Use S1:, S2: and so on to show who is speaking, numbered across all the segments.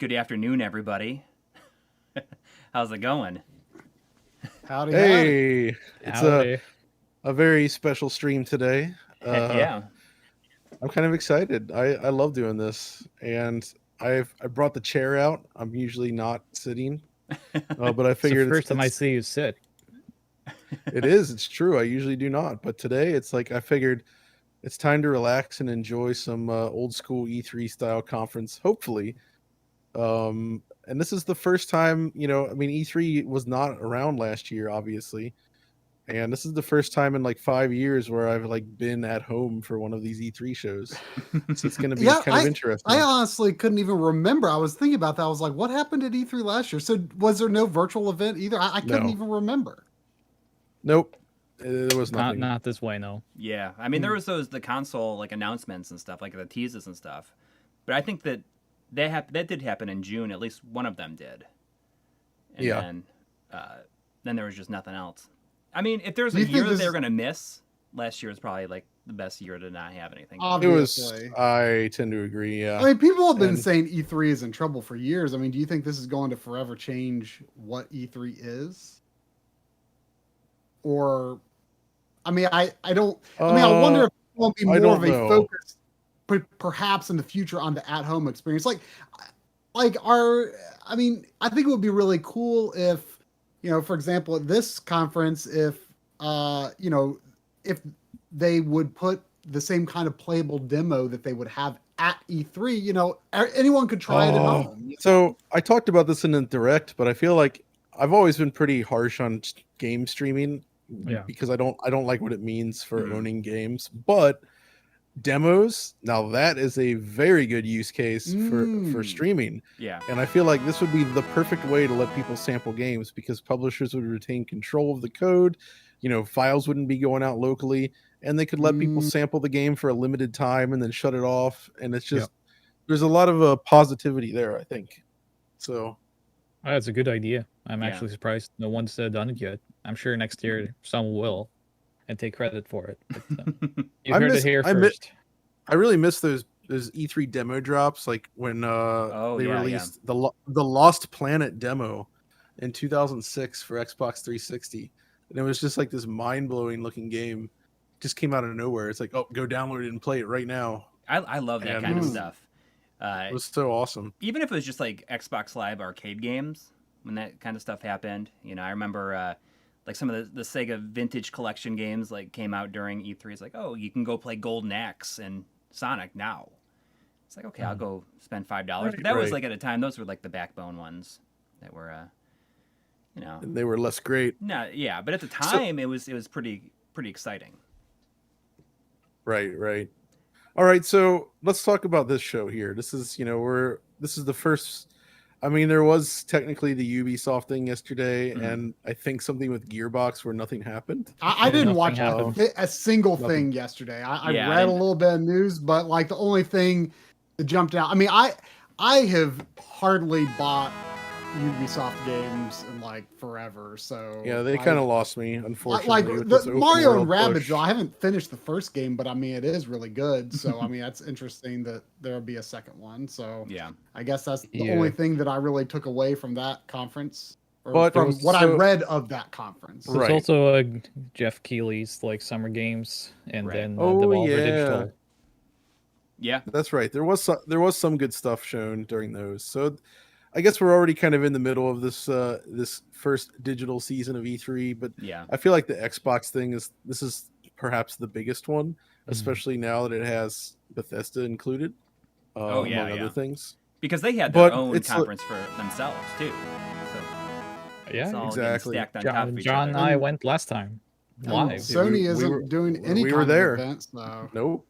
S1: Good afternoon, everybody. How's it going?
S2: Howdy,
S3: Hey, it's
S4: Howdy.
S3: a very special stream today.
S1: Heck yeah.
S3: I'm kind of excited. I love doing this, and I brought the chair out. I'm usually not sitting, but I
S4: It's the
S3: figured
S4: first time I see you sit.
S3: it is. It's true. I usually do not, but today it's like I figured it's time to relax and enjoy some old school E3 style conference. Hopefully, and this is the first time. I mean, E3 was not around last year, obviously. And this is the first time in like 5 years where I've like been at home for one of these E3 shows. So it's going to be kind of interesting.
S2: I honestly couldn't even remember. I was thinking about that. I was like, what happened at E3 last year? So was there no virtual event either? I couldn't even remember.
S3: Nope. There was nothing.
S4: Not this way, no.
S1: Yeah. I mean, there was the console like announcements and stuff, like the teases and stuff. But I think that that did happen in June. At least one of them did. And then there was just nothing else. I mean, if there's a year that they're going to miss, last year is probably like the best year to not have anything.
S2: Obviously.
S3: I tend to agree, yeah.
S2: I mean, people have been saying E3 is in trouble for years. I mean, do you think this is going to forever change what E3 is? Or, I mean, I don't, I mean, I wonder if it won't be more of a focus, perhaps in the future on the at-home experience. I mean, I think it would be really cool if, for example, at this conference, if they would put the same kind of playable demo that they would have at E3, anyone could try it at home.
S3: So I talked about this in the direct, but I feel like I've always been pretty harsh on game streaming because I don't like what it means for owning games, but demos, now that is a very good use case for streaming.
S1: Yeah.
S3: And I feel like this would be the perfect way to let people sample games because publishers would retain control of the code, files wouldn't be going out locally, and they could let people sample the game for a limited time and then shut it off. And it's just there's a lot of positivity there, I think. So
S4: that's a good idea. I'm actually surprised no one's done it yet. I'm sure next year someone will and take credit for it. But, you heard it here first.
S3: I really miss those E3 demo drops, like when they released the Lost Planet demo in 2006 for Xbox 360, and it was just like this mind-blowing looking game. Just came out of nowhere. It's like, oh, go download it and play it right now.
S1: I love that kind of stuff.
S3: It was so awesome.
S1: Even if it was just like Xbox Live arcade games, when that kind of stuff happened, I remember. Like some of the Sega Vintage Collection games like came out during E3. It's like, oh, you can go play Golden Axe and Sonic now. It's like, okay, I'll go spend $5. But that was like at a time, those were like the backbone ones that were,
S3: And they were less great.
S1: No, yeah, but at the time it was pretty exciting.
S3: Right. All right, so let's talk about this show here. This is, this is the first. I mean, there was technically the Ubisoft thing yesterday, and I think something with Gearbox where nothing happened.
S2: I didn't watch a single thing yesterday. I read a little bit of news, but like the only thing that jumped out. I mean, I have hardly bought Ubisoft games in like forever. So
S3: yeah, they kind of lost me, unfortunately.
S2: Like the Mario and Rabbids, I haven't finished the first game, but I mean, it is really good. So I mean, that's interesting that there'll be a second one. So
S1: yeah,
S2: I guess that's the only thing that I really took away from that conference, or
S3: but
S2: from what I read of that conference.
S4: There's also Jeff Keighley's like Summer Games, and then Devolver Digital.
S1: Yeah,
S3: that's right. There was some good stuff shown during those. So I guess we're already kind of in the middle of this this first digital season of E3, but I feel like the Xbox thing is perhaps the biggest one, especially now that it has Bethesda included, among other things.
S1: Because they had their own conference for themselves too. So
S3: exactly.
S4: John and I went last time live.
S2: Sony isn't doing any kind of event, so.
S3: Nope,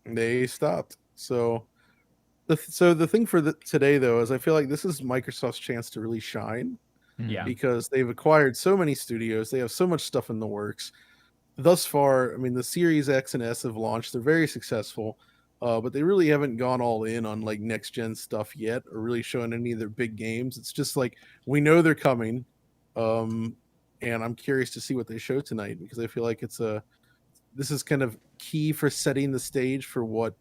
S3: they stopped. So the thing for today, though, is I feel like this is Microsoft's chance to really shine.
S1: Yeah.
S3: Because they've acquired so many studios. They have so much stuff in the works. Thus far, I mean, the Series X and S have launched. They're very successful. But they really haven't gone all in on like next-gen stuff yet or really showing any of their big games. It's just like, we know they're coming. And I'm curious to see what they show tonight because I feel like this is kind of key for setting the stage for what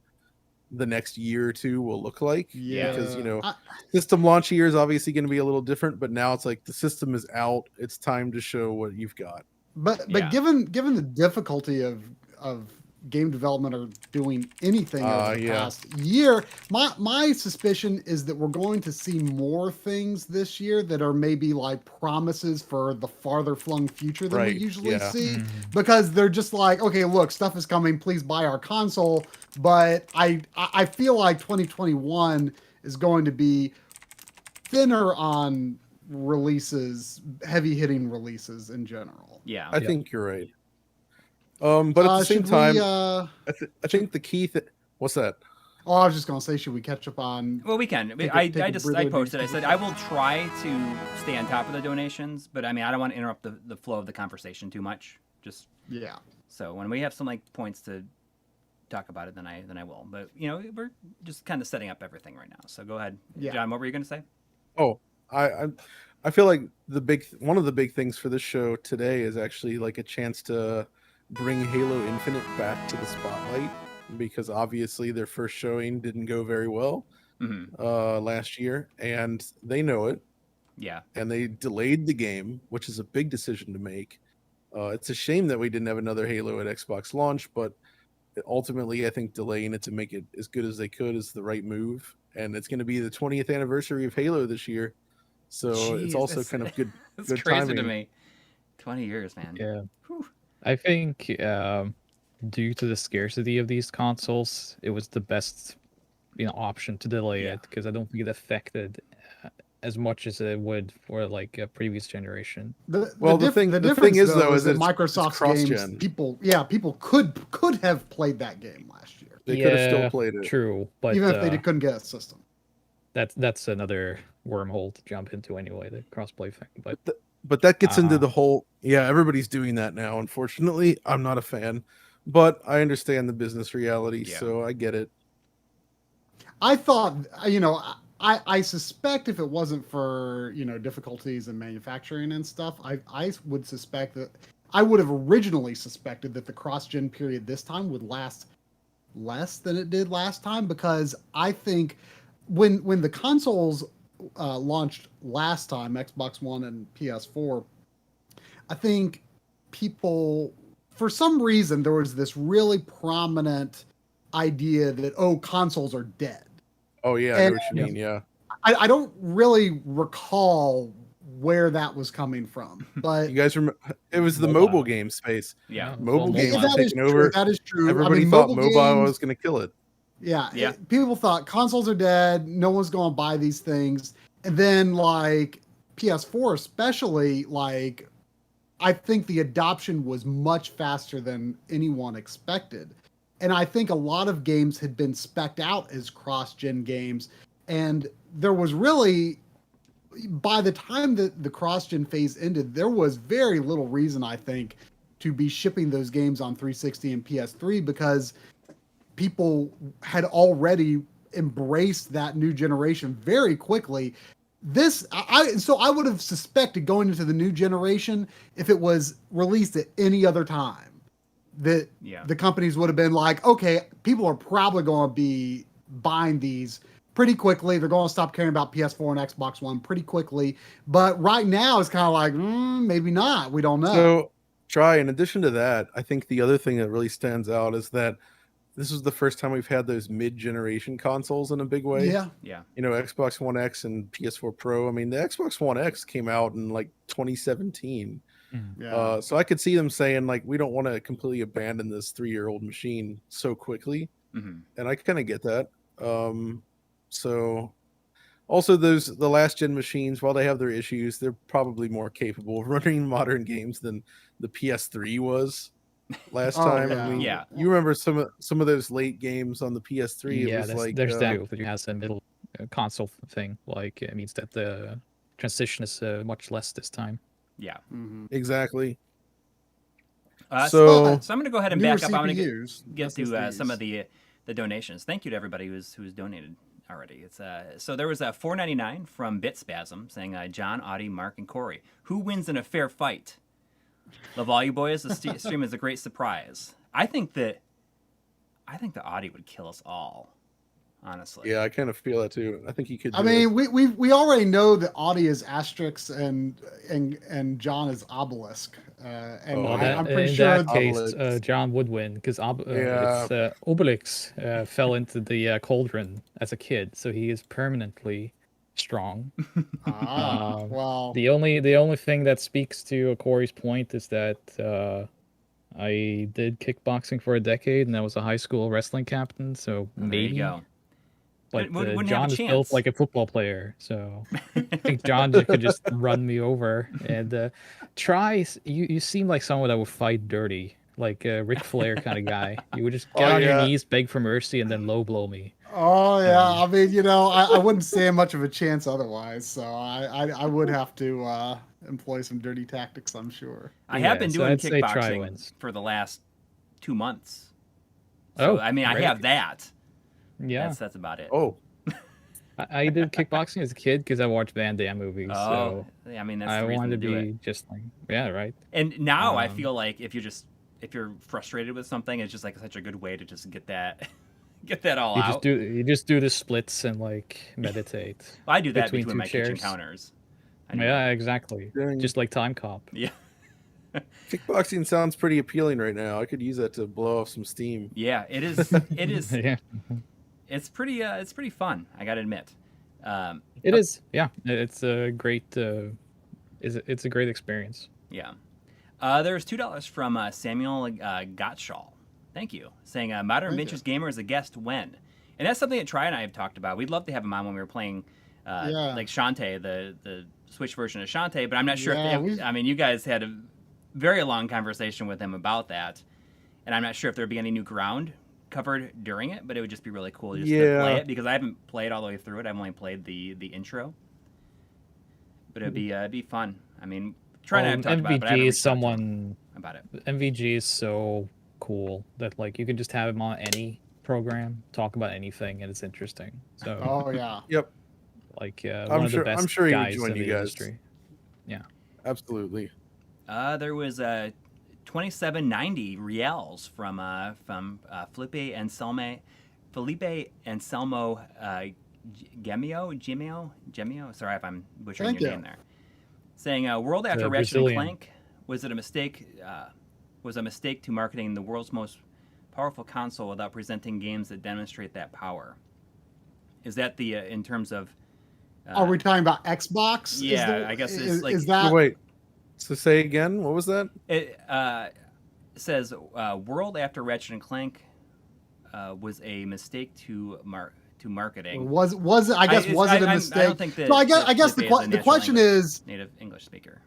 S3: the next year or two will look like.
S2: Yeah.
S3: Because, system launch year is obviously going to be a little different, but now it's like the system is out. It's time to show what you've got.
S2: But given the difficulty of game development or doing anything over the past year, my suspicion is that we're going to see more things this year that are maybe like promises for the farther flung future than we usually see, because they're just like, okay, look, stuff is coming, please buy our console. But I feel like 2021 is going to be thinner on releases, heavy hitting releases in general.
S1: Yeah,
S3: I think you're right. But at the same time, I think the key thing. What's that?
S2: Oh, I was just gonna say, should we catch up on?
S1: Well, we can. I posted. I said I will try to stay on top of the donations, but I mean I don't want to interrupt the flow of the conversation too much. Just So when we have some like points to talk about it, then I will. But we're just kind of setting up everything right now. So go ahead, John. What were you gonna say?
S3: Oh, I feel like one of the big things for this show today is actually like a chance to bring Halo Infinite back to the spotlight, because obviously their first showing didn't go very well last year, and they know it.
S1: Yeah.
S3: And they delayed the game, which is a big decision to make. It's a shame that we didn't have another Halo at Xbox launch, but ultimately I think delaying it to make it as good as they could is the right move. And it's going to be the 20th anniversary of Halo this year. So it's also kind of good.
S1: It's
S3: good
S1: crazy
S3: timing.
S1: to me. 20 years, man.
S4: Yeah.
S1: Whew.
S4: I think due to the scarcity of these consoles, it was the best option to delay it, because I don't think it affected as much as it would for like a previous generation.
S3: The thing is that
S2: Microsoft's games, people could have played that game last year.
S3: They could have still played it.
S4: True, but
S2: even if they couldn't get a system.
S4: That's another wormhole to jump into anyway, the crossplay thing.
S3: But that gets into the whole everybody's doing that now. Unfortunately, I'm not a fan, but I understand the business reality, so I get it.
S2: I thought, I suspect if it wasn't for difficulties in manufacturing and stuff, I would suspect that I would have originally suspected that the cross-gen period this time would last less than it did last time, because I think when the consoles launched last time, Xbox One and PS4, I think people, for some reason, there was this really prominent idea that consoles are dead.
S3: Oh yeah, I know what you mean. Yeah,
S2: I don't really recall where that was coming from, but
S3: you guys remember it was the mobile game space.
S1: Yeah,
S3: mobile games were taking over.
S2: That is true.
S3: Everybody thought mobile was going to kill it.
S2: Yeah. People thought consoles are dead. No one's going to buy these things. And then like PS4 especially, like I think the adoption was much faster than anyone expected. And I think a lot of games had been spec'd out as cross-gen games. And there was really, by the time that the cross-gen phase ended, there was very little reason, I think, to be shipping those games on 360 and PS3, because people had already embraced that new generation very quickly. So I would have suspected going into the new generation, if it was released at any other time, that the companies would have been like, okay, people are probably going to be buying these pretty quickly. They're going to stop caring about PS4 and Xbox One pretty quickly. But right now it's kind of like, maybe not. We don't know.
S3: So, in addition to that, I think the other thing that really stands out is that this is the first time we've had those mid-generation consoles in a big way.
S1: Yeah.
S3: Xbox One X and PS4 Pro. I mean, the Xbox One X came out in like 2017.
S2: Yeah.
S3: So I could see them saying like, we don't want to completely abandon this 3-year-old machine so quickly. And I kind of get that. So also the last gen machines, while they have their issues, they're probably more capable of running modern games than the PS3 was last time.
S2: Yeah.
S3: I mean, you remember some of those late games on the PS3. It was like
S4: there's that has a middle console thing. Like it means that the transition is much less this time.
S1: Yeah,
S3: exactly.
S1: So I'm going to go ahead and back up. I'm going
S2: to
S1: get to some of the donations. Thank you to everybody who's donated already. It's so there was a $4.99 from BitSpasm saying, John, Audi, Marc, and Coury, who wins in a fair fight? Love all you boys. The stream is a great surprise. I think the Audi would kill us all. honestly.
S3: Yeah, I kind of feel that too. I think he could.
S2: I mean, we already know that Audi is Asterix and John is Obelisk, and
S4: Well,
S2: I'm pretty
S4: in
S2: sure
S4: that case,
S3: Obelix.
S4: John would win because
S3: Yeah.
S4: Obelix fell into the cauldron as a kid, so he is permanently strong.
S2: well,
S4: The only thing that speaks to Corey's point is that I did kickboxing for a decade, and I was a high school wrestling captain, so
S1: There
S4: maybe.
S1: you go.
S4: But
S1: Wouldn't have a
S4: John is built
S1: chance.
S4: like a football player, so I think John could just run me over and try. You seem like someone that would fight dirty, like a Ric Flair kind of guy. You would just get on your knees, beg for mercy, and then low blow me.
S2: oh yeah, I mean, I wouldn't stand much of a chance otherwise, so I would have to employ some dirty tactics, I'm sure.
S1: I have been doing
S4: I'd say try
S1: kickboxing
S4: wins.
S1: for the last 2 months. So, I mean, I have that.
S4: Yeah,
S1: That's about it.
S3: Oh,
S4: I did kickboxing as a kid because I watched Van Damme movies.
S1: Oh,
S4: So
S1: I mean, that's
S4: I
S1: the reason
S4: wanted
S1: to
S4: to
S1: do
S4: be
S1: it.
S4: just like, yeah, right.
S1: And now I feel like if you're frustrated with something, it's just like such a good way to just get that all out.
S4: You just do the splits and like meditate.
S1: I do that
S4: between
S1: between
S4: two
S1: my kitchen
S4: chairs.
S1: counters. I do
S4: Yeah,
S1: that.
S4: exactly.
S3: Dang.
S4: Just like Time Cop.
S1: Yeah.
S3: kickboxing sounds pretty appealing right now. I could use that to blow off some steam.
S1: Yeah, it is. It is.
S4: Yeah,
S1: It's pretty fun. I gotta admit.
S4: it is. Yeah, it's a great. It's a great experience.
S1: Yeah. There's $2 from Samuel Gottschall. Thank you. Saying Modern
S2: Thank
S1: Adventures Gamer is a guest when, and that's something that Tri and I have talked about. We'd love to have him on when we were playing, like Shantae, the Switch version of Shantae. But I'm not sure. I mean, you guys had a very long conversation with him about that, and I'm not sure if there'd be any new ground covered during it. But it would just be really cool just to play it because I haven't played all the way through it. I've only played the intro. But it'd be fun. I mean, Tri and I have talked about it. But I haven't
S4: MVG
S1: reached
S4: is
S1: out to him
S4: someone.
S1: about it.
S4: MVG is so cool that like you can just have him on any program, talk about anything, and it's interesting. So
S2: Oh yeah.
S3: Yep,
S4: like
S3: I'm
S4: one of
S3: sure-
S4: the best
S3: I'm sure he would
S4: guys
S3: join
S4: in
S3: you
S4: the
S3: guys.
S4: industry. Yeah.
S3: absolutely.
S1: There was 2790 reals from Felipe Anselmo Gemio. Sorry if I'm butchering
S2: Thank
S1: your
S2: you.
S1: name there. Saying World After Ratchet
S4: Brazilian.
S1: and Clank was it a mistake? Was a mistake to marketing the world's most powerful console without presenting games that demonstrate that power. Is that the in terms of?
S2: Are we talking about Xbox?
S1: Yeah, I guess it's like.
S2: Is that
S3: So wait, so say again. What was that?
S1: It says World After Ratchet and Clank was a mistake to marketing.
S2: was it? I guess was it a mistake?
S1: I don't think that.
S2: No, I guess
S1: Felipe
S2: the
S1: is a natural
S2: question is.
S1: native English speaker.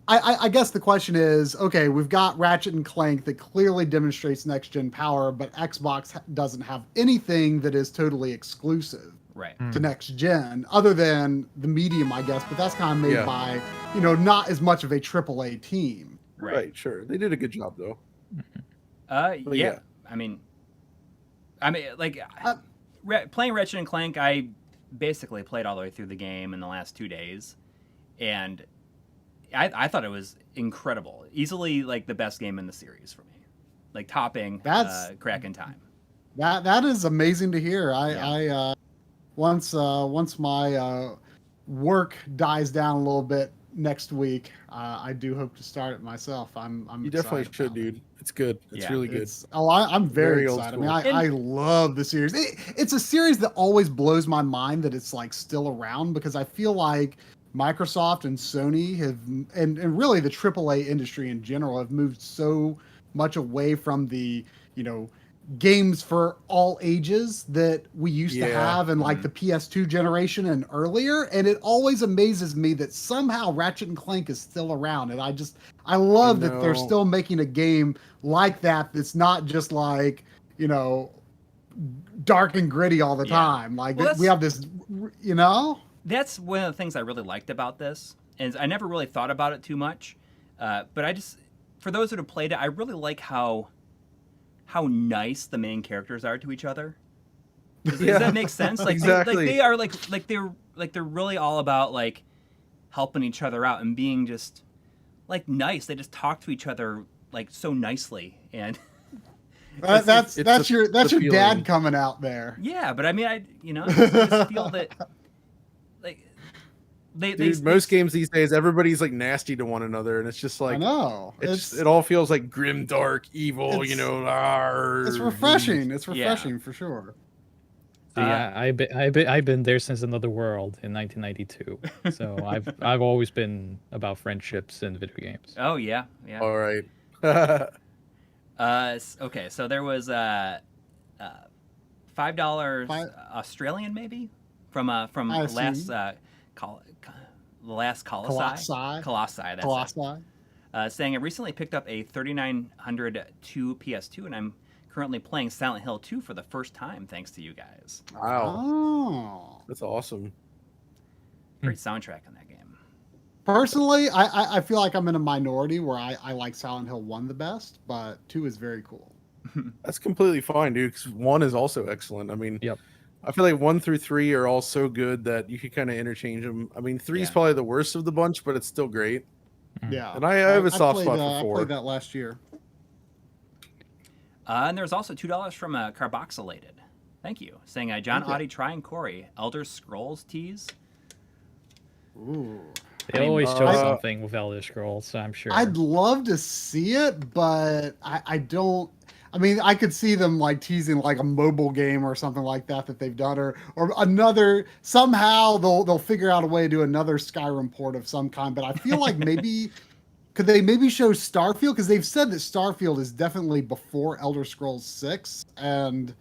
S2: I guess the question is, okay, we've got Ratchet and Clank that clearly demonstrates next gen power, but Xbox doesn't have anything that is totally exclusive
S1: Right.
S2: to next gen, other than the medium, I guess. But that's kind of made
S3: Yeah.
S2: by, not as much of a AAA team.
S3: Right. Sure. They did a good job though.
S1: Yeah. I mean, like playing Ratchet and Clank, I basically played all the way through the game in the last 2 days, and I thought it was incredible. Easily like the best game in the series for me, like topping Crack in Time.
S2: That is amazing to hear. Once my work dies down a little bit next week, I do hope to start it myself. I'm
S3: You definitely
S2: excited
S3: should,
S2: about it.
S3: dude. It's good. It's really good.
S2: I'm very
S3: Very old
S2: excited. I mean,
S3: school.
S2: I love the series. It's a series that always blows my mind that it's like still around, because I feel like Microsoft and Sony have, and really the AAA industry in general, have moved so much away from the, games for all ages that we used to have in like the PS2 generation and earlier. And it always amazes me that somehow Ratchet and Clank is still around. And I love that they're still making a game like that that's not just like, dark and gritty all the time. Like we have this,
S1: That's one of the things I really liked about this, and I never really thought about it too much. But I just, for those that have played it, I really like how nice the main characters are to each other. Does that make sense? Like
S3: Exactly.
S1: they are like they're really all about like helping each other out and being just like nice. They just talk to each other like so nicely, and
S2: That's your
S3: feeling.
S2: dad coming out there.
S1: Yeah, but I mean, I just feel that like
S3: most games these days, everybody's like nasty to one another, and it's just like
S2: I know
S3: it all feels like grim, dark, evil.
S2: it's refreshing. It's refreshing for sure.
S4: Yeah, I've been there since Another World in 1992. So I've always been about friendships and video games.
S1: Oh yeah.
S3: All right.
S1: Okay, so there was $5 Australian maybe from last Colossi. That's it. Saying I recently picked up a 3902 PS2 and I'm currently playing Silent Hill 2 for the first time thanks to you guys.
S3: Wow.
S2: Oh,
S3: That's awesome.
S1: Great soundtrack in that game.
S2: Personally, I feel like I'm in a minority where I like Silent Hill 1 the best, but 2 is very cool.
S3: That's completely fine, dude. 'Cause 1 is also excellent. I mean,
S4: Yep.
S3: I feel like 1 through 3 are all so good that you could kind of interchange them. I mean, 3 is probably the worst of the bunch, but it's still great.
S2: Yeah,
S3: and I have a soft spot for 4.
S2: I played that last year.
S1: And there's also $2 from Carboxylated. Thank you. Saying John, Audi, Try, and Coury. Elder Scrolls tease.
S2: Ooh.
S4: They always show something with Elder Scrolls, I'm sure.
S2: I'd love to see it, but I don't. I mean, I could see them like teasing like a mobile game or something like that they've done, or another. Somehow they'll figure out a way to do another Skyrim port of some kind. But I feel like maybe could they maybe show Starfield, because they've said that Starfield is definitely before Elder Scrolls 6, and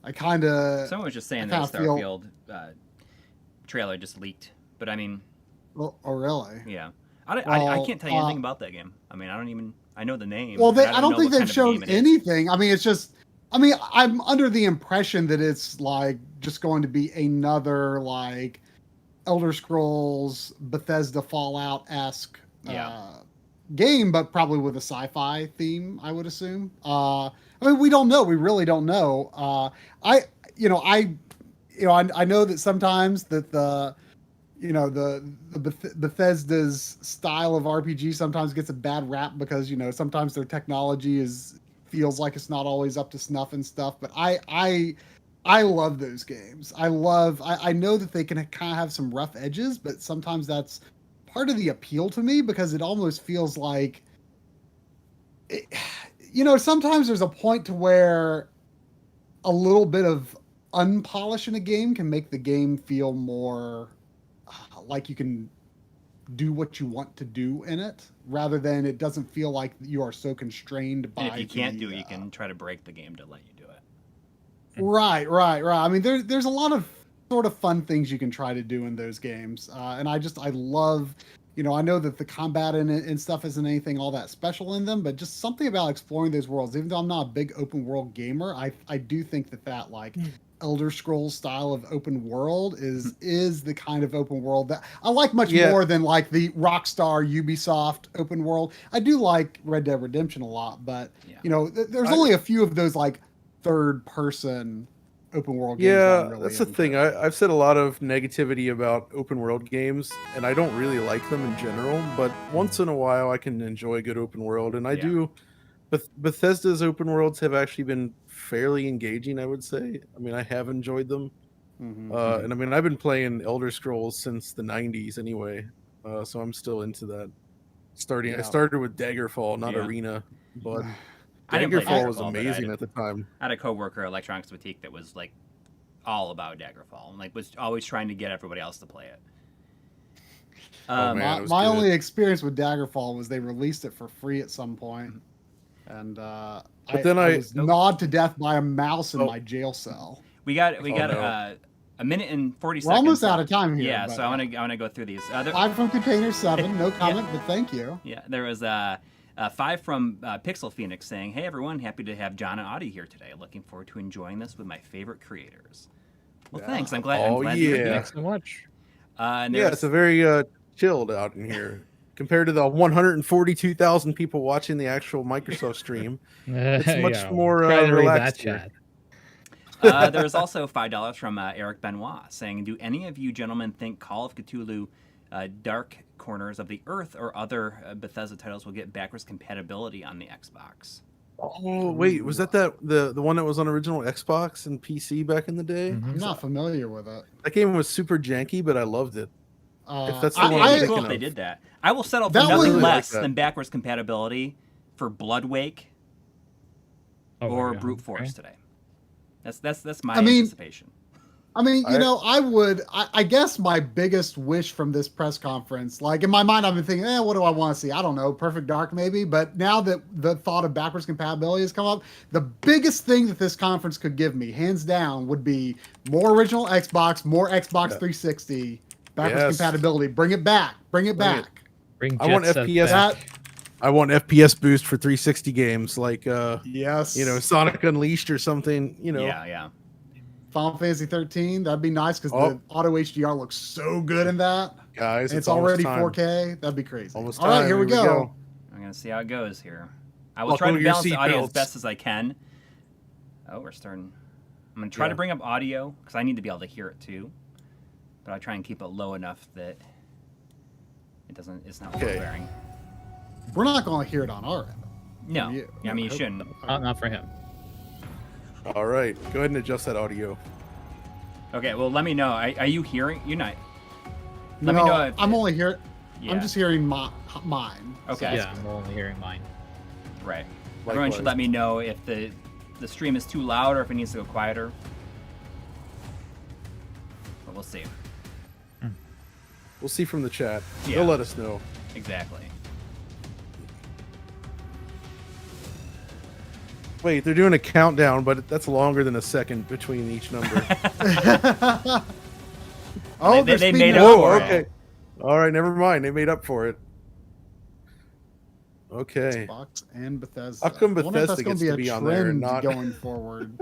S2: I kind of.
S1: Someone was just saying that the Starfield trailer just leaked, but I mean.
S2: Oh, really?
S1: Yeah. I can't tell you anything about that game. I mean, I know the name.
S2: Well, I don't think they've shown anything. I mean, it's just, I'm under the impression that it's like just going to be another like Elder Scrolls, Bethesda Fallout-esque game, but probably with a sci-fi theme, I would assume. I mean, we don't know. We really don't know. I know that sometimes that the Bethesda's style of RPG sometimes gets a bad rap because, sometimes their technology feels like it's not always up to snuff and stuff. But I love those games. I know that they can kind of have some rough edges, but sometimes that's part of the appeal to me because it almost feels like, sometimes there's a point to where a little bit of unpolish in a game can make the game feel more like you can do what you want to do in it, rather than it doesn't feel like you are so constrained by.
S1: And if you can't do it, you can try to break the game to let you do it.
S2: Right. I mean, there's a lot of sort of fun things you can try to do in those games, and I love. I know that the combat in it and stuff isn't anything all that special in them, but just something about exploring those worlds. Even though I'm not a big open world gamer, I do think that like. Elder Scrolls style of open world is the kind of open world that I like much more than like the Rockstar Ubisoft open world. I do like Red Dead Redemption a lot, but there's only a few of those like third person open world games.
S3: Yeah, that's the thing. I've said a lot of negativity about open world games, and I don't really like them in general, but once in a while I can enjoy a good open world, and I do. Bethesda's open worlds have actually been fairly engaging, I would say. I mean, I have enjoyed them. And I mean, I've been playing Elder Scrolls since the 90s anyway, so I'm still into that. I started with Daggerfall, not Arena, but Daggerfall was amazing at the time.
S1: I had a coworker at Electronics Boutique that was like all about Daggerfall and like was always trying to get everybody else to play it.
S2: My only experience with Daggerfall was they released it for free at some point. And I was gnawed to death by a mouse in my jail cell.
S1: We got a minute and 40 seconds.
S2: We're almost out of time here.
S1: Yeah, so I want to go through these.
S2: 5 from Container 7, no comment, but thank you.
S1: Yeah, there was 5 from Pixel Phoenix saying, "Hey everyone, happy to have John and Audi here today. Looking forward to enjoying this with my favorite creators." Well, thanks. I'm glad. I'm glad to hear that.
S4: Thanks so much.
S3: It's a very chilled out in here. Compared to the 142,000 people watching the actual Microsoft stream, it's much more relaxed.
S1: There's also $5 from Eric Benoit saying, "Do any of you gentlemen think Call of Cthulhu, Dark Corners of the Earth, or other Bethesda titles will get backwards compatibility on the Xbox?"
S3: Oh wait, was that the one that was on original Xbox and PC back in the day?
S4: Mhm.
S2: I'm not familiar with it.
S3: That game was super janky, but I loved it. If that's the
S1: It'd
S3: one I'm
S1: be
S3: thinking
S1: cool if
S3: of.
S1: they did that. I will settle for
S2: That
S1: nothing
S2: was-
S1: less
S3: like that.
S1: than backwards compatibility for Blood Wake
S4: Oh,
S1: or
S4: yeah,
S1: Brute
S4: okay.
S1: Force today. That's my
S2: I mean,
S1: anticipation.
S2: I mean, you
S3: I-
S2: know, I guess my biggest wish from this press conference, like in my mind, I've been thinking, what do I want to see? I don't know, Perfect Dark maybe. But now that the thought of backwards compatibility has come up, the biggest thing that this conference could give me, hands down, would be more original Xbox, more Xbox 360, backwards
S3: Yes.
S2: compatibility. Bring it back. Bring it
S3: Bring it.
S2: back.
S4: Bring
S3: I want
S4: Jet Set
S3: FPS.
S4: back.
S3: I want FPS boost for 360 games, like
S2: Yes.
S3: Sonic Unleashed or something.
S1: Yeah.
S2: Final Fantasy 13. That'd be nice because
S3: Oh.
S2: the auto HDR looks so good in that.
S3: Guys,
S2: And it's
S3: almost
S2: already
S3: time.
S2: 4K. That'd be crazy.
S3: Almost
S2: All right,
S3: time.
S2: here we go.
S1: I'm gonna see how it goes here. I will
S3: Buckle
S1: try to
S3: your
S1: balance the audio as
S3: seatbelts.
S1: best as I can. Oh, we're starting. I'm gonna try to bring up audio because I need to be able to hear it too. But I try and keep it low enough that it's not
S3: Okay.
S1: overbearing.
S2: We're not going to hear it on our end.
S1: No,
S2: You-
S1: I mean you shouldn't.
S4: Not for him.
S3: All right, go ahead and adjust that audio.
S1: Okay, well let me know. Are you hearing? You're not.
S2: No,
S1: Let me know if
S2: I'm only hearing.
S1: Yeah.
S2: I'm just hearing mine.
S1: Okay.
S4: Yeah, I'm only hearing mine.
S1: Right. Everyone should
S3: Likewise.
S1: let me know if the stream is too loud or if it needs to go quieter. But we'll see.
S3: We'll see from the chat.
S1: Yeah.
S3: They'll let us know.
S1: Exactly.
S3: Wait, they're doing a countdown, but that's longer than a second between each number.
S2: Oh,
S1: They
S2: they're
S1: made
S2: speeding
S1: up
S2: up.
S3: Whoa,
S1: for it.
S3: okay. All right, never mind. They made up for it. Okay.
S2: Xbox and Bethesda.
S3: How come
S2: I wonder if that's
S3: Bethesda
S2: gonna
S3: gets
S2: be
S3: to
S2: a
S3: be on there and
S2: trend
S3: not-
S2: going forward?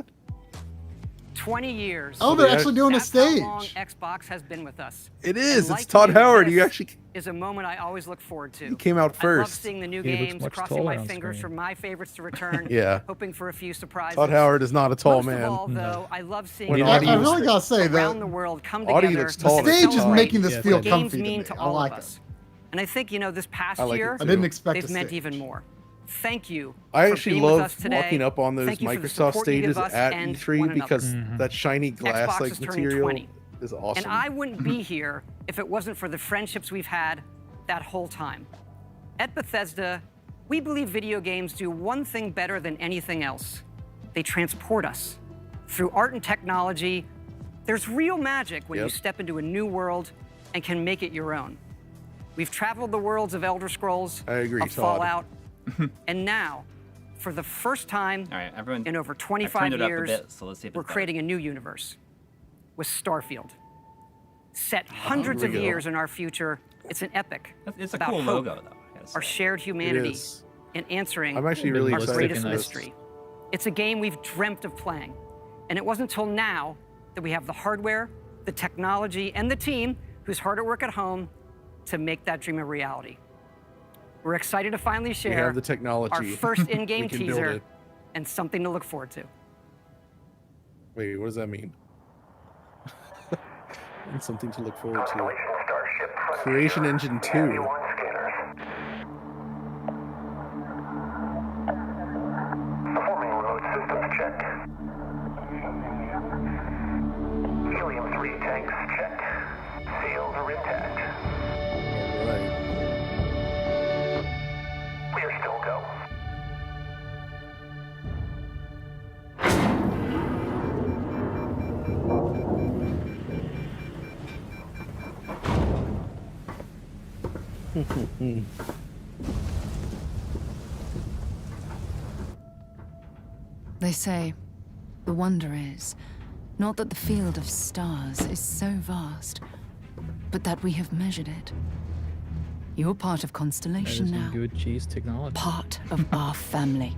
S5: 20 years.
S2: Oh,
S3: So
S2: they're
S3: they
S2: actually doing a
S5: That's how long
S2: stage.
S5: Xbox has been with us.
S3: It is.
S5: And
S3: It's
S5: like
S3: Todd
S5: you,
S3: Howard.
S5: this
S3: You actually
S5: is a moment I always look forward to.
S3: he came out
S5: I love
S3: first.
S5: seeing the new
S4: He looks
S5: games,
S4: much
S5: crossing
S4: taller
S5: my
S4: on
S5: fingers
S4: screen.
S5: for my favorites to return.
S3: Yeah.
S5: Hoping for a few surprises.
S3: Todd Howard is not a tall
S5: Most
S3: man.
S5: of all, though, I love seeing
S3: When
S5: games
S3: Audi
S2: I
S3: was-
S2: really gotta say
S5: around the
S2: the
S5: world come
S3: Audi
S5: together.
S3: looks
S5: to
S3: tall.
S2: stage is
S5: celebrate
S2: making this
S4: Yeah,
S2: feel
S4: what
S5: games
S2: comfy to
S5: mean
S2: me.
S5: to
S2: I
S5: all
S2: like
S5: of
S2: it.
S5: us. And I think, this past
S3: I like it
S5: year,
S3: too.
S2: I didn't expect
S5: they've
S2: a
S5: meant
S2: stage.
S5: even more. Thank you.
S3: I
S5: for
S3: actually
S5: being with
S3: love
S5: us today.
S3: walking up on those
S5: Thank you for the
S3: Microsoft
S5: support you give
S3: stages
S5: us
S3: at
S5: and
S3: E3
S5: one another.
S3: because that shiny
S5: Xbox
S3: glass-like
S5: is turning
S3: material
S5: 20.
S3: is awesome.
S5: And I wouldn't be here if it wasn't for the friendships we've had that whole time. At Bethesda, we believe video games do one thing better than anything else. They transport us. Through art and technology, there's real magic when you
S3: Yep.
S5: step into a new world and can make it your own. We've traveled the worlds of Elder Scrolls,
S3: I agree,
S5: of
S3: Todd.
S5: Fallout, and now, for the first time
S1: All right, everyone.
S5: in over
S1: I've
S5: 25
S1: turned it up a
S5: years,
S1: bit, so let's see if
S5: we're
S1: it's better.
S5: creating a new universe with Starfield. Set hundreds
S3: we
S5: of
S3: go.
S5: years in our future, it's an epic
S1: It's a
S5: about
S1: cool
S5: hope,
S1: logo, though. I gotta
S5: our
S1: say.
S5: shared
S3: It
S5: humanity,
S3: is.
S5: and answering
S3: I'm actually really
S5: our
S3: excited
S5: greatest
S3: for this.
S5: mystery. It's a game we've dreamt of playing, and it wasn't until now that we have the hardware, the technology, and the team who's hard at work at home to make that dream a reality. We're excited to finally
S3: We
S5: share
S3: have the technology.
S5: our first in-game
S3: We can build
S5: teaser
S3: it.
S5: and something to look forward to.
S3: Wait, what does that mean? And something to look forward to. Creation Engine 2.
S6: Performing remote systems check. Helium-3 tanks check. Seals are intact.
S3: Right.
S6: We are still go.
S7: They say, the wonder is, not that the field of stars is so vast, but that we have measured it. You're part of
S4: That
S7: Constellation
S4: is some
S7: now,
S4: good cheese technology.
S7: part of our family.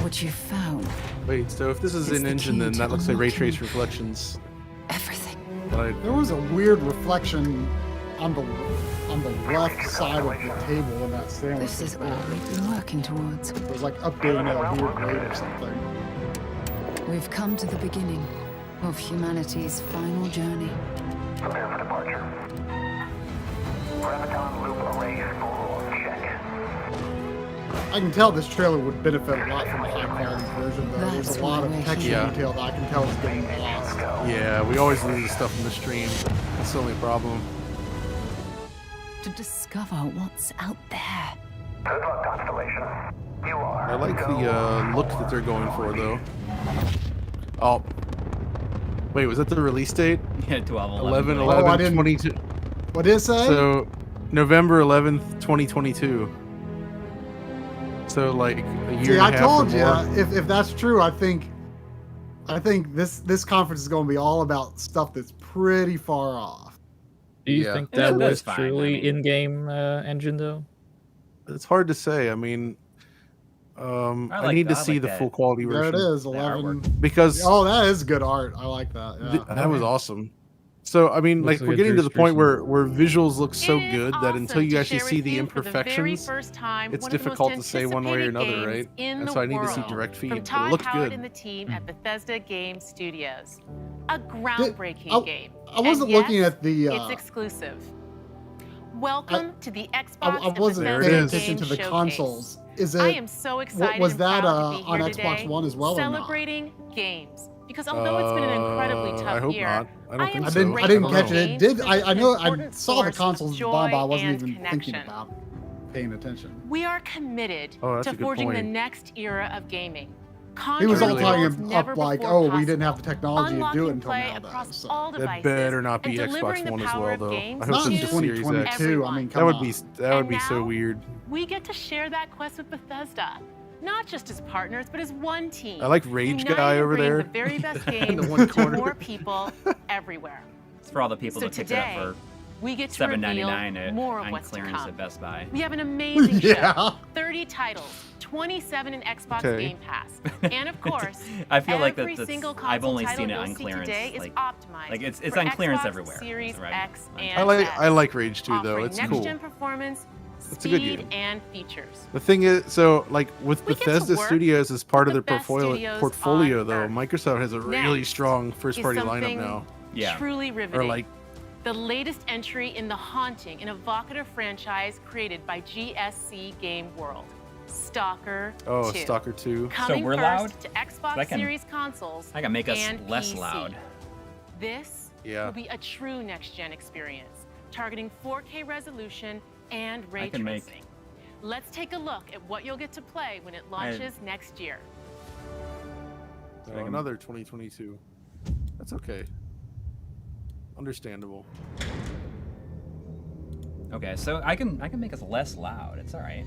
S7: What you found,
S3: Wait, so if this is
S7: It's
S3: an
S7: the
S3: engine,
S7: key
S3: then
S7: to
S3: that looks like ray
S7: unlocking
S3: trace reflections.
S7: everything.
S3: But I,
S2: There was a weird reflection on the left side of the table in that sandwich.
S7: This is all we've been working towards.
S2: It was like updating at a weird rate or something.
S7: We've come to the beginning of humanity's final journey.
S6: Prepare for departure. Graviton loop array full check.
S2: I can tell this trailer would benefit a lot from a high quality version. Though. There's
S7: That's
S2: a lot of
S7: why we're
S2: texture
S3: here.
S2: detail that I can tell is getting lost.
S3: Yeah, we always lose the stuff in the stream. That's the only problem.
S7: To discover what's out there.
S6: Good luck, Constellation. You are.
S3: I like the look that they're going for, though. Oh. Wait, was that the release date?
S1: Yeah, 12,
S3: 11,
S1: 11.
S3: 11,
S2: I didn't-
S3: 22.
S2: What did it say?
S3: So, November 11th, 2022. So, like, a year
S2: See,
S3: and a
S2: I
S3: half
S2: told
S3: or
S2: you,
S3: more.
S2: if that's true, I think this conference is going to be all about stuff that's pretty far off.
S4: Do you
S3: Yeah.
S4: think
S1: Yeah,
S4: that
S1: that's
S4: was
S1: fine, I
S4: truly
S1: mean-
S4: in-game engine though?
S3: It's hard to say. I mean, I need to see the
S1: that.
S3: full quality
S2: There
S3: version.
S2: it is,
S1: The
S2: 11.
S3: Because
S2: Oh, that is good art. I like that. Yeah.
S3: that was awesome. So, I mean,
S4: Looks
S3: like,
S4: like
S3: we're
S4: a
S3: getting to the
S4: Drew
S3: point
S4: Struzan.
S3: where visuals look so
S8: It is
S3: good that until
S8: awesome
S3: you
S8: to
S3: actually
S8: share
S3: see
S8: with
S3: the
S8: you for the very
S3: imperfections,
S8: first time
S3: it's
S8: one of the
S3: difficult
S8: most
S3: to say one way or
S8: anticipated
S3: another, right?
S8: games in
S3: And
S8: the
S3: so I need to see
S8: world.
S3: direct feed.
S8: From
S3: But it
S8: Todd
S3: looked
S8: Howard
S3: good.
S8: and the team at Bethesda Game Studios. A groundbreaking
S2: I-
S8: game.
S2: I wasn't
S8: And
S2: looking
S8: yes,
S2: at the.
S8: It's exclusive. Welcome to the Xbox
S2: I wasn't
S3: There it
S2: paying
S3: is.
S2: attention to the
S8: Showcase.
S2: consoles. Is it?
S8: I am so excited
S2: was
S8: and
S2: that
S8: proud to be
S2: on
S8: here
S2: Xbox
S8: today,
S2: One as well or not?
S8: celebrating games. Because although it's been an incredibly tough
S3: I hope
S8: year,
S3: not. I don't
S8: am
S3: think
S2: I
S3: so.
S2: didn't. I
S8: grateful
S2: didn't
S3: don't
S2: catch
S3: know.
S2: it. It did. I know. I
S8: Important
S2: saw the
S8: source of
S2: consoles
S8: joy
S2: bomb, but I wasn't
S8: and
S2: even thinking
S8: connection.
S2: about paying attention.
S8: We are committed
S3: Oh, that's
S8: to
S3: a good
S8: forging the
S3: point.
S8: next era of gaming.
S2: He was all
S3: Really?
S2: talking
S8: Conquering worlds
S2: up like,
S8: never
S2: oh,
S8: before
S2: we didn't have the
S8: possible.
S2: technology to do it
S8: Unlocking
S2: until
S8: play
S2: now, though.
S8: across
S2: So.
S8: all
S3: That
S8: devices
S3: better not be
S8: and delivering
S3: Xbox
S8: the
S3: One as
S8: power
S3: well,
S8: of
S3: though.
S8: games
S3: I hope
S2: Not in
S3: it's
S8: to
S3: a Series X.
S2: 2022. I mean,
S3: That
S2: come
S3: would
S2: on.
S3: be
S8: And
S3: so
S8: now,
S3: weird.
S8: We get to share that quest with Bethesda, not just as partners, but as one team.
S3: I like Rage
S8: United
S3: Guy
S8: in
S3: over
S8: bringing
S3: there.
S8: The very best
S3: In the
S8: games
S3: one
S8: to
S3: corner.
S8: more people everywhere.
S1: It's for all the people
S8: So
S1: that picked it up
S8: today,
S1: for
S8: we get to reveal
S1: $7.99
S8: more of
S1: on
S8: what's to
S1: clearance
S8: come.
S1: at Best Buy.
S8: We have an amazing
S2: Yeah.
S8: show. 30 titles, 27 in Xbox
S3: Okay.
S8: Game Pass, and of course,
S1: I feel like
S8: every
S1: that's
S8: single
S1: I've
S8: console
S1: only
S8: title
S1: seen it
S8: you'll
S1: on
S8: see
S1: clearance.
S8: today is optimized
S1: Like it's
S8: for
S1: on clearance
S8: Xbox
S1: everywhere.
S8: Series
S1: right?
S8: X
S1: Right.
S8: and
S3: I
S8: S,
S3: like Rage 2 though.
S8: offering
S3: It's
S8: next
S3: cool.
S8: gen performance,
S3: It's a good
S8: speed,
S3: game.
S8: and features.
S3: The thing is, so like with
S8: We get to
S3: Bethesda
S8: work
S3: Studios as part of
S8: with
S3: their
S8: the best studios
S3: portfolio,
S8: on
S3: though,
S8: Earth.
S3: Microsoft has a really
S8: Next
S3: strong first-party
S8: is
S3: lineup
S8: something
S3: now.
S1: Yeah.
S8: Truly riveting.
S3: Or like,
S8: the latest entry in the haunting and evocative franchise created by GSC Game World, Stalker 2.
S3: Stalker 2.
S8: Coming
S1: we're
S8: first
S1: loud?
S8: to Xbox
S1: That can-
S8: Series consoles
S1: That can make us
S8: and
S1: less
S8: PC.
S1: loud.
S8: This
S3: Yeah.
S8: will be a true next-gen experience, targeting 4K resolution and ray
S1: can make-
S8: tracing. Let's take a look at what you'll get to play when it launches next year.
S3: So another 2022. That's okay. Understandable.
S1: Okay, so I can make us less loud. It's all right.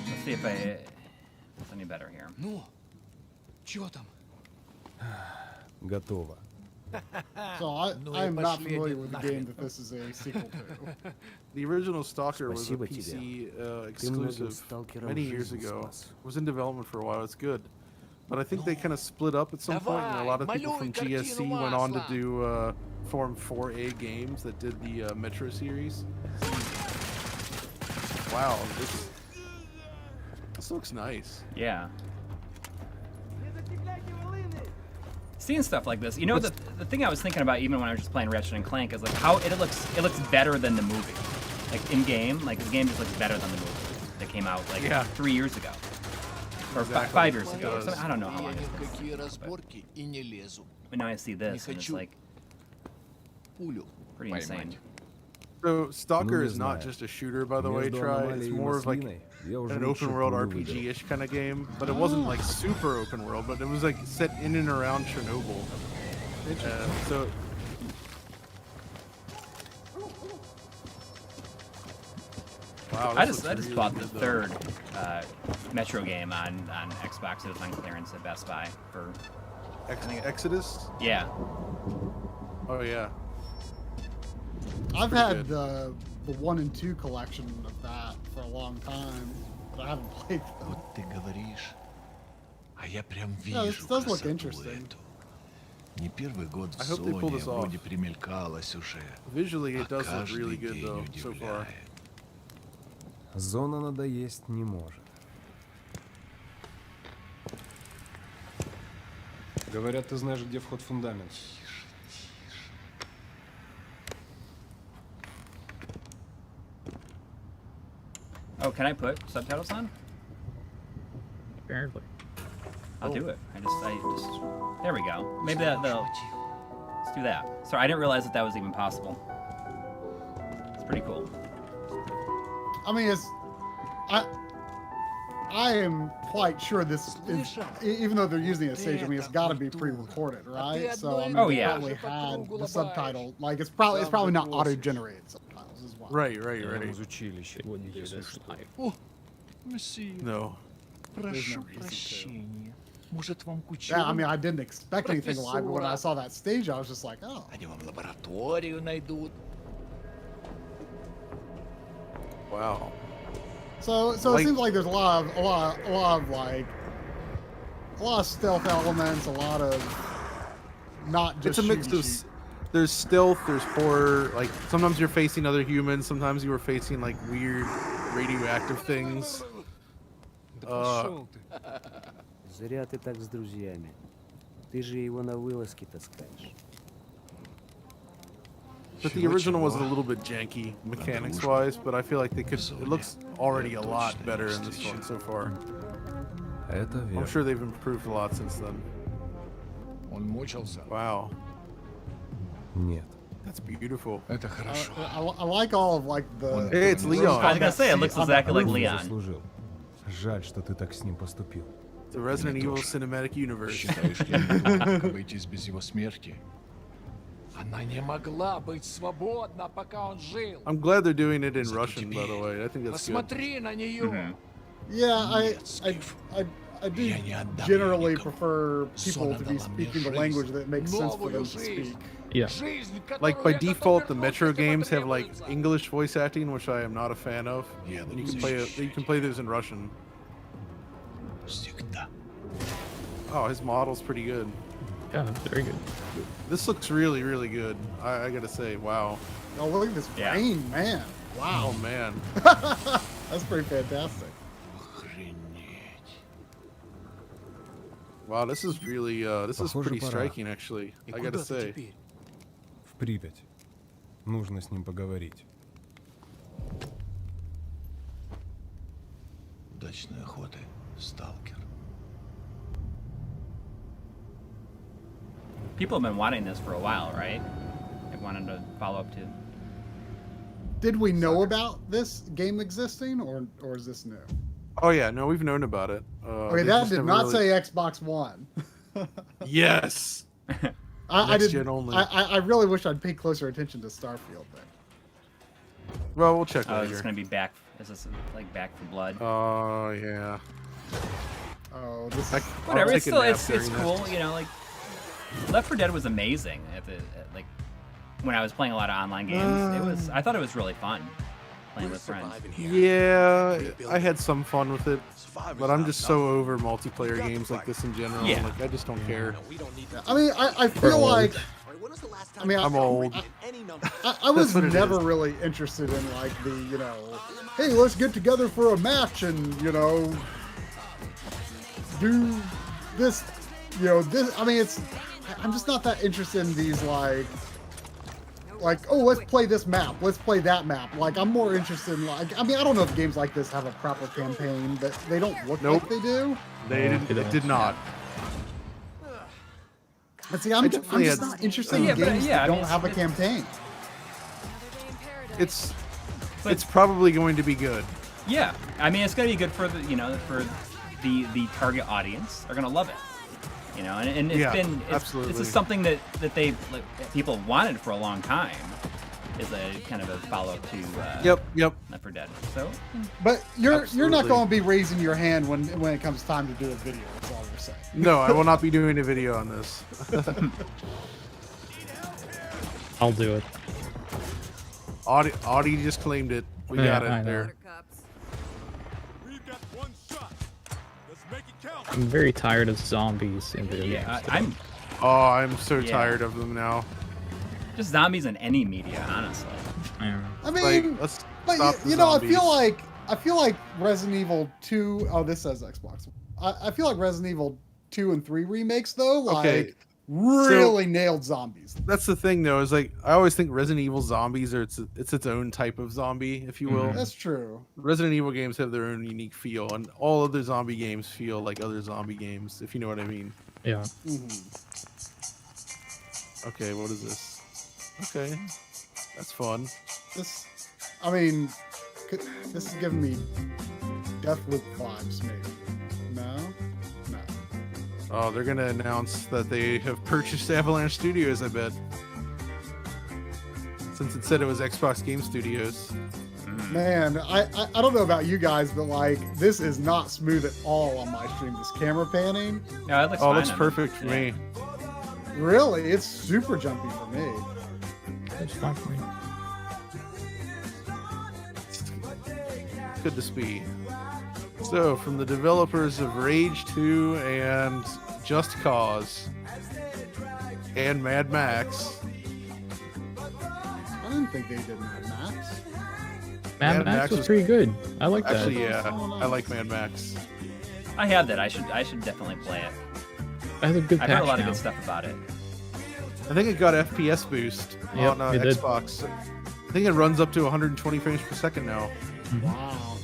S1: Let's see if it's any better here.
S9: Ну, чё там?
S10: Готово.
S2: So I am not familiar with the game that this is a sequel to.
S3: The original Stalker was a
S10: Спасибо
S3: PC
S10: тебе.
S3: exclusive
S10: сталкерам
S3: many years
S10: жизнь
S3: ago.
S10: спас.
S3: It was in development for a while. It's good. But I think they kind of split up at some point, and a lot of people from
S9: Давай,
S3: GSC
S9: малюй
S3: went on to
S9: картину
S3: do form 4A games that did the Metro series. Wow, this looks nice.
S1: Yeah. Seeing stuff like this, you know, the thing I was thinking about even when I was just playing Ratchet and Clank is like how it looks better than the movie, like in game, like the game just looks better than the movie that came out like 3 years ago or
S3: Exactly.
S1: 5 years
S3: It
S1: ago.
S3: does.
S1: So, I don't know how
S9: Я
S1: long.
S9: ни
S1: It's
S9: в
S1: been,
S9: какие разборки и не лезу.
S1: but now I see this and it's
S9: хочу
S1: like
S9: Пулю
S1: pretty insane.
S3: So Stalker
S10: Ну, не
S3: is not
S10: знаю.
S3: just a shooter, by the way.
S10: Между
S3: Try. It's
S10: аномалией и
S3: more of like
S10: маслиной я уже
S3: an
S10: лучше
S3: open world
S10: пулю выберу.
S3: RPG-ish kind of game, but it wasn't like super open world, but it was like set in and around Chernobyl. So wow,
S1: I
S3: this
S1: just
S3: looks really
S1: bought the
S3: good, though.
S1: third Metro game on Xbox. It was on clearance at Best Buy for
S3: Exodus.
S1: yeah.
S3: Oh yeah.
S2: I've
S3: pretty
S2: had
S3: good.
S2: the 1 and 2 collection of that for a long time, but I haven't played them.
S9: Вот ты говоришь, а я прям
S2: Yeah, this
S9: вижу
S2: does look
S9: красоту
S2: interesting.
S9: эту. Не первый год в
S3: I hope they pull
S9: зоне
S3: this off.
S9: вроде примелькалась уже.
S3: Visually,
S9: А
S3: it does look
S9: каждый
S3: really good
S9: день
S3: though so far.
S9: удивляет.
S10: Зона надоесть не может. Говорят, ты знаешь, где вход в фундамент.
S1: Oh, can I put subtitles on?
S4: Apparently.
S1: I'll do it. I just. There we go. Maybe they'll. Let's do that. Sorry, I didn't realize that was even possible. It's pretty cool.
S2: I mean, I am quite sure this is, even though they're using a stage, I mean, it's got to be pre-recorded, right? So I mean,
S1: oh yeah,
S2: probably had the subtitle. Like it's probably not auto-generated subtitles as well.
S3: Right.
S4: They wouldn't do this live.
S3: No.
S2: Yeah, I mean, I didn't expect anything live, but when I saw that stage, I was just like, oh.
S3: Wow.
S2: So it seems like there's a lot of stealth elements, a lot of not just.
S3: It's a mix of. There's stealth, there's horror. Like sometimes you're facing other humans, sometimes you were facing like weird radioactive things.
S11: Зря ты так с друзьями. Ты же его на вылазки таскаешь.
S3: But the original was a little bit janky mechanics-wise, but I feel like it looks already a lot better in this one so far. I'm sure they've improved a lot since then. Wow. That's beautiful.
S2: I like all of like the.
S3: Hey, it's Leon.
S1: I was gonna say it looks exactly like Leon.
S10: Жаль, что ты так с ним поступил.
S3: The Resident Evil cinematic universe.
S9: Считаешь, я не могу обойтись без его смерти? Она не могла быть свободна, пока он жил.
S3: I'm glad they're doing it in Russian, by the way. I think that's good.
S9: Посмотри на нее.
S2: Yeah, I do generally prefer people to be speaking the language that makes sense for them to speak.
S4: Yeah.
S3: Like by default, the Metro games have like English voice acting, which I am not a fan of.
S9: Yeah,
S3: and you can play those in Russian. Oh, his model's pretty good.
S4: Yeah, very good.
S3: This looks really, really good. I gotta say, wow.
S2: Oh, look at this rain, man. Wow.
S3: Oh man.
S2: That's pretty fantastic.
S3: Wow, this is really this is pretty striking actually. I gotta say.
S10: В Припять. Нужно с ним поговорить.
S9: Удачной охоты, сталкер.
S1: People have been wanting this for a while, right? They wanted to follow up to.
S2: Did we know about this game existing, or is this new?
S3: Oh yeah, no, we've known about it.
S2: Okay, that did not say Xbox One.
S3: Yes.
S2: I did.
S3: Only.
S2: I really wish I'd paid closer attention to Starfield then.
S3: Well, we'll check
S1: later.
S3: later.
S1: Is this gonna be back? Is this like Back for Blood?
S3: Oh yeah.
S2: Oh, this.
S1: Whatever. It's still it's cool. You know, like Left 4 Dead was amazing like when I was playing a lot of online games. I thought it was really fun playing with friends.
S3: Yeah, I had some fun with it, but I'm just so over multiplayer games like this in general.
S1: Yeah.
S3: Like I just don't care.
S2: I mean, I feel like. I mean,
S3: I'm old.
S2: I was never really interested in like the hey, let's get together for a match and do this. This. I mean, I'm just not that interested in these like oh, let's play this map, let's play that map. Like I'm more interested in I mean, I don't know if games like this have a proper campaign, but they don't look like they do.
S3: It did not.
S2: But see, I'm just not interested in games that don't have a campaign.
S3: It's probably going to be good.
S1: Yeah, I mean, it's going to be good for the target audience. They're going to love it. And this is something that they people wanted for a long time. Is a kind of a follow-up to Left 4 Dead. So,
S2: but you're not going to be raising your hand when it comes time to do a video. That's all we're saying.
S3: No, I will not be doing a video on this.
S4: I'll do it.
S3: Audi just claimed it. We got it there.
S4: I'm very tired of zombies in video games.
S3: I'm so tired of them now.
S1: Just zombies in any media, honestly.
S4: Yeah.
S2: I mean, I feel like Resident Evil 2. Oh, this says Xbox. I feel like Resident Evil 2 and 3 remakes though. Like really nailed zombies.
S3: That's the thing, though, is like I always think Resident Evil zombies are it's its own type of zombie, if you will.
S2: That's true.
S3: Resident Evil games have their own unique feel, and all other zombie games feel like other zombie games, if you know what I mean.
S4: Yeah.
S3: Okay, what is this? Okay, that's fun.
S2: This, I mean, this is giving me Deathloop vibes, maybe. No.
S3: Oh, they're gonna announce that they have purchased Avalanche Studios, I bet. Since it said it was Xbox Game Studios.
S2: Man, I don't know about you guys, but like this is not smooth at all on my stream. This camera panning.
S1: No, it looks
S3: oh,
S1: fine
S3: it looks
S1: on
S3: perfect for
S1: yeah.
S3: me.
S2: Really, it's super jumpy for me.
S4: It's fine for me.
S3: Good to speed. So, from the developers of Rage 2 and Just Cause and Mad Max.
S2: I didn't think they did Mad Max.
S4: Mad Max was pretty good. I like that.
S3: Actually, yeah, I like Mad Max.
S1: I have that. I should definitely play it.
S4: I have a good
S1: I've
S4: patch
S1: heard a lot
S4: now.
S1: of good stuff about it.
S3: I think it got FPS boost
S4: Yep,
S3: on
S4: it did.
S3: Xbox. I think it runs up to 120 frames per second now.
S2: Wow.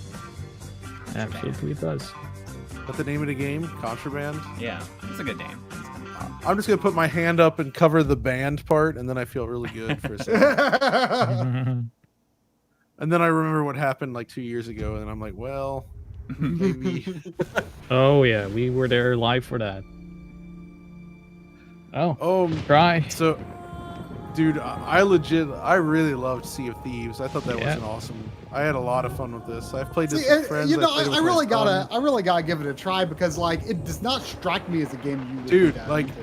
S4: Absolutely, it does.
S3: What's the name of the game? Contraband?
S1: Yeah, it's a good name.
S3: I'm just gonna put my hand up and cover the band part, and then I feel really good for a second. And then I remember what happened like 2 years ago, and I'm like, well, maybe.
S4: Oh yeah, we were there live for that. Oh, try.
S3: So, dude, I really loved Sea of Thieves. I thought that was an awesome. I had a lot of fun with this. I've played this with friends.
S2: You know,
S3: played it
S2: I
S3: with
S2: really
S3: my son.
S2: gotta give it a try because like it does not strike me as a game you would
S3: Dude,
S2: be that
S3: like
S2: into.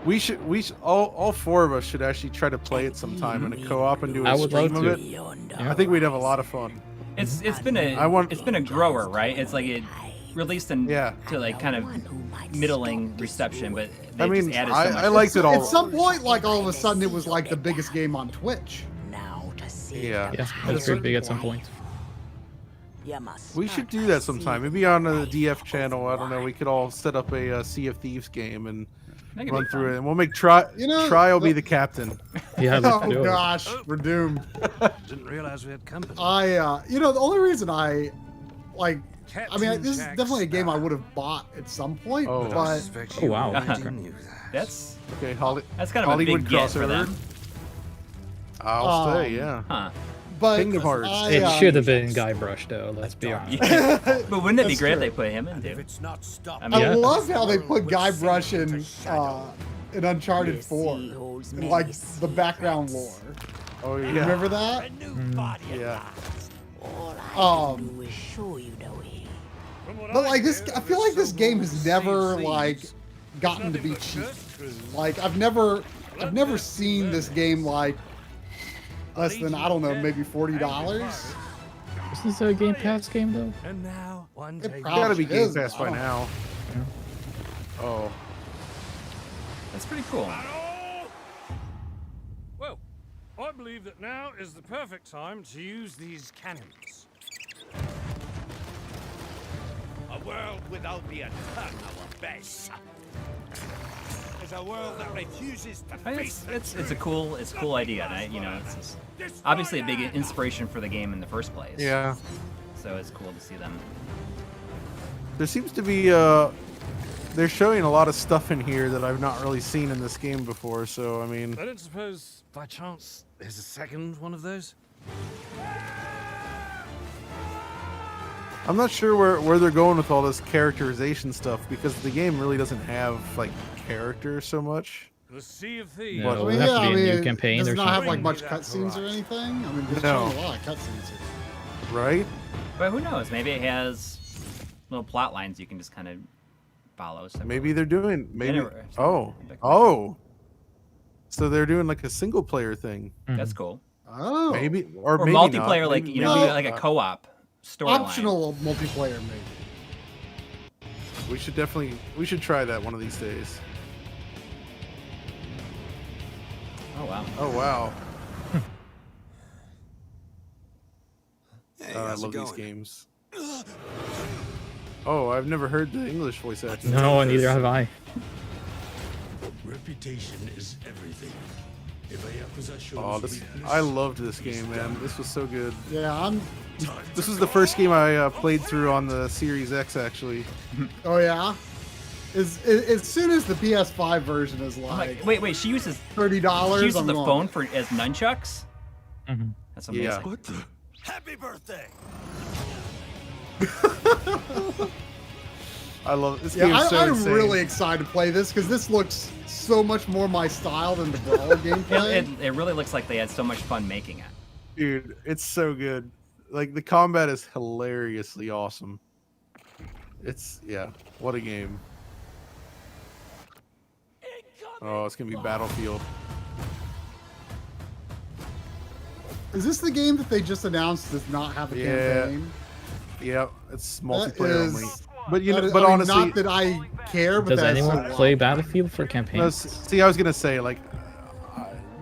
S3: we should all four of us should actually try to play it sometime in a co-op and do
S4: I
S3: a
S4: would
S3: stream
S4: love
S3: of
S4: to.
S3: it. I think we'd have a lot of fun.
S1: It's been a it's been a grower, right? It's like it released to like kind of middling reception, but they
S3: I mean,
S1: just added so much.
S3: I liked it all.
S2: At some point, like all of a sudden, it was like the biggest game on Twitch.
S3: Yeah,
S4: Yeah, it's pretty big at some point.
S3: we should do that sometime. Maybe on the DF channel. I don't know. We could all set up a Sea of Thieves game and
S1: That could
S3: run
S1: be
S3: through
S1: fun.
S3: it, and we'll make Try.
S2: You know,
S3: Try will be the captain.
S4: Yeah, let's
S2: Oh
S4: do it.
S2: gosh, we're doomed.
S11: Didn't realize we had company.
S2: You know, the only reason I like, I mean, this is definitely a game I would have bought at some point,
S3: Oh.
S2: but
S4: Oh wow.
S1: That's
S3: Okay,
S1: that's kind of
S3: Hollywood
S1: a big get for
S3: crossover.
S1: them.
S3: I'll stay. Yeah.
S1: Huh.
S2: but
S3: Kingdom Hearts.
S4: It should have been Guybrush though. Let's be honest.
S1: Yeah. But wouldn't it be
S2: That's
S1: great if
S2: true.
S1: they put him into?
S11: It's not stopped.
S1: I mean,
S2: I love how they put Guybrush in Uncharted 4, in, like the background lore.
S3: Oh yeah.
S2: Remember that?
S3: Yeah.
S2: But like this, I feel like this game has never like gotten to be cheap. Like I've never seen this game like less than, I don't know, maybe $40.
S4: Is this a Game Pass game though?
S11: And now, one
S2: It
S11: day,
S3: It's gotta be
S2: probably
S3: Game
S2: is,
S3: Pass by
S2: I don't-
S3: now. Oh.
S1: That's pretty cool.
S12: Well, I believe that now is the perfect time to use these cannons.
S13: A world without the attack our base. Is a world that refuses to face
S1: It's a cool idea. And you know, it's just obviously a big inspiration for the game in the first place.
S3: Yeah.
S1: So it's cool to see them.
S3: There seems to be they're showing a lot of stuff in here that I've not really seen in this game before, so I mean,
S12: I don't suppose, by chance, there's a second one of those?
S3: I'm not sure where they're going with all this characterization stuff because the game really doesn't have like character so much.
S12: The Sea of Thieves.
S4: No,
S3: But-
S4: it would have to be a new campaign
S2: does
S4: or
S2: it not have
S4: something.
S2: like much cutscenes or anything? I mean, there's
S3: No.
S2: a lot of cutscenes here.
S3: Right?
S1: But who knows? Maybe it has little plot lines you can just kind of follow. So
S3: Maybe they're doing maybe.
S1: Anyway,
S3: Oh. So they're doing like a single player thing.
S1: that's cool.
S2: Oh,
S3: Maybe
S1: Or
S3: maybe
S1: multiplayer,
S3: not.
S1: like
S3: Maybe-
S1: you know,
S2: No.
S1: like a co-op storyline.
S2: optional multiplayer maybe.
S3: We should try that one of these days.
S1: Oh wow.
S3: Oh wow.
S13: Hey,
S3: I
S13: how's it
S3: love these
S13: going?
S3: games. Oh, I've never heard the English voice acting.
S4: No, neither have I.
S13: reputation is everything. If a Yakuza shows
S3: I loved this game, man. This was so good.
S2: Yeah,
S3: This was the first game I played through on the Series X, actually.
S2: Oh yeah. As soon as the PS5 version is like,
S1: wait, she uses
S2: $30.
S1: She uses the phone as nunchucks.
S4: Mm-hmm.
S1: That's amazing.
S3: Yeah.
S13: What the? Happy birthday!
S3: I love this
S2: Yeah,
S3: game.
S2: I'm really excited to play this because this looks so much more my style than the Brawler gameplay.
S1: It really looks like they had so much fun making it.
S3: Dude, it's so good. Like, the combat is hilariously awesome. What a game. Oh, it's gonna be Battlefield.
S2: Is this the game that they just announced does not have a campaign?
S3: Yeah, it's multiplayer only. But
S2: honestly, not that I care. But
S4: does anyone play Battlefield for campaigns?
S3: See, I was gonna say like,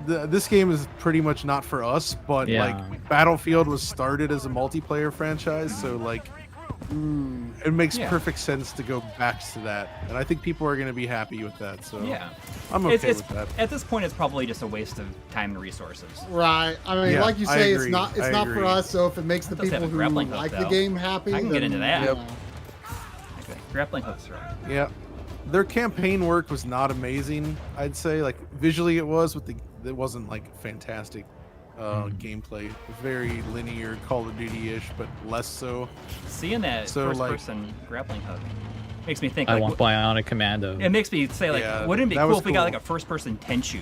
S3: this game is pretty much not for us. But like, Battlefield was started as a multiplayer franchise, so like, it makes perfect sense to go back to that. And I think people are gonna be happy with that. So
S1: yeah,
S3: I'm okay with that.
S1: At this point, it's probably just a waste of time and resources.
S2: Right. I mean, like you say, it's not for us. So if it makes the people who like the game happy,
S1: I can get into that.
S2: Yep.
S1: Okay. Grappling hooks, right?
S3: Yeah, their campaign work was not amazing. I'd say, like, visually it was, but it wasn't like fantastic gameplay. Very linear, Call of Duty-ish, but less so.
S1: Seeing that first-person grappling hook makes me think.
S4: I want Bionic Commando.
S1: It makes me say, like, wouldn't it be cool if we got like a first-person Tenchu?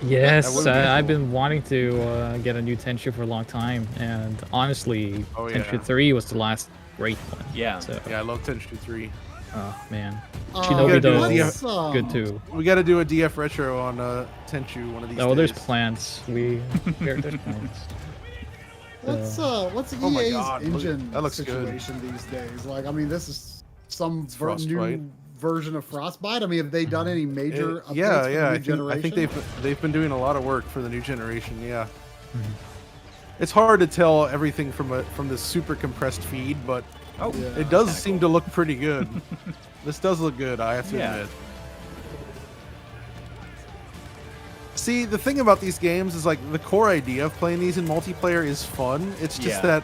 S4: Yes, I've been wanting to get a new Tenchu for a long time, and honestly, Tenchu 3 was the last great one.
S1: Yeah.
S4: So.
S3: Yeah, I love Tenchu 3.
S4: Oh man, Shinobi is good too.
S3: We got to do a DF retro on Tenchu one of these days.
S4: There's plans. There's plans.
S2: What's EA's engine situation these days? Like, I mean, this is some new version of Frostbite. I mean, have they done any major updates for the new generation?
S3: I think they've been doing a lot of work for the new generation. Yeah. It's hard to tell everything from this super compressed feed, but it does seem to look pretty good. This does look good, I have to admit. See, the thing about these games is, like, the core idea of playing these in multiplayer is fun. It's just that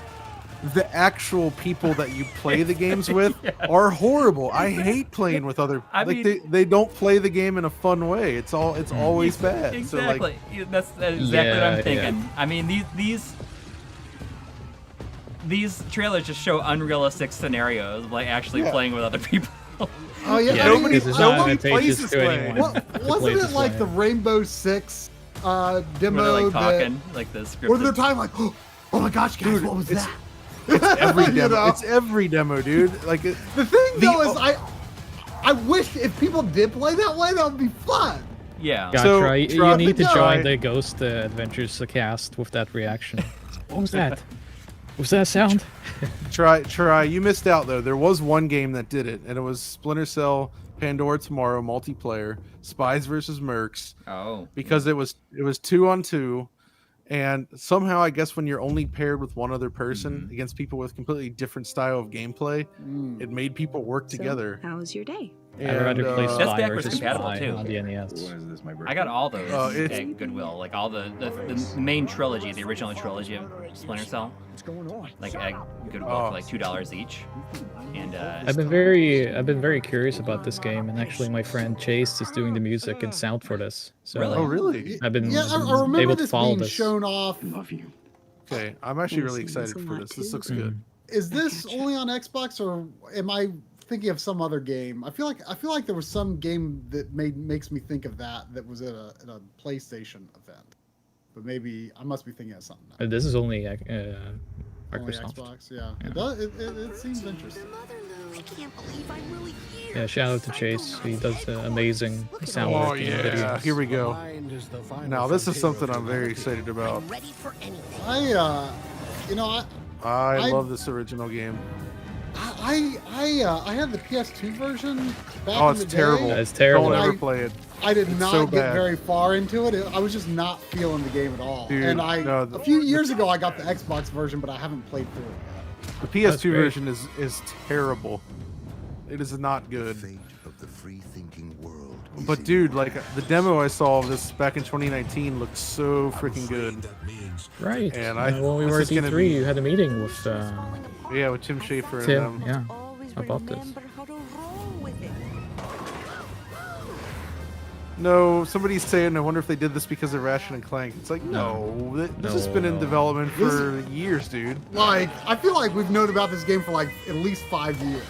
S3: the actual people that you play the games with are horrible. I hate playing with other. They don't play the game in a fun way. It's always bad.
S1: Exactly.
S3: So, like,
S1: that's exactly what I'm thinking. Yeah. I mean, these trailers just show unrealistic scenarios of, like, actually playing with other people.
S2: Oh yeah,
S3: nobody plays this way.
S2: Wasn't it like the Rainbow Six demo?
S1: Where they're, like, talking, like the scripted.
S2: Where they're talking like, oh my gosh, guys, what was that?
S3: It's every demo. It's every demo, dude. Like,
S2: the thing though is, I wish if people did play that way, that would be fun.
S1: Yeah.
S4: You need to join the Ghost Adventures cast with that reaction. What was that? Was that a sound?
S3: Try. You missed out though. There was one game that did it, and it was Splinter Cell Pandora Tomorrow multiplayer, Spies versus Mercs.
S1: Oh.
S3: Because it was 2-on-2. And somehow, I guess, when you're only paired with one other person against people with completely different style of gameplay, it made people work together.
S14: How was your day?
S4: I'd rather play
S1: that's
S4: Spy
S1: backwards
S4: versus
S1: compatible
S4: Spy
S1: too.
S4: on the NES.
S1: I got all those at Goodwill, like all the main trilogy, the original trilogy of Splinter Cell. Like at Goodwill for like $2 each. And
S4: I've been very curious about this game, and actually my friend Chase is doing the music and sound for this. So
S3: really? Oh, really?
S4: I've been
S2: I remember
S4: able
S2: this
S4: to follow
S2: being
S4: this.
S2: shown off.
S3: Okay, I'm actually really excited for this. This looks good.
S2: Is this only on Xbox, or am I thinking of some other game? I feel like there was some game that makes me think of that was at a PlayStation event, but maybe I must be thinking of something else.
S4: This is only
S2: Only
S4: Microsoft.
S2: Xbox, yeah. It does. It seems interesting.
S14: I can't believe I'm really here.
S4: Yeah, shout out to Chase. He does amazing sound work in videos.
S3: Here we go. Now this is something I'm very excited about.
S2: I
S3: love this original game.
S2: I had the PS2 version back
S3: Oh,
S2: in the
S3: it's terrible.
S2: day.
S4: It's terrible.
S3: Don't ever play it.
S2: I did
S3: It's
S2: not
S3: so
S2: get
S3: bad.
S2: very far into it. I was just not feeling the game at all.
S3: Dude,
S2: and
S3: no,
S2: a few years ago I got the Xbox version, but I haven't played through it
S3: The PS2 version is terrible. It is not good.
S15: Fate of the free-thinking world
S3: But dude, like the demo I saw of this back in 2019 looked so freaking good.
S4: Right.
S3: And
S4: when we were at E3, you had a meeting with
S3: yeah, with Tim Schafer
S4: Tim,
S3: and
S4: yeah, about this.
S3: No, somebody's saying, I wonder if they did this because of Ratchet and Clank. It's like, no, this has been in development for years, dude.
S2: Like, I feel like we've known about this game for like at least 5 years.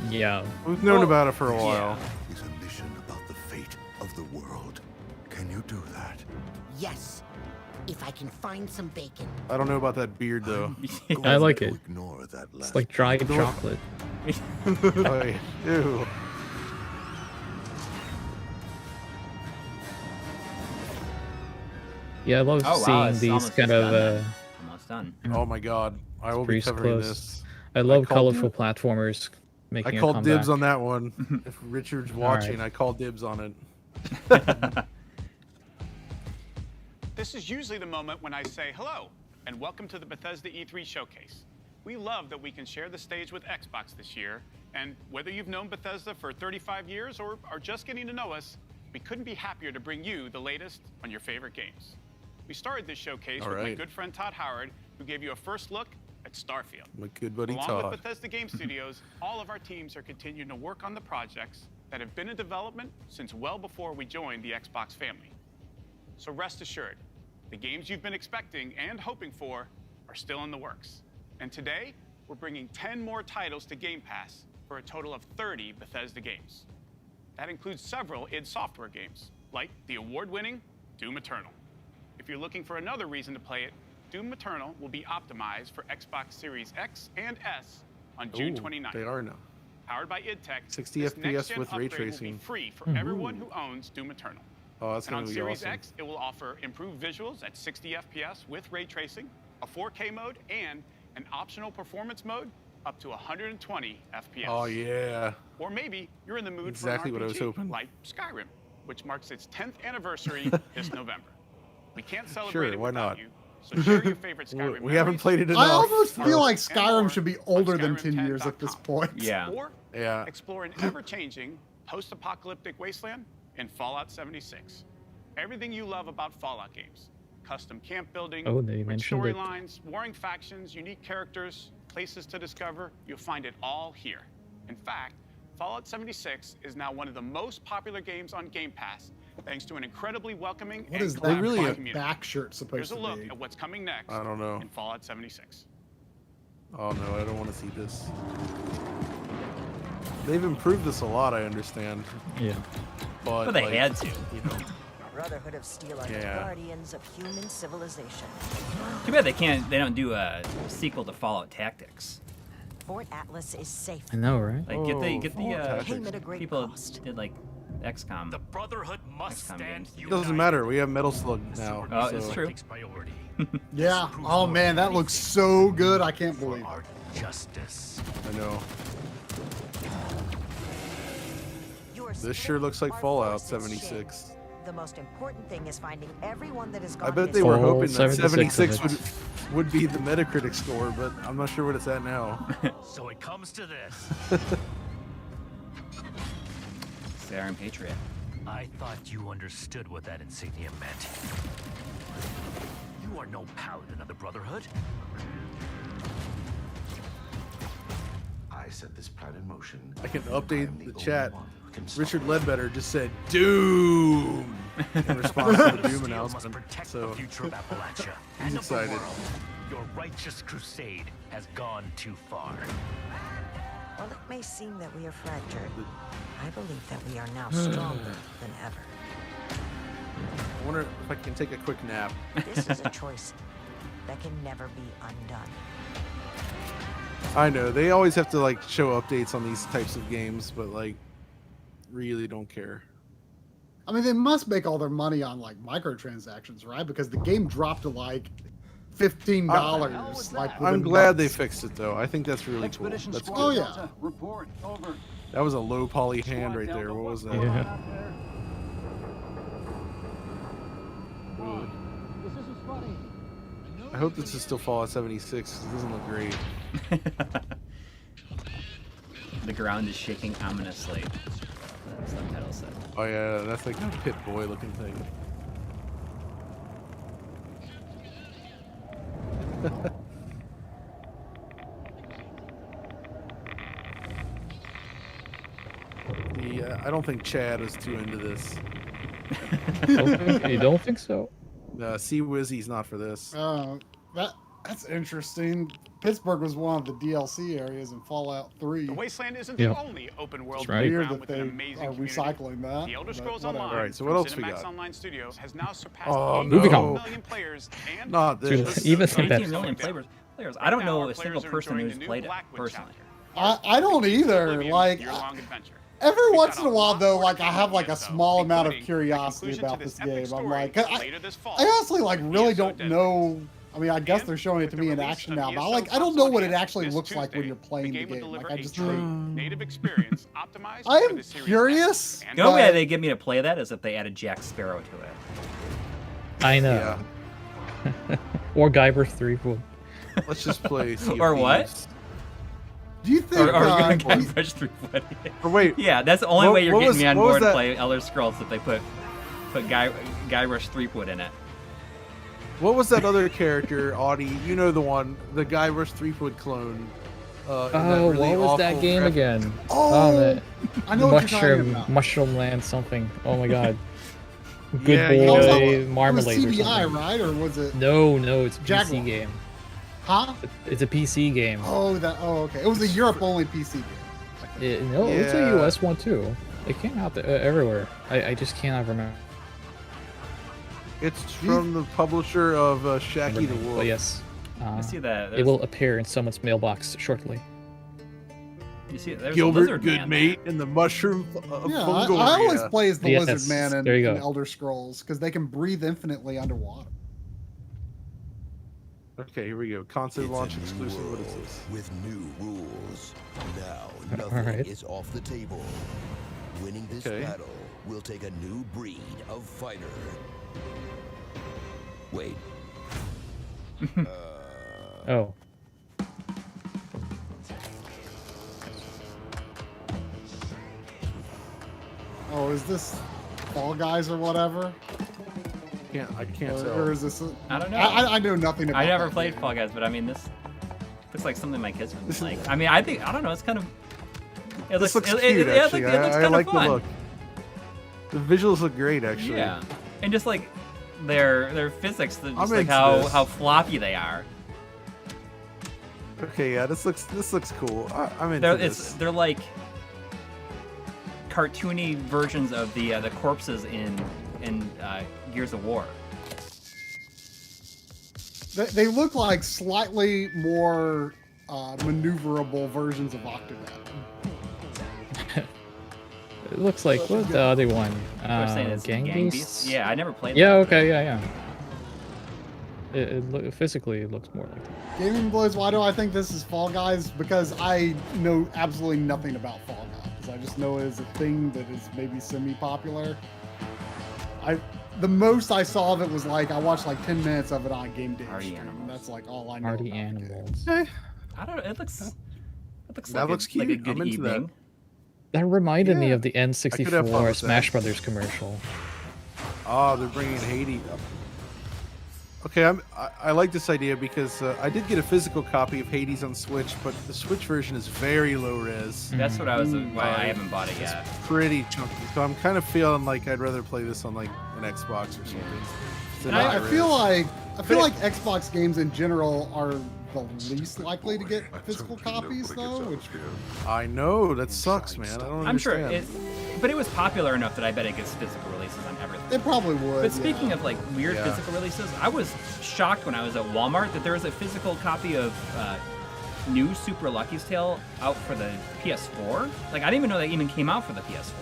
S4: Yeah.
S3: We've known about it for a while.
S15: It's a mission about the fate of the world. Can you do that?
S14: Yes, if I can find some bacon.
S3: I don't know about that beard, though.
S4: I like it.
S15: Ignore that
S4: It's like dried chocolate.
S3: Oh, yeah. Ew.
S4: Yeah, I love seeing these kind of.
S1: Almost done.
S3: Oh my god, I will be covering this.
S4: I love colorful platformers making
S3: I called
S4: a comeback.
S3: dibs on that one. If Richard's watching, I call dibs on it.
S16: This is usually the moment when I say hello and welcome to the Bethesda E3 showcase. We love that we can share the stage with Xbox this year, and whether you've known Bethesda for 35 years or are just getting to know us, we couldn't be happier to bring you the latest on your favorite games. We started this showcase with my good friend Todd Howard, who gave you a first look at Starfield.
S3: My good buddy
S16: Along
S3: Todd.
S16: with Bethesda Game Studios, all of our teams are continuing to work on the projects that have been in development since well before we joined the Xbox family. So rest assured, the games you've been expecting and hoping for are still in the works. And today, we're bringing 10 more titles to Game Pass for a total of 30 Bethesda games. That includes several id Software games, like the award-winning Doom Eternal. If you're looking for another reason to play it, Doom Eternal will be optimized for Xbox Series X and S on June 29th.
S3: They are now.
S16: Powered by id Tech,
S3: 60
S16: this
S3: FPS
S16: next-gen
S3: with ray
S16: upgrade
S3: tracing.
S16: will be free for everyone who owns Doom Eternal.
S3: Oh, that's
S16: And on
S3: gonna be
S16: Series
S3: awesome.
S16: X, it will offer improved visuals at 60 FPS with ray tracing, a 4K mode, and an optional performance mode up to 120 FPS.
S3: Oh yeah.
S16: Or maybe you're in the mood
S3: Exactly
S16: for
S3: what
S16: an
S3: I was
S16: RPG
S3: hoping.
S16: like Skyrim, which marks its 10th anniversary this November. We can't celebrate
S3: Sure,
S16: it
S3: why
S16: without
S3: not?
S16: you, so share your favorite Skyrim
S3: We haven't
S16: memories.
S3: played it enough.
S2: I almost feel like
S16: And
S2: Skyrim
S16: more
S2: should be older than
S16: on
S2: 10 years at this point.
S16: Or
S3: Yeah.
S16: explore an ever-changing post-apocalyptic wasteland in Fallout 76. Everything you love about Fallout games. Custom camp building,
S4: Oh, they
S16: rich
S4: mentioned it.
S16: storylines, warring factions, unique characters, places to discover. You'll find it all here. In fact, Fallout 76 is now one of the most popular games on Game Pass, thanks to an incredibly welcoming
S2: What
S16: and
S2: is
S16: collaborative
S2: that
S16: community.
S2: back shirt supposed
S16: Here's a
S2: to
S16: look
S2: be?
S16: at what's coming next
S3: I don't know.
S16: in Fallout 76.
S3: Oh no, I don't want to see this. They've improved this a lot, I understand.
S4: Yeah.
S3: But
S1: Well, they
S3: like,
S1: had to.
S3: You know,
S14: Brotherhood of Steel are the
S3: Yeah.
S14: guardians of human civilization.
S1: Too bad they don't do a sequel to Fallout Tactics.
S14: Fort Atlas is safe.
S4: I know, right?
S1: Like get the
S14: Fallout Tactics. Came at a great
S1: people
S14: cost.
S1: did like XCOM.
S13: The Brotherhood must
S1: XCOM
S13: stand
S1: games.
S3: it doesn't matter. We have Metal Slug now.
S1: Oh,
S3: so.
S1: it's true.
S13: Takes priority.
S2: Yeah. Oh man, that looks so good. I can't believe it.
S13: Our justice.
S3: I know.
S14: You are
S3: This sure
S14: split,
S3: looks like
S14: our
S3: Fallout
S14: forces shake.
S3: 76.
S14: The most important thing is finding everyone that has gone
S3: I bet they
S14: missing.
S3: were
S4: All
S3: hoping that
S4: 76
S3: 76
S4: of
S3: would be the Metacritic score, but I'm not sure what it's at now.
S13: So it comes to this.
S1: Skyrim Patriot.
S13: I thought you understood what that insignia meant. You are no paladin of the Brotherhood.
S15: I set this plan in motion.
S3: I can update
S15: I'm the
S3: the
S15: only
S3: chat.
S15: one who can stop
S3: Richard
S15: it.
S3: Ledbetter just said Doom in response to the Doom
S13: Steel must
S3: announcement.
S13: protect
S3: So
S13: the future of Appalachia
S3: he's
S13: and of the
S3: excited.
S13: world. Your righteous crusade has gone too far.
S14: While it may seem that we are fractured, I believe that we are now stronger than ever.
S3: I wonder if I can take a quick nap.
S14: This is a choice that can never be undone.
S3: I know they always have to like show updates on these types of games, but like really don't care.
S2: I mean, they must make all their money on like microtransactions, right? Because the game dropped to like $15. Like
S3: I'm
S2: within
S3: glad they
S2: months.
S3: fixed it though. I think that's really cool. That's
S2: Oh
S3: good.
S2: yeah.
S12: Report. Over.
S3: That was a low poly hand right there. What was that?
S4: Yeah.
S3: Ugh. I hope this is still Fallout 76. It doesn't look great.
S1: The ground is shaking ominously. The subtitle said.
S3: Oh yeah, that's like a Pit Boy looking thing. Yeah, I don't think Chad is too into this.
S4: You don't think so?
S3: Sea Wizzy's not for this.
S2: That's interesting. Pittsburgh was one of the DLC areas in Fallout 3.
S16: The Wasteland isn't the only open world playground with an amazing community.
S2: Recycling that.
S16: The Elder Scrolls Online,
S3: all right, so what else we
S16: Cinemax
S3: got?
S16: Online Studios, has now surpassed 18 million players and
S3: not this.
S4: Even
S1: 18 million players. I don't know a single person who's played it personally.
S2: I don't either. Like, every once in a while, though, like I have like a small amount of curiosity about this game. I'm like, I honestly like really don't know. I mean, I guess they're showing it to me in action now, but I don't know what it actually looks like when you're playing the game. Like, I just
S16: native experience optimized.
S2: I am curious.
S1: The only way they get me to play that is if they added Jack Sparrow to it.
S4: I know. Yeah. Or Guybrush Threepwood.
S3: Let's just play.
S1: Or what?
S2: Do you think?
S1: Or Guybrush Threepwood.
S3: Or wait.
S1: Yeah, that's the only way you're getting me on board to play Elder Scrolls if they put Guybrush Threepwood in it.
S3: What was that other character, Audi? You know the one, the Guybrush Threepwood clone.
S4: What was that game again?
S2: Man. I know what you're talking about.
S4: Mushroom Land something. Oh my god. Good
S3: Yeah,
S4: Boy Marmalade.
S2: It was CBI,
S4: or something.
S2: right? Or was it?
S4: No, it's a
S2: Jaguar.
S4: PC game.
S2: Huh?
S4: It's a PC game.
S2: Oh, okay. It was a Europe-only PC game.
S4: No, it's a US one too. It came out everywhere. I just cannot remember.
S3: It's from the publisher of Shaky the Wolf.
S4: Oh, yes.
S1: I see that.
S4: It will appear in someone's mailbox shortly.
S1: You see, there's
S3: Gilbert
S1: a lizard man
S3: Goodmate and the mushroom.
S2: Yeah, I always play as the
S4: Yes,
S2: lizard man in
S4: there you go.
S2: Elder Scrolls because they can breathe infinitely underwater.
S3: Okay, here we go. Console launch exclusive. What is this?
S15: With new rules. Now, nothing is off the table. Winning this battle will take a new breed of fighter. Wait.
S4: Oh.
S2: Oh, is this Fall Guys or whatever?
S3: I can't tell.
S2: Or is this?
S1: I don't know.
S2: I know nothing about.
S1: I never
S2: that
S1: played
S2: game.
S1: Fall Guys, but I mean, this looks like something my kids would like. I mean, I don't know. It's kind of.
S3: This looks cute, actually. I like the look. The visuals look great, actually.
S1: Yeah, and just like their physics, just
S3: I'm
S1: like
S3: into
S1: how
S3: this.
S1: floppy they are.
S3: Okay, yeah, this looks cool. I'm into this.
S1: They're like cartoony versions of the corpses in Gears of War.
S2: They look like slightly more maneuverable versions of Octodad.
S4: It looks like what's the other one?
S1: They're saying it's
S4: Gang
S1: Beasts?
S4: Beasts?
S1: Yeah, I never played.
S4: Yeah,
S1: that.
S4: okay, yeah. Physically, it looks more like that.
S2: Gaming Blues, why do I think this is Fall Guys? Because I know absolutely nothing about Fall Guys. I just know it is a thing that is maybe semi-popular. The most I saw of it was like I watched like 10 minutes of it on Game Day stream. And that's like all I know.
S4: Party
S2: about
S4: Animals.
S1: I don't know. It looks
S3: That looks cute.
S1: Like a good
S3: I'm into
S1: evening.
S4: That reminded me of the
S3: I could have fun
S4: N64
S3: with
S4: Smash
S3: that.
S4: Brothers commercial.
S3: Oh, they're bringing Hades up. Okay, I like this idea because I did get a physical copy of Hades on Switch, but the Switch version is very low res.
S1: That's what I was. Why I haven't bought it yet.
S3: It's pretty chunky, so I'm kind of feeling like I'd rather play this on like an Xbox or something.
S2: And I feel like Xbox games in general are the least likely to get physical copies though. Which
S3: I know that sucks, man. I don't
S1: I'm sure
S3: understand.
S1: but it was popular enough that I bet it gets physical releases on everything.
S2: it probably would.
S1: But speaking
S2: yeah.
S1: of like weird
S3: Yeah.
S1: physical releases, I was shocked when I was at Walmart that there was a physical copy of new Super Lucky's Tale out for the PS4. Like I didn't even know that even came out for the PS4.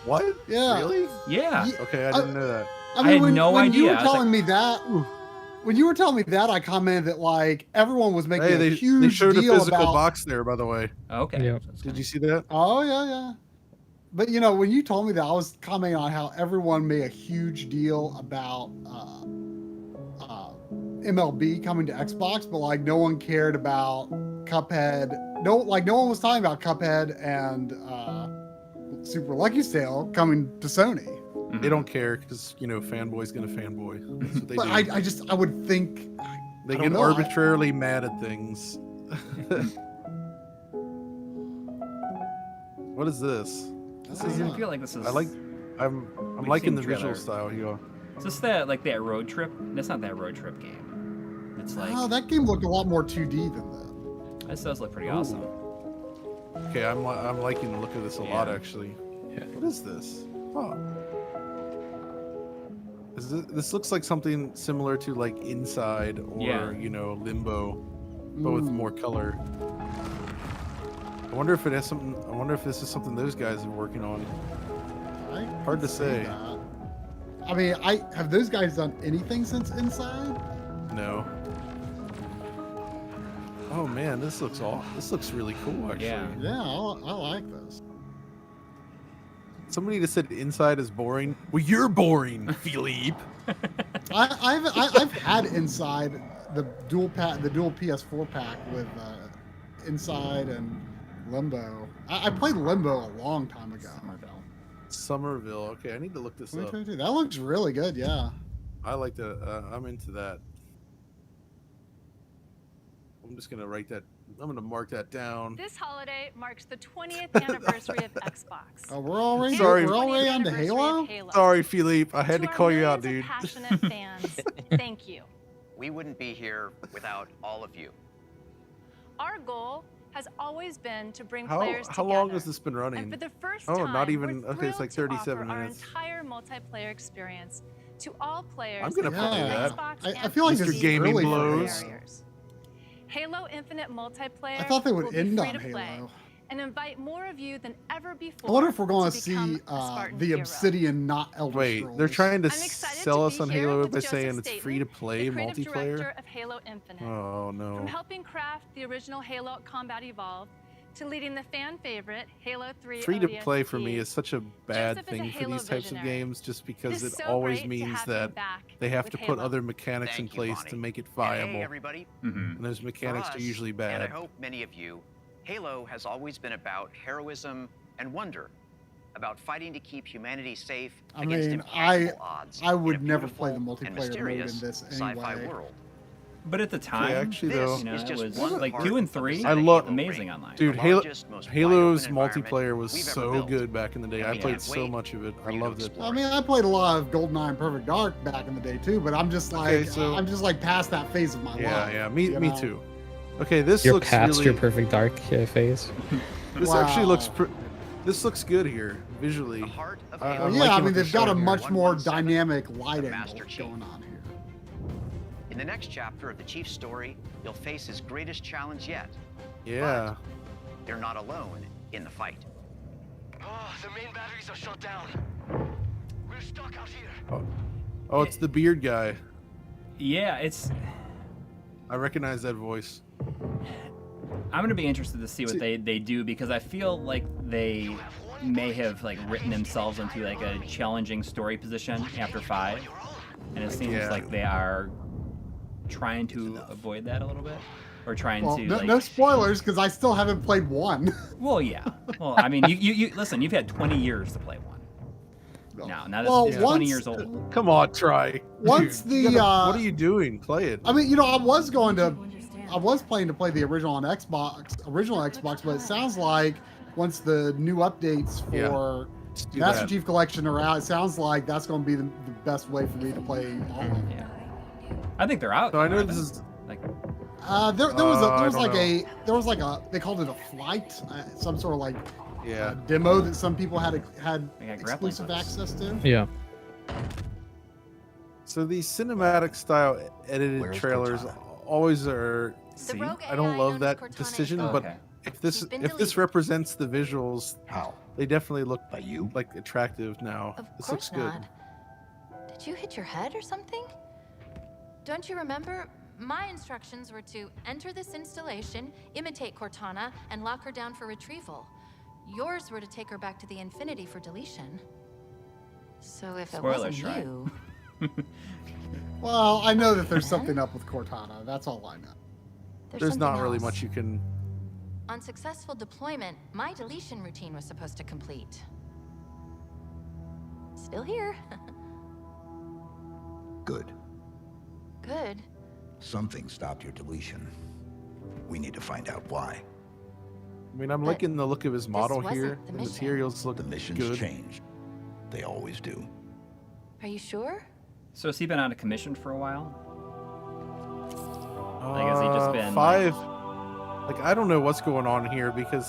S3: What?
S2: Yeah.
S3: Really?
S1: Yeah.
S3: Okay, I didn't know that.
S2: I mean,
S1: had no
S2: when
S1: idea.
S2: you were
S1: I was
S2: telling me that, when you were telling me that, I commented that like everyone was making
S3: Hey,
S2: a
S3: they
S2: huge
S3: showed a
S2: deal
S3: physical
S2: about.
S3: box there, by the way.
S1: Okay.
S4: Yeah.
S3: Did you see that?
S2: Oh yeah. But you know, when you told me that, I was commenting on how everyone made a huge deal about MLB coming to Xbox, but like no one cared about Cuphead. No one was talking about Cuphead and Super Lucky Sale coming to Sony.
S3: They don't care because fanboy's gonna fanboy. That's what they do.
S2: I would think
S3: They get arbitrarily mad at things. What is this?
S1: I feel like this is.
S3: I'm liking the visual style here.
S1: Is this that road trip? That's not that road trip game. It's like.
S2: Oh, that game looked a lot more 2D than that.
S1: This does look pretty awesome.
S3: Okay, I'm liking the look of this a lot actually. Yeah. What is this? Oh. This looks like something similar to like Inside or Limbo, but with more color. I wonder if it has something. I wonder if this is something those guys are working on. Hard to say.
S2: I mean, have those guys done anything since Inside?
S3: No. Oh man, this looks really cool actually.
S2: Yeah, I like this.
S3: Somebody just said Inside is boring. Well, you're boring, Philippe.
S2: I've had Inside, the dual PS4 pack with Inside and Limbo. I played Limbo a long time ago.
S3: Somerville. Okay, I need to look this up.
S2: That looks really good. Yeah.
S3: I like that. I'm into that. I'm just gonna write that. I'm gonna mark that down.
S17: This holiday marks the 20th anniversary of Xbox.
S2: Oh, we're already on to Halo?
S3: Sorry, Philippe. I had to call you out, dude.
S17: Passionate fans, thank you.
S18: We wouldn't be here without all of you.
S17: Our goal has always been to bring players together.
S3: How long has this been running?
S17: And for the first
S3: oh,
S17: time,
S3: not even.
S17: we're
S3: Okay, it's like 37
S17: our
S3: minutes.
S17: entire multiplayer experience to all players.
S3: I'm gonna play that.
S2: I feel like
S3: Mr. Gaming blows.
S17: Halo Infinite multiplayer.
S2: I thought they would end on
S17: Halo. And invite more of you than ever before.
S2: I wonder if we're going to see the Obsidian, not Elder Scrolls.
S3: They're trying to sell us on Halo by saying it's free to play multiplayer.
S17: Of Halo Infinite.
S3: Oh no!
S17: From helping craft the original Halo Combat Evolved to leading the fan favorite Halo 3.
S3: Free to play for me is such a bad thing for these types of games, just because it always means that they have to put other mechanics in place to make it viable.
S18: Hey, everybody.
S3: And those mechanics are usually bad.
S18: And I hope many of you, Halo has always been about heroism and wonder, about fighting to keep humanity safe against impossible odds.
S2: I would never play the multiplayer mode in this anyway.
S18: World.
S1: But at the time,
S3: actually, though,
S1: it was like 2 and 3.
S3: I love
S1: amazing online.
S3: Dude, Halo's multiplayer was so good back in the day. I played so much of it. I loved it.
S2: I mean, I played a lot of GoldenEye and Perfect Dark back in the day too, but I'm just like, I'm just like past that phase of my life.
S3: Yeah, me too. Okay, this
S4: You're
S3: looks
S4: past
S3: really...
S4: your Perfect Dark phase.
S3: This actually looks. This looks good here visually.
S2: Yeah, I mean, they've got a much more dynamic light angle going on here.
S18: In the next chapter of the Chief's story, you'll face his greatest challenge yet.
S3: Yeah.
S18: But you're not alone in the fight.
S13: Oh, the main batteries are shut down. We're stuck out here.
S3: Oh, it's the beard guy.
S1: Yeah, it's.
S3: I recognize that voice.
S1: I'm gonna be interested to see what they do, because I feel like they may have written themselves into like a challenging story position after 5, and it seems like they are trying to avoid that a little bit, or trying to
S2: no spoilers, because I still haven't played 1.
S1: Well, yeah. Well, I mean, you listen. You've had 20 years to play 1. Now it's 20 years old.
S3: Come on, try.
S2: Once
S3: Dude, what are you doing? Play it.
S2: I mean, I was planning to play the original Xbox, but it sounds like once the new updates for Master Chief Collection are out, it sounds like that's going to be the best way for me to play all of them.
S1: Yeah. I think they're out.
S3: So I know this is
S1: like.
S2: There was like a they called it a flight, some sort of like demo that some people had exclusive access to.
S4: Yeah.
S3: So these cinematic style edited trailers always are. See, I don't love that decision, but if this represents the visuals, they definitely look like attractive now. This looks good.
S19: Did you hit your head or something? Don't you remember? My instructions were to enter this installation, imitate Cortana, and lock her down for retrieval. Yours were to take her back to the Infinity for deletion. So if it wasn't you...
S2: Well, I know that there's something up with Cortana. That's all I know.
S3: There's not really much you can...
S19: On successful deployment, my deletion routine was supposed to complete. still here.
S20: Good.
S19: Good.
S20: Something stopped your deletion. We need to find out why.
S3: I mean, I'm liking the look of his model
S19: wasn't
S3: here.
S19: the
S3: The
S19: mission.
S3: materials look
S20: The missions
S3: good.
S20: changed. They always do.
S19: Are you sure?
S1: So has he been on a commission for a while? Like, has he just been
S3: 5? Like, I don't know what's going on here because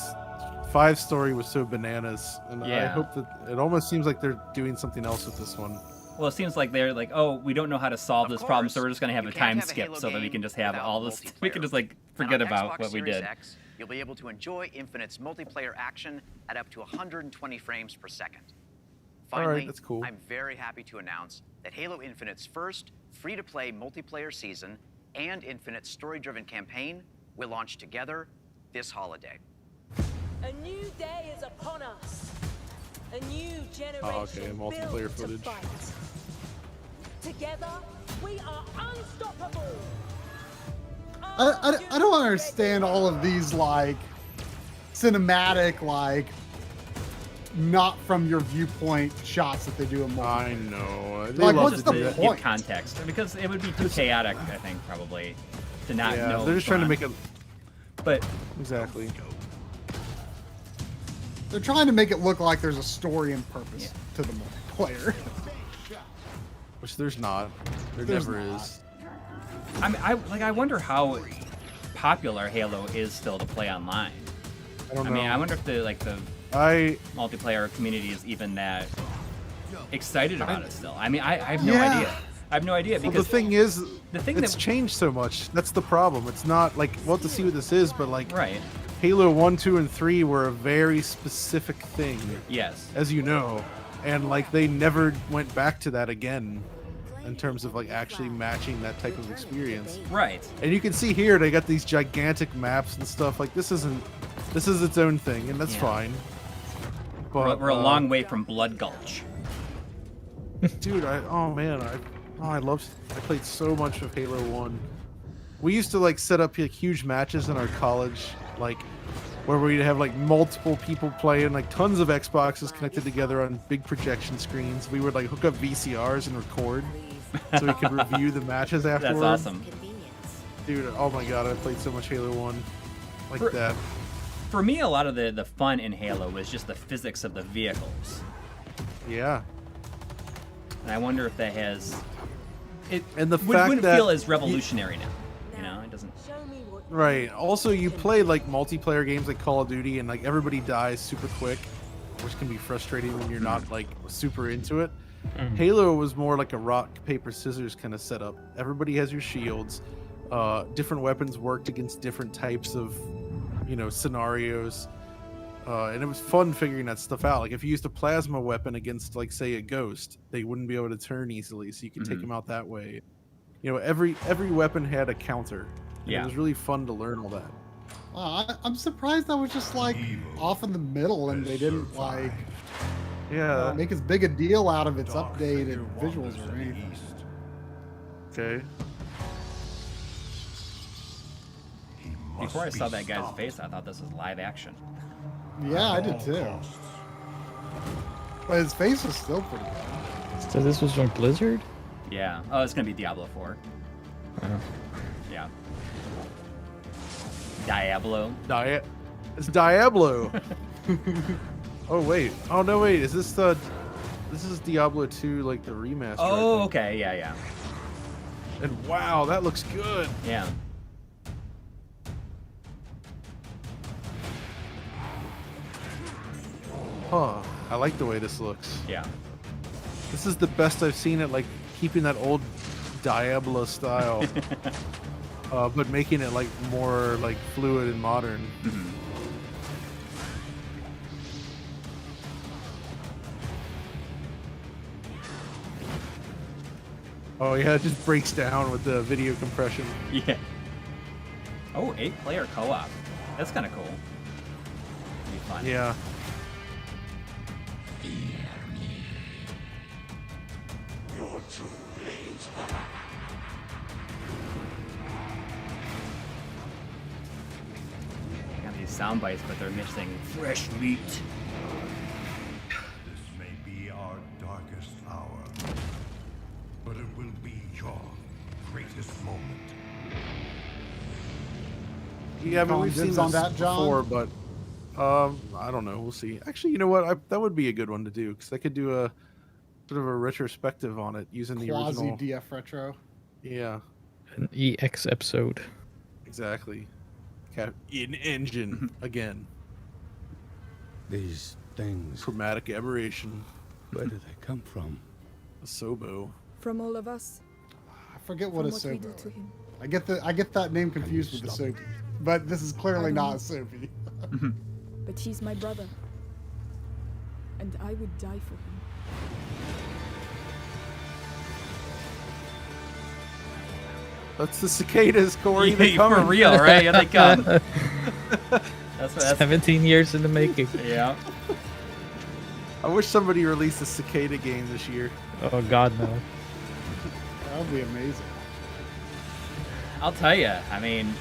S3: 5's story was so bananas, and I
S1: Yeah.
S3: hope that it almost seems like they're doing something else with this one.
S1: Well, it seems like they're like, oh, we don't know how to solve this problem, so we're just gonna have
S18: you
S1: a
S18: can't
S1: time
S18: have a
S1: skip
S18: Halo
S1: so that we
S18: game
S1: can just have
S18: without
S1: all this. We can
S18: multiplayer.
S1: just like
S18: And
S1: forget
S18: on
S1: about
S18: Xbox
S1: what we
S18: Series
S1: did.
S18: X, you'll be able to enjoy Infinite's multiplayer action at up to 120 frames per second.
S3: All right,
S18: Finally,
S3: that's cool.
S18: I'm very happy to announce that Halo Infinite's first free-to-play multiplayer season and Infinite's story-driven campaign will launch together this holiday.
S21: A new day is upon us. A new generation
S3: Oh, okay, multiplayer
S21: built to
S3: footage.
S21: fight. Together, we are unstoppable.
S2: I don't understand all of these like cinematic like not from your viewpoint shots that they do in multiplayer.
S3: I know. They
S2: Like,
S3: love
S2: what's
S3: to
S2: the
S3: do that.
S1: Give
S2: point?
S1: context because it would be too chaotic, I think, probably to not
S3: Yeah,
S1: know.
S3: they're
S1: what's
S3: just trying to
S1: going
S3: make
S1: on.
S3: it.
S1: But
S3: Exactly.
S2: They're trying to make it look like there's a story and purpose to the multiplayer.
S3: Which there's not. There
S2: There's
S3: never
S2: not.
S3: is.
S1: I mean, I wonder how popular Halo is still to play online.
S3: I don't
S1: I mean,
S3: know.
S1: I wonder if the multiplayer community is even that excited about it still. I mean, I have no
S3: Yeah.
S1: idea. I have no idea
S3: Well,
S1: because
S3: the thing is,
S1: the thing
S3: it's
S1: that
S3: changed so much. That's the problem. It's not like we'll have to see what this is, but like
S1: right.
S3: Halo 1, 2, and 3 were a very specific thing.
S1: Yes.
S3: As you know, and like they never went back to that again in terms of like actually matching that type of experience.
S1: Right.
S3: And you can see here they got these gigantic maps and stuff. Like this is its own thing, and that's
S1: Yeah.
S3: fine. But
S1: We're a long way from Blood Gulch.
S3: dude, I played so much of Halo 1. We used to like set up like huge matches in our college, like where we'd have like multiple people playing, like tons of Xboxes connected together on big projection screens. We would like hook up VCRs and record so we could review the matches afterwards.
S1: That's awesome.
S3: Dude, oh my god, I played so much Halo 1 like
S1: For-
S3: that.
S1: For me, a lot of the fun in Halo was just the physics of the vehicles.
S3: Yeah.
S1: And I wonder if that has it
S3: And the
S1: wouldn't
S3: fact that
S1: feel as revolutionary now. You know, it doesn't.
S3: Right. Also, you play like multiplayer games like Call of Duty, and like everybody dies super quick, which can be frustrating when you're not like super into it. Halo was more like a rock paper scissors kind of setup. Everybody has your shields. Different weapons worked against different types of, scenarios. And it was fun figuring that stuff out. Like if you used a plasma weapon against, like, say, a ghost, they wouldn't be able to turn easily, so you could take them out that way. Every weapon had a counter. And
S1: Yeah.
S3: It was really fun to learn all that.
S2: I'm surprised that was just like off in the middle and they didn't like make as big a deal out of its updated visuals or anything.
S3: Okay.
S1: Before I saw that guy's face, I thought this was live action.
S2: Yeah, I did too. But his face was still pretty good.
S4: So this was from Blizzard?
S1: Yeah. Oh, it's gonna be Diablo 4. Yeah. Diablo.
S3: It's Diablo. Oh wait. Oh no wait. Is this this is Diablo 2 like the remaster? I
S1: Oh,
S3: think.
S1: okay. Yeah, yeah.
S3: And wow, that looks good.
S1: Yeah.
S3: Huh. I like the way this looks.
S1: Yeah.
S3: This is the best I've seen it, like keeping that old Diablo style, but making it like more like fluid and modern. Oh yeah, it just breaks down with the video compression.
S1: Yeah. Oh, 8-player co-op. That's kind of cool. Be fun.
S3: Yeah.
S1: Got these sound bites, but they're missing fresh meat.
S22: This may be our darkest
S20: will be your greatest moment.
S3: Yeah, but we've seen this
S2: on that, John?
S3: before, but I don't know. We'll see. Actually, you know what? That would be a good one to do because I could do a sort of a retrospective on it using the
S2: Quasi
S3: original
S2: DF retro.
S3: Yeah,
S4: An EX episode.
S3: exactly. In engine again.
S20: These things.
S3: Chromatic aberration.
S20: Where do they come from?
S3: A Sobo.
S5: From all of us.
S2: I forget what a
S5: From we
S2: Sobo
S5: do
S2: is.
S5: to him.
S2: I get that name confused with the Sobi, but this is clearly not a Sobi.
S5: But he's my brother. And I would die for him.
S3: That's the cicadas, Corey.
S1: Yeah,
S3: They're coming.
S1: for real, right? Here they come. That's
S4: 17 years in the making.
S1: Yeah.
S3: I wish somebody released a cicada game this year.
S4: Oh God, no.
S2: That would be amazing.
S1: I'll tell you. I mean,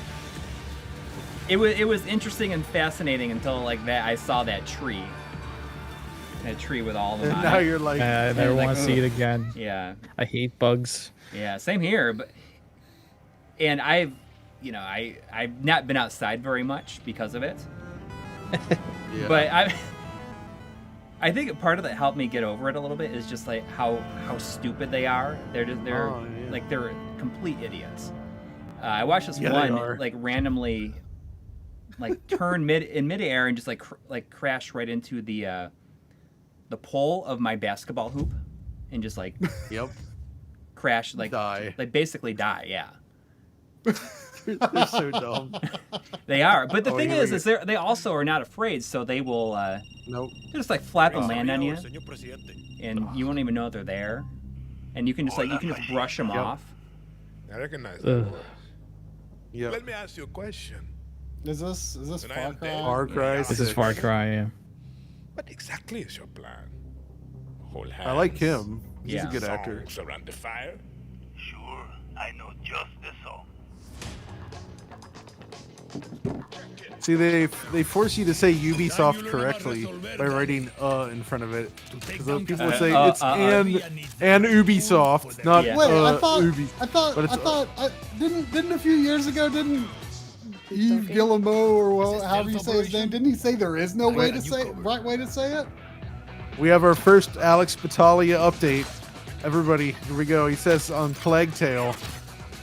S1: it was interesting and fascinating until like that I saw that tree. That tree with all of them
S3: And
S1: on
S3: now
S1: it.
S3: you're like,
S4: I never want to see it again.
S1: Yeah.
S4: I hate bugs.
S1: Yeah, same here. And I've not been outside very much because of it.
S3: Yeah.
S1: But I think part of that helped me get over it a little bit is just like how stupid they are. They're like they're complete idiots. I watched this one like randomly like turn in midair and just like crash right into the pole of my basketball hoop and just like crash like basically die. Yeah.
S3: They're so dumb.
S1: They are, but the thing
S3: here we
S1: is they also are not afraid, so they will
S3: nope.
S1: They just like flap and land on you, and you won't even know they're there, and you can just brush them off.
S22: I recognize that voice.
S3: Yeah.
S22: Let me ask you a question.
S2: Is this Far Cry?
S3: Far Cry.
S4: This is Far Cry, yeah.
S22: What exactly is your plan? Hold hands.
S3: I like him. He's
S1: Yeah.
S3: a good actor.
S22: Songs around the fire.
S13: Sure, I know just the song.
S3: See, they force you to say Ubisoft correctly by writing in front of it. Because people would say it's and Ubisoft, not
S2: Wait, I thought
S3: Ubi.
S2: didn't a few years ago didn't Yves Guillemot or however you say his name, didn't he say there is no way to say right way to say it?
S3: We have our first Alex Battaglia update. Everybody, here we go. He says on Plague Tale,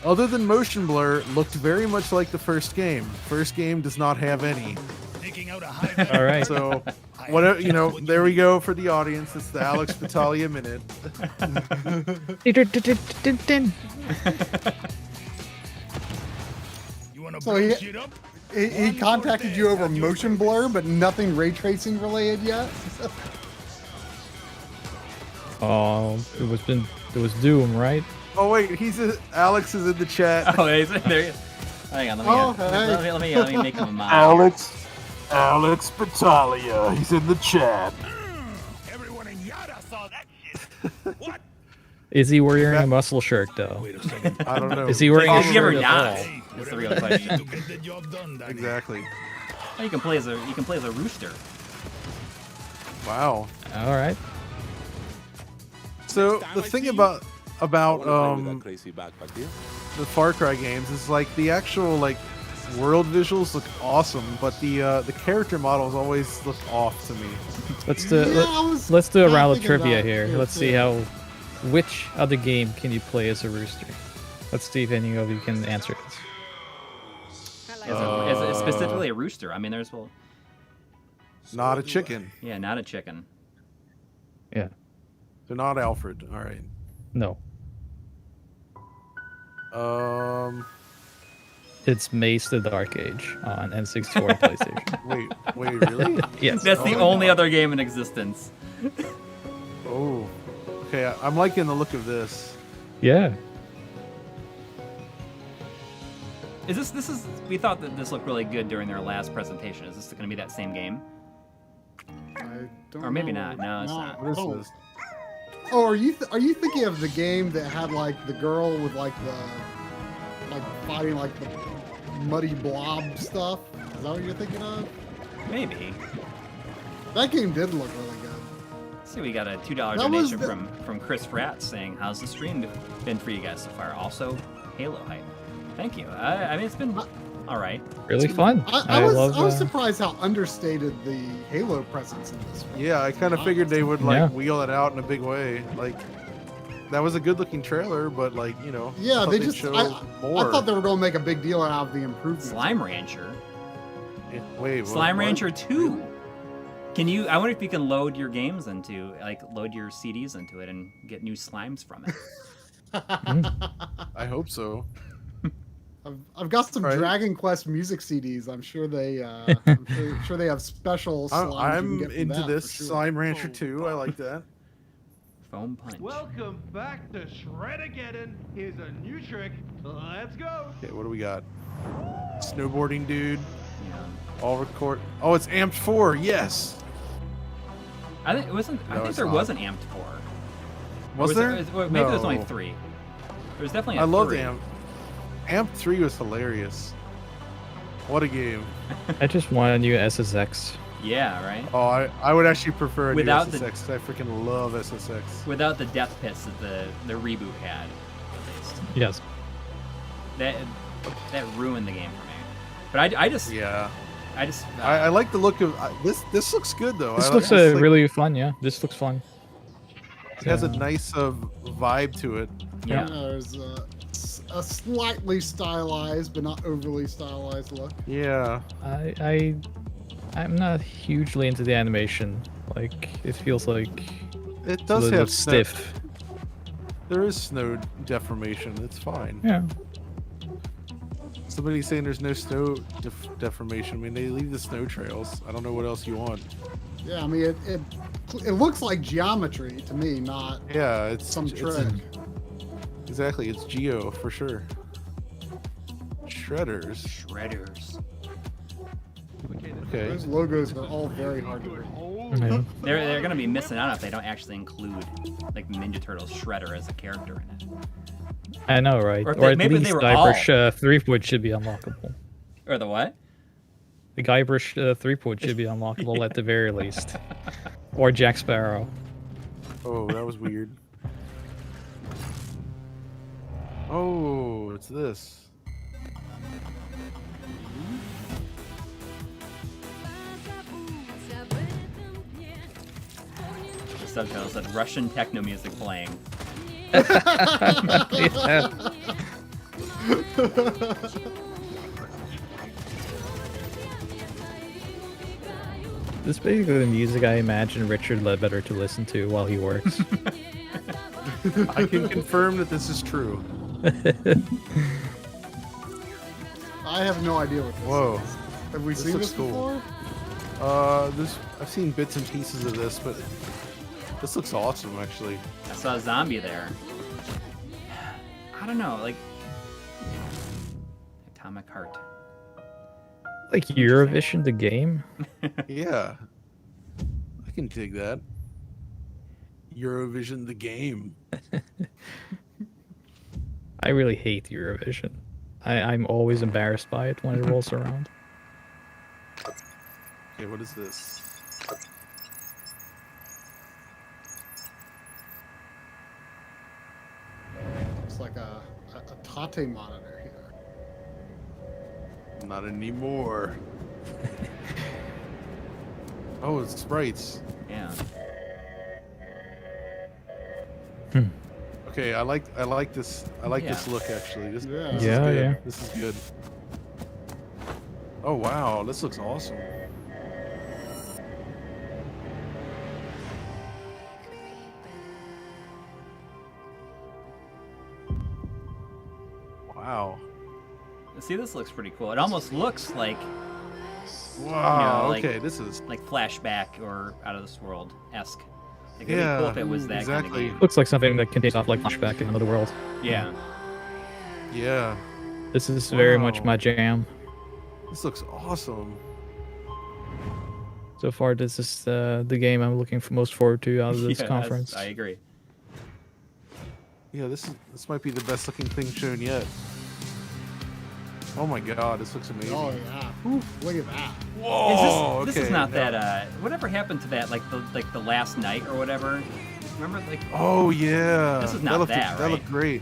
S3: other than motion blur, looked very much like the first game. First game does not have any.
S4: All right.
S3: So, whatever, there we go for the audience. It's the Alex Battaglia minute.
S2: So he contacted you over motion blur, but nothing ray tracing related yet.
S4: Oh, it was Doom, right?
S3: Oh wait, Alex is in the chat.
S1: Oh, there he is. Hang on, let me make him a mod.
S3: Alex Battaglia, he's in the chat.
S13: Everyone in Yada saw that shit. What?
S4: Is he wearing a muscle shirt though?
S3: I don't know.
S4: Is he wearing a
S1: Is he
S4: shirt
S1: ever
S4: at
S1: not?
S4: all?
S1: That's the real question.
S3: Exactly.
S1: Oh, you can play as a rooster.
S3: Wow.
S4: All right.
S3: So the thing about the Far Cry games is like the actual like world visuals look awesome, but the character models always look off to me.
S4: Let's do a round of trivia here. Let's see which other game can you play as a rooster? Let's see if any of you can answer this.
S1: As specifically a rooster. I mean, there's
S3: not a chicken.
S1: Yeah, not a chicken.
S4: Yeah.
S3: So not Alfred. All right.
S4: No.
S3: It's
S4: Mace the Dark Age on N64 PlayStation.
S3: Wait, really?
S4: Yes.
S1: That's the only other game in existence.
S3: Oh. Okay, I'm liking the look of this.
S4: Yeah.
S1: We thought that this looked really good during their last presentation. Is this going to be that same game? Or maybe not. No, it's not.
S3: What is this?
S2: Oh, are you thinking of the game that had like the girl with like the fighting like the muddy blob stuff? Is that what you're thinking of?
S1: Maybe.
S2: That game did look really good.
S1: See, we got a $2 donation from Chris Fratt saying, "How's the stream been for you guys so far?" Also, Halo hype. Thank you. I mean, it's been all right.
S4: Really fun.
S2: I was surprised how understated the Halo presence in this one.
S3: Yeah, I kind of figured they would like wheel it out in a big way. Like that was a good-looking trailer, but like
S2: Yeah, they just.
S3: show
S2: I thought they were going to make a big deal out of the improvements.
S1: Slime Rancher.
S3: Wait,
S1: Slime
S3: what?
S1: Rancher 2. Can you? I wonder if you can load your games into, load your CDs into it and get new slimes from it.
S3: I hope so.
S2: I've got some Dragon Quest music CDs. I'm sure they. I'm sure they have special slimes.
S3: I'm into this Slime Rancher 2. I like that.
S1: Foam Punch.
S6: Welcome back to Shred-ageddon. Here's a new trick. Let's go.
S3: Okay, what do we got? Snowboarding dude.
S1: Yeah.
S3: All record. Oh, it's Amped 4. Yes.
S1: I think it wasn't.
S3: No,
S1: I think
S3: it's
S1: there
S3: not.
S1: was an Amped 4.
S3: Was there?
S1: Maybe there was only
S3: No.
S1: 3. There was definitely.
S3: I loved
S1: 3.
S3: Amped 3 was hilarious. What a game.
S4: I just want a new SSX.
S1: Yeah, right.
S3: Oh, I would actually prefer a
S1: Without
S3: new SSX. 'Cause I freaking love SSX.
S1: Without the death pits that the reboot had, at least.
S4: Yes.
S1: That ruined the game for me. But I just.
S3: Yeah.
S1: I just.
S3: I like the look of this. This looks good though.
S4: This
S3: I
S4: looks
S3: like,
S4: really fun. Yeah, this looks fun.
S3: It has a nice vibe to it.
S1: Yeah.
S2: There's a slightly stylized, but not overly stylized look.
S3: Yeah.
S4: I'm not hugely into the animation. Like it feels like
S3: It
S4: it's
S3: does
S4: a little
S3: have
S4: stiff.
S3: There is snow deformation. It's fine.
S4: Yeah.
S3: Somebody's saying there's no snow deformation. I mean, they leave the snow trails. I don't know what else you want.
S2: Yeah, I mean it looks like geometry to me, not
S3: it's
S2: some trick.
S3: Exactly, it's Geo for sure. Shredders. Okay.
S2: Those logos are all very hard to read.
S1: They're gonna be missing out if they don't actually include like Ninja Turtles Shredder as a character in it.
S4: I know, right?
S1: Or if
S4: Or
S1: they-
S4: at
S1: maybe
S4: least
S1: they were all-
S4: Guybrush Threepwood should be unlockable.
S1: Or the what?
S4: The Guybrush Threepwood should be unlockable at the very least. Or Jack Sparrow.
S3: Oh, that was weird. Oh, it's this.
S1: The subtitle said Russian techno music playing.
S4: This is basically the music I imagine Richard Ledbetter to listen to while he works.
S3: I can confirm that this is true.
S2: I have no idea what this
S3: Whoa.
S2: is. Have we seen
S3: looks
S2: this
S3: cool.
S2: before?
S3: I've seen bits and pieces of this, but this looks awesome actually.
S1: I saw a zombie there. I don't know, like Atomic Heart.
S4: Like Eurovision the game?
S3: Yeah. I can dig that. Eurovision the game.
S4: I really hate Eurovision. I'm always embarrassed by it when it rolls around.
S3: Okay, what is this?
S2: It's like a Tate monitor here.
S3: Not anymore. Oh, it's sprites.
S1: Yeah.
S3: Okay, I like this. I like this
S1: Yeah.
S3: look actually. This is
S4: Yeah,
S3: good.
S4: yeah.
S3: This is good. Oh wow, this looks awesome. Wow.
S1: See, this looks pretty cool. It almost looks like
S3: Wow.
S1: like,
S3: okay, this is
S1: like Flashback or Out of This World esque. Like, it'd
S3: Yeah,
S1: be cool if it was that
S3: exactly.
S1: kind of game.
S4: Looks like something that contains off like Flashback in another world.
S1: Yeah.
S3: Yeah.
S4: This is very much
S3: Wow.
S4: my jam.
S3: This looks awesome.
S4: So far, this is the game I'm looking for most forward to out of this
S1: Yeah,
S4: conference.
S1: I agree.
S3: Yeah, this might be the best looking thing shown yet. Oh my god, this looks amazing.
S2: Oh yeah. Ooh, look at that.
S3: Whoa.
S1: This is not that. Whatever happened to that? Like the last night or whatever. Remember like.
S3: Oh yeah.
S1: This is not that.
S3: That looked great.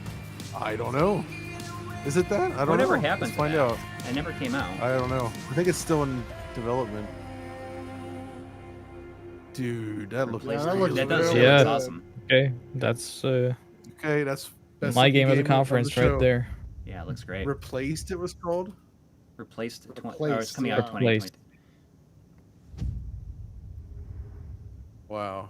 S3: I don't know. Is it that? I don't know.
S1: Whatever happened.
S3: Let's find out.
S1: It never came out.
S3: I don't know. I think it's still in development. Dude, that looks
S1: awesome.
S4: Okay, that's
S3: okay. That's
S4: my game of the conference right there.
S1: Yeah, it looks great.
S3: Replaced, it was called.
S1: Replaced. It's coming out 2020.
S4: Replaced.
S3: Wow.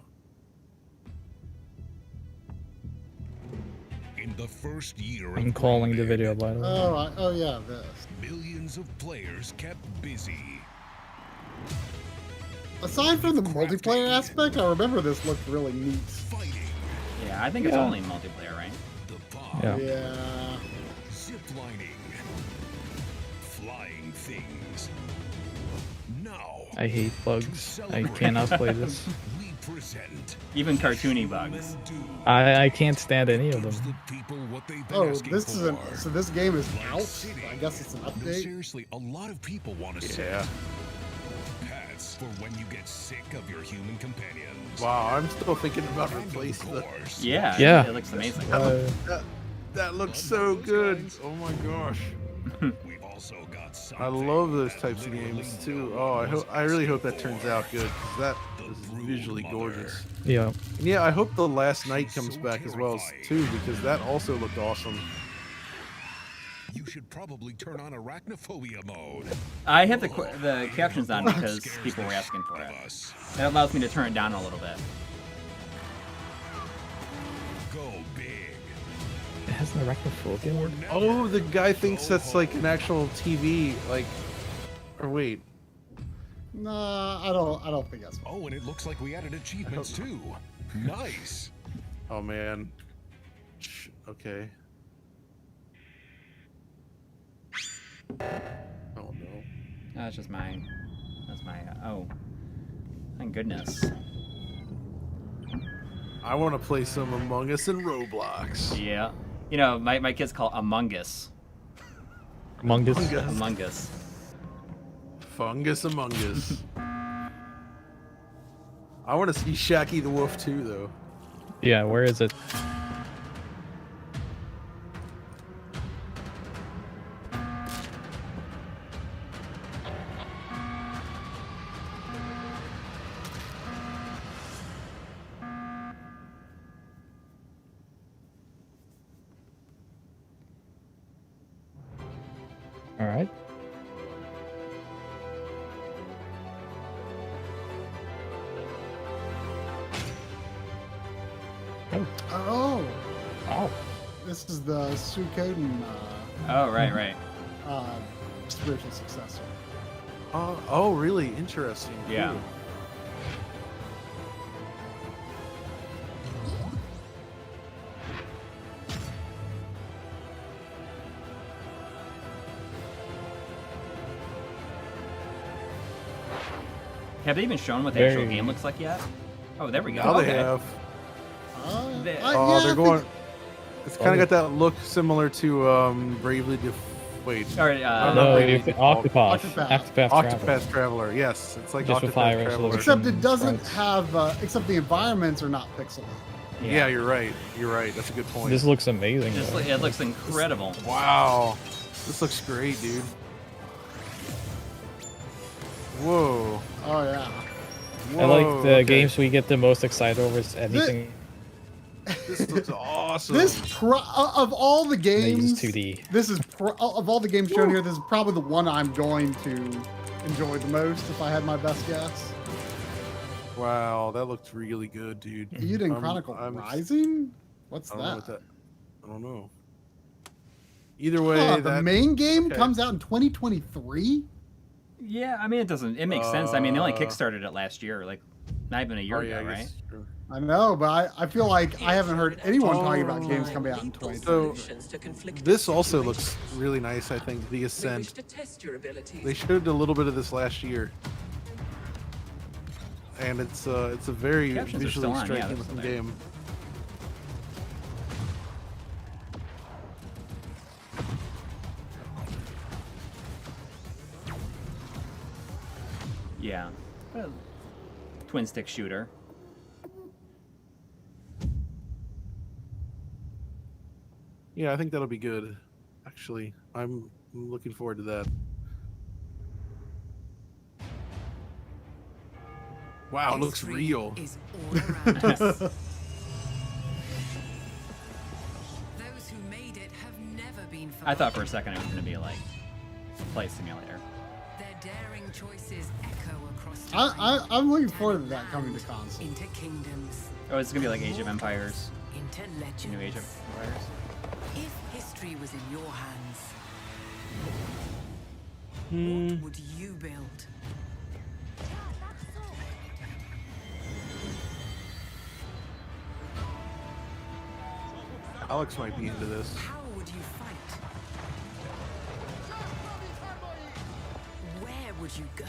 S9: In the first year
S4: I'm
S9: of
S4: calling the
S9: Rondo,
S4: video by the way.
S2: Oh yeah, this.
S9: millions of players kept busy.
S2: Aside from the multiplayer aspect, I remember this looked really neat.
S1: Yeah, I think it's only multiplayer, right?
S2: Yeah.
S9: Ziplining. Flying things. Now,
S4: I hate bugs. I cannot play this.
S9: we present
S1: Even cartoony bugs.
S4: I can't stand any of them.
S2: Oh, this isn't. So this game is out. I guess it's an
S9: No,
S2: update.
S9: seriously, a lot of people want to see pets for when you get sick of your human companions.
S3: Wow, I'm still thinking about replacing the.
S1: Yeah. It looks amazing.
S3: That looks so good. Oh my gosh.
S9: We've also got
S3: I love those types of games too. Oh, I really hope that turns out good, 'cause that is visually gorgeous.
S4: Yeah.
S3: And yeah, I hope the last night comes back as well too, because that also looked awesome.
S9: You should probably turn on arachnophobia mode.
S1: I have the captions on because people were asking for it. That allows me to turn it down a little bit.
S9: Go big.
S4: It has an arachnophobia.
S3: Oh, the guy thinks that's like an actual TV, like, or wait.
S2: Nah, I don't think that's.
S9: Oh, and it looks like we added achievements too. Nice.
S3: Oh man. Okay. Oh no.
S1: That's just my. That's my. Oh. Thank goodness.
S3: I want to play some Among Us and Roblox.
S1: Yeah. You know, my kids call it Among Us.
S4: Among Us?
S1: Among Us.
S3: Fungus Among Us. I want to see Shacky the Wolf too, though.
S4: Yeah, where is it? All right.
S2: Oh.
S4: Oh.
S2: This is the Suikoden.
S1: Oh, right.
S2: Spiritual successor.
S3: Oh, really? Interesting.
S1: Yeah.
S3: Cool.
S1: Have they even shown what the actual game looks like yet? Oh, there we go.
S3: Now they have.
S1: They-
S3: Oh, they're going. It's kind of got that look similar to Bravely Wait.
S1: Sorry,
S3: Octopath Traveler. Yes, it's like
S4: Just with higher
S3: Octopath Traveler.
S2: Except it doesn't have. Except the environments are not pixelated.
S3: Yeah, you're right. You're right. That's a good point.
S4: This looks amazing.
S1: It looks incredible.
S3: Wow. This looks great, dude. Whoa.
S2: Oh yeah.
S4: I like the games we get the most excited over is anything.
S3: This looks awesome.
S2: Of all the games,
S4: 2D.
S2: This is of all the games shown here. This is probably the one I'm going to enjoy the most if I had my best guess.
S3: Wow, that looks really good, dude.
S2: Eden Chronicle Rising? What's
S3: I don't know what
S2: that?
S3: I don't know. Either way,
S2: the main game comes out in 2023.
S1: Yeah, I mean it makes sense. I mean they only kickstarted it last year, like not even a year ago, right?
S2: I know, but I feel like I haven't heard anyone talking about games coming out in 2023.
S3: So this also looks really nice. I think the Ascent. They showed a little bit of this last year, and it's a very
S1: Captions are still
S3: visually
S1: on,
S3: striking
S1: they're
S3: looking
S1: still there.
S3: game.
S1: Yeah. Twin stick shooter.
S3: Yeah, I think that'll be good. Actually, I'm looking forward to that. Wow, it looks real.
S7: Is all around us. Those who made it have never been forgotten.
S1: I thought for a second it was going to be like Flight Simulator.
S7: Their daring choices echo across
S2: I'm looking forward to that coming to console.
S7: into kingdoms,
S1: Oh, it's going to be like Age of Empires.
S7: into legends.
S1: New Age of Empires.
S7: If history was in your hands, what would you build?
S3: Alex might be into this.
S7: How would you fight? Where would you go?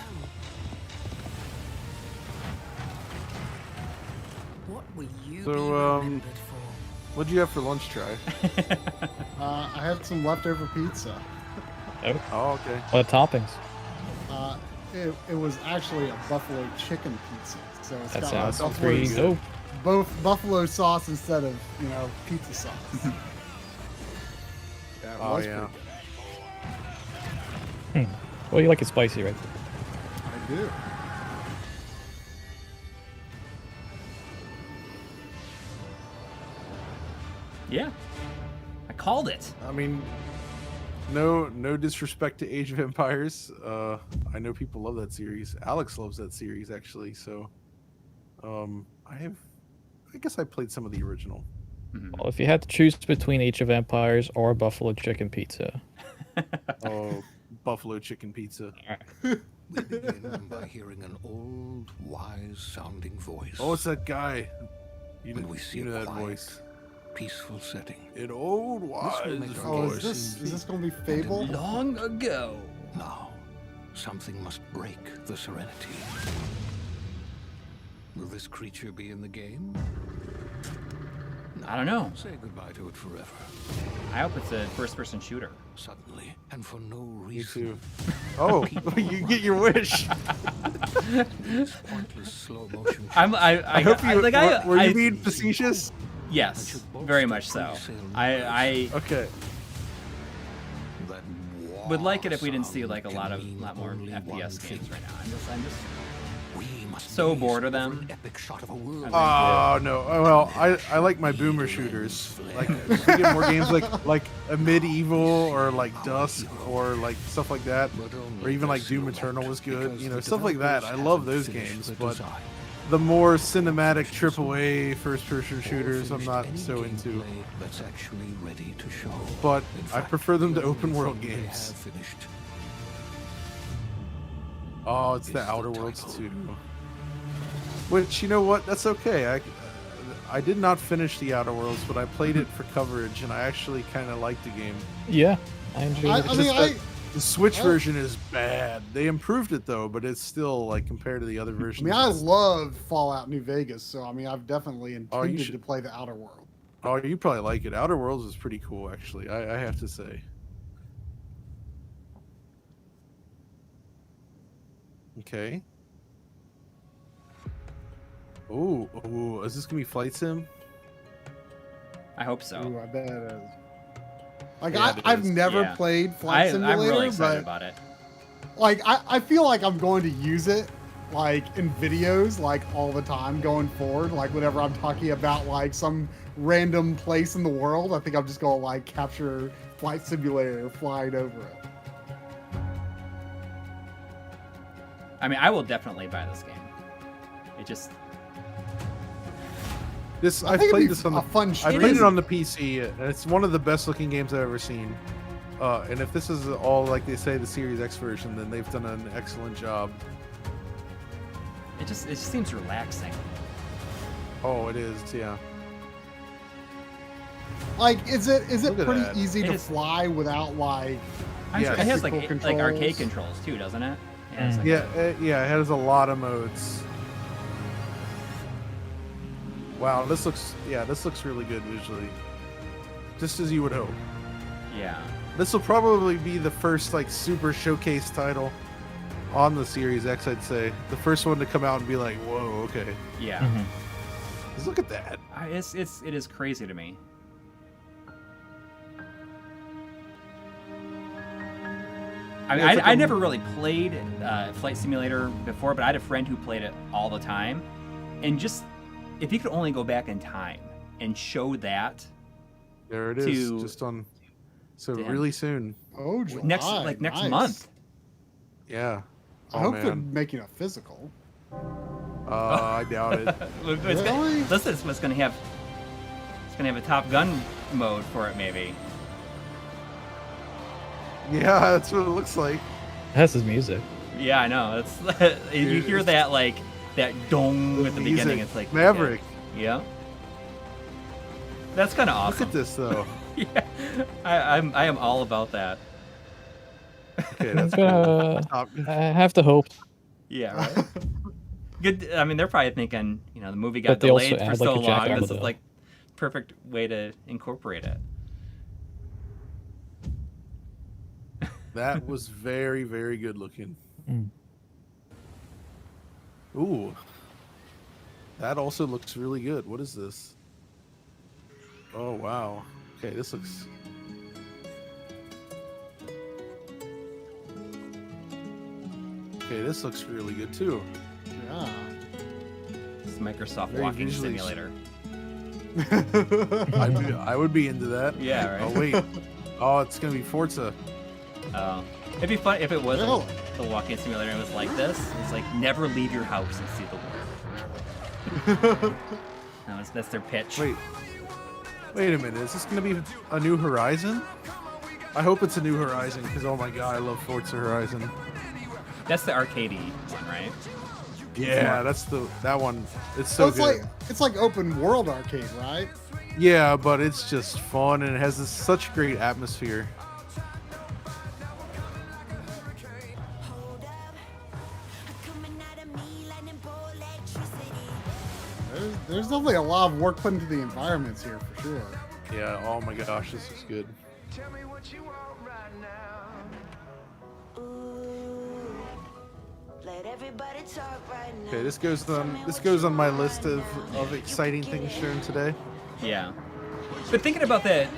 S7: What will you be
S3: So,
S7: remembered for?
S3: what'd you have for lunch, Try?
S2: I had some leftover pizza.
S3: Oh, okay.
S4: What toppings?
S2: It was actually a buffalo chicken pizza. So it's
S4: That
S2: got
S4: sounds pretty dope.
S2: both buffalo sauce instead of, pizza sauce. Yeah, it
S3: Oh,
S2: was
S3: yeah.
S2: pretty good.
S4: Well, you like it spicy, right?
S2: I do.
S1: Yeah. I called it.
S3: I mean, no disrespect to Age of Empires. I know people love that series. Alex loves that series actually. So, I guess I played some of the original.
S4: Well, if you had to choose between Age of Empires or Buffalo Chicken Pizza.
S3: Oh, buffalo chicken pizza.
S9: We begin by hearing an old, wise-sounding voice.
S3: Oh, it's that guy.
S9: When we see
S3: that
S9: quiet,
S3: voice.
S9: peaceful setting.
S3: An old
S9: This will
S3: wise
S9: make our
S2: Oh,
S3: voice.
S2: is this going to be Fable?
S1: Long ago.
S9: Now, something must break the serenity. Will this creature be in the game?
S1: I don't know.
S9: Say goodbye to it forever.
S1: I hope it's a first-person shooter.
S9: Suddenly, and for no
S3: Me
S9: reason.
S3: too. Oh, you get your wish.
S9: This pointless slow motion.
S3: I hope you were you being facetious?
S1: Yes, very much so. I
S3: Okay.
S1: would like it if we didn't see like a lot more FPS games right now. I'm just so bored of them.
S3: Oh no! Oh, well, I like my boomer shooters. Like if we get more games like a Medieval or like Dusk or like stuff like that, or even like Doom Eternal was good. Stuff like that. I love those games, but the more cinematic AAA first-person shooters, I'm not so into.
S9: That's actually ready to show.
S3: But I prefer them to open-world games. Oh, it's the Outer Worlds 2. Which, you know what? That's okay. I did not finish the Outer Worlds, but I played it for coverage, and I actually kind of liked the game.
S4: Yeah, I enjoyed it.
S3: The Switch version is bad. They improved it, though, but it's still, like, compared to the other versions.
S2: I love Fallout New Vegas, so, I've definitely intended
S3: should
S2: to play the Outer World.
S3: Oh, you probably like it. Outer Worlds is pretty cool, actually. I have to say. Okay. Ooh, is this gonna be Flight Sim?
S1: I hope so.
S2: Ooh, I bet it is. Like,
S3: Yeah,
S2: I've never played Flight Simulator,
S1: I'm really excited
S2: but
S1: about it.
S2: like, I feel like I'm going to use it, like, in videos, like, all the time going forward. Like, whenever I'm talking about, like, some random place in the world, I think I'm just going to, like, capture Flight Simulator flying over it.
S1: I will definitely buy this game. It just...
S3: I played this on the
S2: fun.
S3: I played it on the PC, and it's one of the best looking games I've ever seen. And if this is all like they say the Series X version, then they've done an excellent job.
S1: It just seems relaxing.
S3: Oh, it is, yeah.
S2: Like, is it
S3: Look at
S2: pretty
S3: that.
S2: easy to fly without, like,
S1: I'm sure it has like
S2: technical
S1: arcade
S2: controls?
S1: controls too, doesn't it?
S3: Yeah, it has a lot of modes. Wow, this looks really good visually. Just as you would hope.
S1: Yeah.
S3: This will probably be the first like super showcase title. on the Series X, I'd say. The first one to come out and be like, whoa, okay.
S1: Yeah.
S3: Just look at that.
S1: It is crazy to me. I mean, I never really played Flight Simulator before, but I had a friend who played it all the time. And just, if you could only go back in time and show that.
S3: There it is, just on. So really soon.
S2: Oh, July.
S1: Next month.
S3: Yeah.
S2: I hope they're making a physical.
S3: I doubt it.
S2: Really?
S1: This is what's going to have. It's going to have a Top Gun mode for it, maybe.
S3: Yeah, that's what it looks like.
S4: It has his music.
S1: Yeah, I know. It's you hear that that dong at the beginning. It's like
S3: Maverick.
S1: Yeah. That's kind of awesome.
S3: Look at this though.
S1: Yeah, I am all about that.
S3: Okay, that's cool.
S4: I have to hope.
S1: Yeah, right. Good. I mean, they're probably thinking, the movie got
S4: But they
S1: delayed
S4: also
S1: for
S4: add,
S1: so
S4: like, a jacket
S1: long.
S4: on
S1: This
S4: the
S1: is
S4: bill.
S1: like perfect way to incorporate it.
S3: That was very, very good looking. Ooh. That also looks really good. What is this? Oh, wow. Okay, this looks... Okay, this looks really good too.
S2: Yeah.
S1: It's Microsoft
S3: Very
S1: walking
S3: visually
S1: simulator.
S3: I would be into that.
S1: Yeah, right.
S3: Oh, wait. Oh, it's going to be Forza.
S1: Oh. It'd be fun if it was a walking simulator and it was like this. It's like, never leave your house and see the world. That's their pitch.
S3: Wait a minute. Is this going to be a New Horizon? I hope it's a New Horizon because, oh my god, I love Forza Horizon.
S1: That's the arcadey one, right?
S3: Yeah, that's that one. It's so good.
S2: It's like open world arcade, right?
S3: Yeah, but it's just fun and it has such great atmosphere.
S2: There's definitely a lot of work put into the environments here for sure.
S3: Yeah, oh my gosh, this is good. Okay, this goes on my list of exciting things shown today.
S1: Yeah. But thinking about the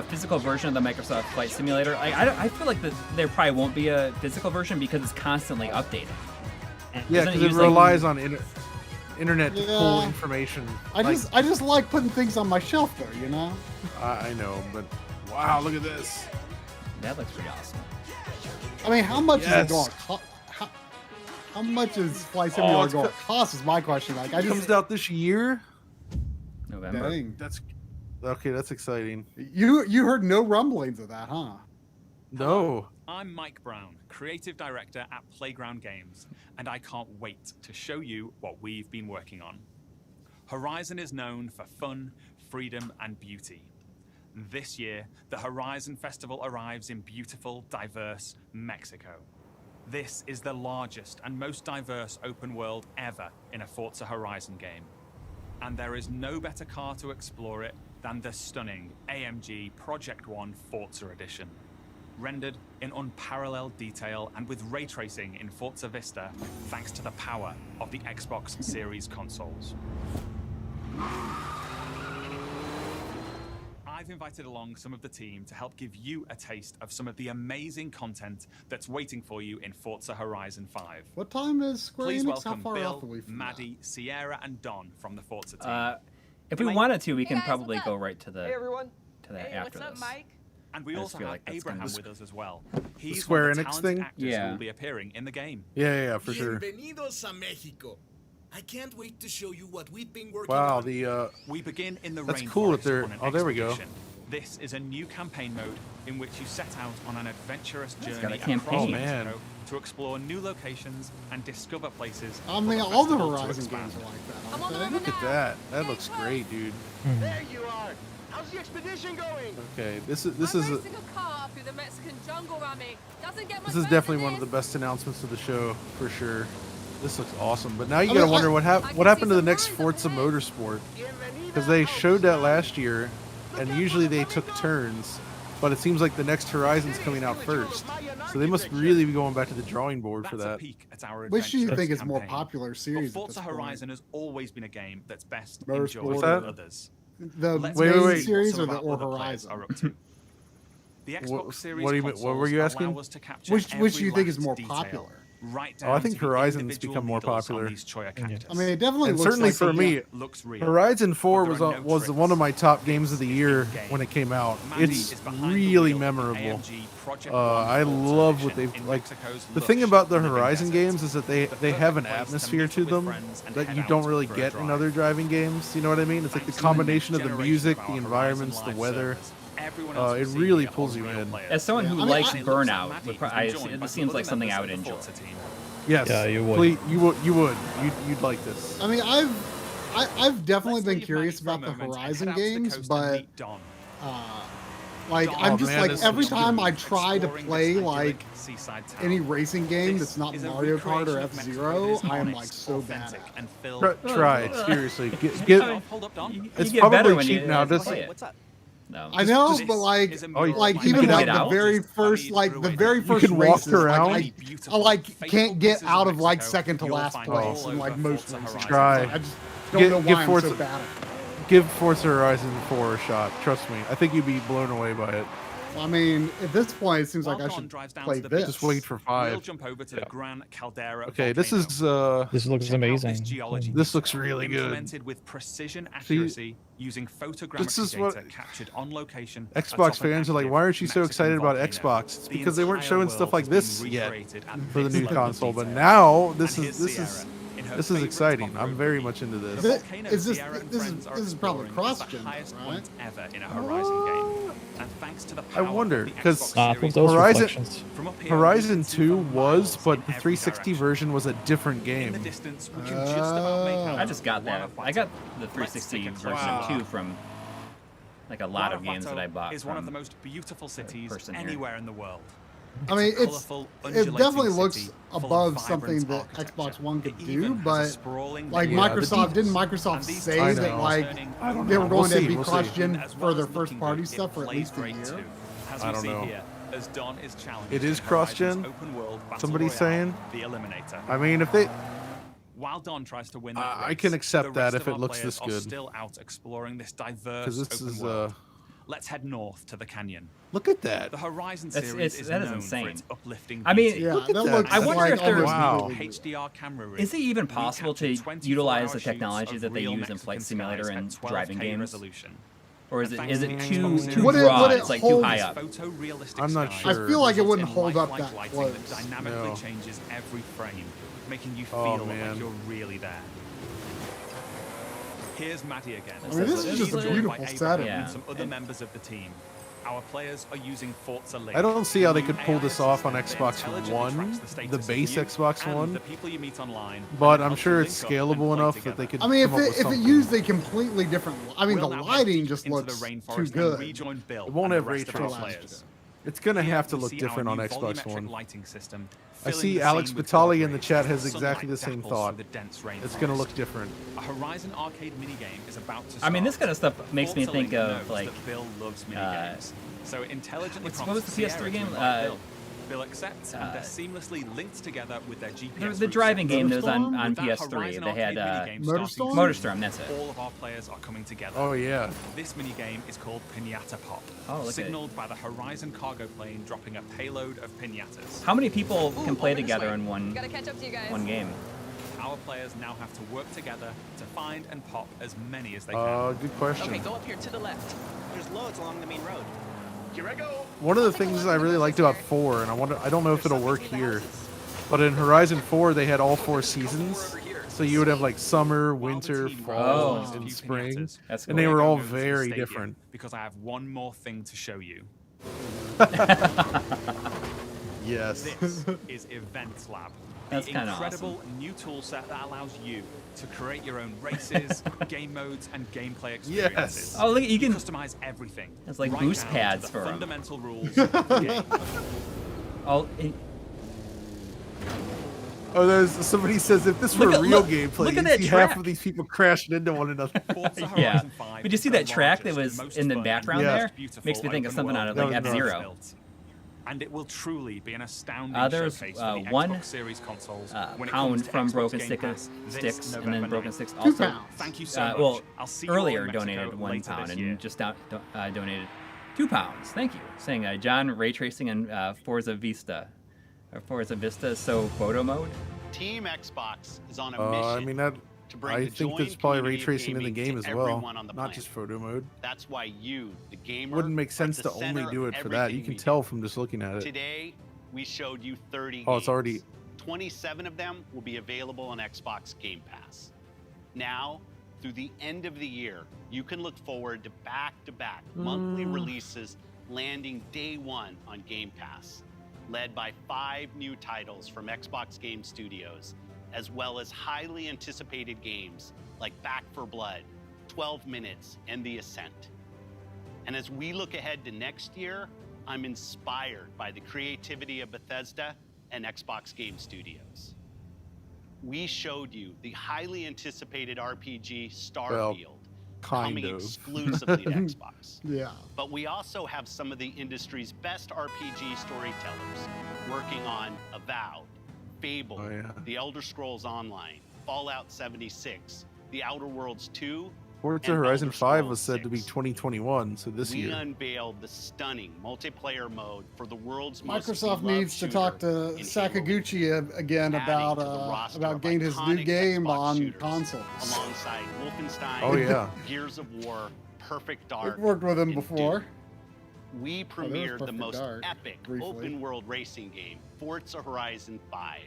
S1: physical version of the Microsoft Flight Simulator, I feel like there probably won't be a physical version because it's constantly updated.
S3: Yeah, because it relies on internet to pull information.
S2: I just like putting things on my shelf though, you know?
S3: I know, but wow, look at this.
S1: That looks pretty awesome.
S2: I mean, how much is it going to cost? How much is Flight Simulator going to cost is my question. Like,
S3: it comes out this year?
S1: November.
S2: Dang.
S3: That's exciting.
S2: You heard no rumblings of that, huh?
S3: No.
S8: I'm Mike Brown, Creative Director at Playground Games, and I can't wait to show you what we've been working on. Horizon is known for fun, freedom, and beauty. This year, the Horizon Festival arrives in beautiful, diverse Mexico. This is the largest and most diverse open world ever in a Forza Horizon game. And there is no better car to explore it than the stunning AMG Project One Forza Edition. Rendered in unparalleled detail and with ray tracing in Forza Vista, thanks to the power of the Xbox Series consoles. I've invited along some of the team to help give you a taste of some of the amazing content that's waiting for you in Forza Horizon 5.
S2: What time is Square
S8: Please
S2: Enix? How
S8: welcome
S2: far off are we
S8: Bill,
S2: from
S8: Maddie, Sierra, and Don from the Forza team.
S1: If we wanted to, we can probably go right to the
S8: Hey, everyone.
S1: to that after this.
S8: And we
S1: I
S8: also
S1: just feel
S8: have
S1: like that's
S8: Abraham
S1: gonna be-
S8: with us as well. He's
S3: Square
S8: one of the
S3: Enix
S8: talented
S3: thing?
S8: actors who
S1: Yeah.
S8: will be appearing in the game.
S3: Yeah, for sure.
S10: Bienvenidos a Mexico. I can't wait to show you what we've been working
S3: Wow,
S10: on.
S8: We begin in the
S3: that's
S8: rainforest
S3: cool that they're.
S8: on an
S3: Oh, there we go.
S8: expedition. This is a new campaign mode in which you set out on an adventurous
S1: got a
S8: journey
S1: campaign.
S8: across
S1: Oh,
S3: man.
S8: Mexico to explore new locations and discover places.
S2: I mean,
S8: for
S2: all the
S8: festival to
S2: Horizon
S8: expand.
S2: games are like that, aren't they?
S3: Look at that. That looks great, dude.
S6: There you are. How's the expedition going?
S3: Okay, this is
S21: Racing a car through the Mexican jungle, Rami. Doesn't get much
S3: this is
S21: better
S3: definitely
S21: than
S3: one of the
S21: this.
S3: best announcements of the show for sure. This looks awesome, but now you
S2: I
S3: gotta
S2: mean,
S3: wonder what happened to the
S21: see
S3: next
S21: some
S3: Forza Motorsport because they showed that last year, and usually they took turns but it seems like the next Horizon's coming out first. So they must really be going back to the drawing board for that.
S2: Which do you think is more popular series?
S8: Forza Horizon has always been a game that's best
S2: Motorsport.
S8: enjoyed
S3: What's
S8: by
S3: that?
S8: others.
S2: The
S8: Let's
S2: main
S8: see what
S2: series
S8: some
S2: or
S8: of
S2: the
S8: our
S2: or
S8: other players
S2: Horizon?
S8: are up to. The Xbox Series
S3: what do you mean? What were you
S8: consoles
S3: asking?
S8: allow us to capture
S2: Which do
S8: every
S2: you think is
S8: last
S2: more
S8: detail,
S2: popular?
S8: right
S3: Oh, I
S8: down
S3: think
S8: to the
S3: Horizon's
S8: individual
S3: become more
S8: needles on
S3: popular.
S8: these Choya cactus.
S2: I mean, it definitely
S3: And
S2: looks
S3: certainly
S2: like
S3: for me,
S8: looks real.
S3: Horizon 4
S8: But
S3: was
S8: there are no
S3: was
S8: tricks.
S3: one of my top games of the year when it came out. It's really memorable. I love what they've like. The thing about the Horizon games is that they have an atmosphere to them that you don't really get in other driving games. You know what I mean? It's like the combination of the music, the environments, the weather. It really pulls you in.
S1: As someone who likes Burnout, it seems like something I would enjoy.
S3: Yes.
S4: Yeah, you would.
S3: Please, you'd like this.
S2: I mean, I've definitely been curious about the Horizon games, but like I'm just like every time I try to play like any racing game that's not Mario Kart or F-Zero, I am like so bad at it.
S3: Try it, seriously. It's
S1: get better
S3: probably
S1: when
S3: cheap
S1: you
S3: now.
S1: play
S3: Just
S1: it. What's up? No.
S2: I know, but like even like the very first
S3: can walk
S2: races,
S3: around.
S2: like, I like can't get out of like second to last place in like most racing.
S3: Try.
S2: I just don't know why I'm so bad at it.
S3: Give Forza Horizon 4 a shot. Trust me. I think you'd be blown away by it.
S2: Well, I mean, at this point, it seems like I should play this.
S3: Just wait for 5.
S8: We'll jump over to the Gran Caldera
S3: Okay, this is
S4: This looks amazing.
S3: This looks really good.
S8: Implemented with precision accuracy using photogrammetry data captured on location.
S3: Xbox fans are like, why aren't you so excited about Xbox? It's because they weren't showing stuff like this yet for the new console, but now this is exciting. I'm very much into this.
S2: This is probably cross-gen, right?
S8: Ever in a Horizon game. And thanks to the
S3: I wonder because
S4: Horizon
S3: 2 was, but the 360 version was a different game.
S1: I just got that. I got the 360 version too from like a lot of games that I bought.
S8: Is one of the most beautiful cities anywhere in the world.
S2: I mean, it definitely looks above something that Xbox One could do, but like Microsoft, didn't Microsoft say that like they were going to be cross-gen for their first-party stuff for at least a year?
S3: I don't know. It is cross-gen. Somebody's saying. I mean, if they.
S8: While Don tries to win that race,
S3: I can accept
S8: the
S3: that
S8: rest
S3: if
S8: of
S3: it
S8: our
S3: looks
S8: players
S3: this good.
S8: are still out exploring this diverse
S3: Because this
S8: open
S3: is
S8: world. Let's head north to the canyon.
S3: Look at that.
S8: The Horizon
S1: That's-
S8: series
S1: it's-
S8: is
S1: that is
S8: known
S1: insane.
S8: for its uplifting
S1: I mean,
S8: beauty.
S2: Yeah,
S3: Look at
S2: that
S3: that.
S2: looks
S1: I wonder
S2: like
S1: if there's-
S2: wow.
S8: HDR camera rig.
S1: Is it even possible to
S8: captured
S1: utilize the
S8: 24-hour
S1: technology
S8: shoots
S1: that
S8: of
S1: they
S8: real
S1: use in
S8: Mexican
S1: Flight Simulator
S8: skies
S1: and
S8: at 12K
S1: driving games?
S8: resolution.
S1: Or is
S8: And
S1: it
S8: thanks to the
S1: too
S8: Xbox Series
S2: Would it-
S1: raw?
S2: would it
S1: It's like
S2: hold-
S1: too high up.
S8: Photorealistic
S3: I'm not
S8: skies
S3: sure.
S2: I feel like it
S8: result
S2: wouldn't
S8: in
S2: hold up
S8: lifelike
S2: that
S8: lighting
S2: close.
S8: that dynamically
S3: No.
S8: changes every frame, making you
S3: Oh,
S8: feel
S3: man.
S8: like you're really there. Here's Maddie again.
S2: I mean, this is just a
S8: He's joined
S2: beautiful
S8: by
S2: setup.
S8: Abraham and some other members of the team. Our players are using Forza Link.
S3: I don't see how they could pull
S8: AI
S3: this off on
S8: assistant
S3: Xbox
S8: intelligently
S3: One,
S8: tracks the status
S3: the
S8: of
S3: base
S8: you
S3: Xbox
S8: and
S3: One.
S8: the people you meet online,
S3: But
S8: and
S3: I'm
S8: help
S3: sure
S8: you
S3: it's
S8: link up and
S3: scalable
S8: play
S3: enough
S8: together.
S3: that they could.
S2: I mean,
S3: come up with
S2: if it
S3: something.
S2: used a completely different, I mean,
S8: We'll
S2: the
S8: now head
S2: lighting
S8: deep
S2: just
S8: into
S2: looks
S8: the rainforest
S2: too
S8: and
S2: good.
S8: rejoin Bill
S3: It won't
S8: and
S3: have
S8: the
S3: ray
S8: rest of our
S3: tracing.
S8: players.
S3: It's gonna
S8: Here
S3: have to
S8: we
S3: look
S8: see
S3: different
S8: our
S3: on
S8: new
S3: Xbox
S8: volumetric
S3: One.
S8: lighting system,
S3: I
S8: filling
S3: see
S8: the
S3: Alex
S8: scene with
S3: Batali in
S8: glow
S3: the
S8: rays
S3: chat
S8: as
S3: has
S8: sunlight
S3: exactly the same
S8: dapples
S3: thought.
S8: through the dense
S3: It's gonna
S8: rainforest.
S3: look different.
S8: A Horizon arcade minigame is about to start.
S1: I mean, this kind of stuff makes me
S8: Forza
S1: think
S8: Link
S1: of
S8: knows
S1: like
S8: that Bill loves minigames. So it intelligently
S1: what was the
S8: prompts
S1: PS3
S8: Sierra to
S1: game?
S8: invite Bill. Bill accepts, and they're seamlessly linked together with their GPS.
S1: The driving game that was on
S8: With that
S1: PS3.
S8: Horizon
S1: They had
S8: arcade minigame starting
S1: Motorstorm. That's it.
S8: All of our players are coming together.
S3: Oh yeah.
S8: This minigame is called Pinata Pop,
S1: Oh, look at it.
S8: signaled by the Horizon cargo plane dropping a payload of pinatas.
S1: How many people can play together in
S21: Gotta catch up to you guys.
S1: one game?
S8: Our players now have to work together to find and pop as many as they can.
S3: Good question.
S11: Okay, go up here to the left. There's loads along the main road. Here I go.
S3: One of the things I really liked about 4, and I don't know if it'll work here, but in Horizon 4 they had all 4 seasons. So you would have like summer, winter, fall, and spring, and they were all very different.
S8: Because I have one more thing to show you.
S3: Yes.
S8: This is Event Lab.
S1: That's
S8: The
S1: kinda
S8: incredible new tool set that allows you to create your own races, game modes, and gameplay experiences.
S1: Oh, look, you can
S8: customize everything.
S1: It's like
S8: right
S1: boost
S8: down
S1: pads
S8: to the
S1: for 'em.
S8: fundamental rules of the game.
S1: Oh,
S3: Oh, there's somebody says if this were
S1: Look at-
S3: real
S1: look-
S3: gameplay,
S1: look at
S3: you'd
S1: that
S3: see
S1: track.
S3: half of these people crashing into one another.
S1: Yeah. But you see that track that was in the background there?
S8: Beautiful
S1: Makes me think of something out of like
S3: No, no.
S1: F-Zero.
S8: And it will truly be an astounding
S1: There's
S8: showcase for the
S1: one
S8: Xbox Series consoles when it comes
S1: pound
S8: to
S1: from
S8: Xbox
S1: Broken
S8: Game Pass this
S1: Sticks, and
S8: November
S1: then Broken
S8: 9th.
S1: Sticks
S2: 2
S1: also.
S2: pounds.
S8: Thank you so much.
S1: Well,
S8: I'll see you all in
S1: earlier
S8: Mexico
S1: donated 1
S8: later
S1: pound
S8: this year.
S1: and just donated 2 pounds. Thank you. Saying John, ray tracing and Forza Vista. Or Forza Vista is so photo mode.
S12: Team Xbox is on a mission
S3: I mean, that
S12: to bring
S3: I
S12: the
S3: think
S12: joined
S3: there's probably ray
S12: community of
S3: tracing in the
S12: gaming
S3: game
S12: to
S3: as well,
S12: everyone on the
S3: not
S12: planet.
S3: just photo mode.
S12: That's why you, the gamer,
S3: Wouldn't make
S12: are at
S3: sense
S12: the
S3: to only
S12: center
S3: do
S12: of
S3: it for that. You
S12: everything
S3: can
S12: we
S3: tell
S12: do.
S3: from just looking at it.
S12: Today, we showed you 30
S3: Oh, it's
S12: games.
S3: already.
S12: 27 of them will be available on Xbox Game Pass. Now, through the end of the year, you can look forward to back-to-back monthly releases landing day one on Game Pass, led by 5 new titles from Xbox Game Studios, as well as highly anticipated games like Back 4 Blood, 12 Minutes, and The Ascent. And as we look ahead to next year, I'm inspired by the creativity of Bethesda and Xbox Game Studios. We showed you the highly anticipated RPG Starfield, coming
S3: kind of.
S12: exclusively to Xbox.
S2: Yeah.
S12: But we also have some of the industry's best RPG storytellers working on Avowed, Fable, The Elder Scrolls Online, Fallout 76, The Outer Worlds 2,
S3: Forza
S12: and
S3: Horizon
S12: Elder
S3: 5
S12: Scrolls
S3: was said to be
S12: 6.
S3: 2021, so this
S12: We
S3: year.
S12: unveiled the stunning multiplayer mode for the world's most
S2: Microsoft
S12: beloved
S2: needs to
S12: shooter
S2: talk to
S12: in
S2: Sakaguchi again
S12: adding to the roster
S2: about
S12: of
S2: getting his new
S12: iconic
S2: game
S12: Xbox
S2: on
S12: shooters,
S2: console.
S12: alongside Wolfenstein,
S3: Oh, yeah.
S12: Gears of War, Perfect Dark.
S2: We've worked with him
S12: and
S2: before.
S12: Doom. We
S2: Oh, there was
S12: premiered the
S2: Perfect
S12: most
S2: Dark,
S12: epic
S2: briefly.
S12: open-world racing game, Forza Horizon 5,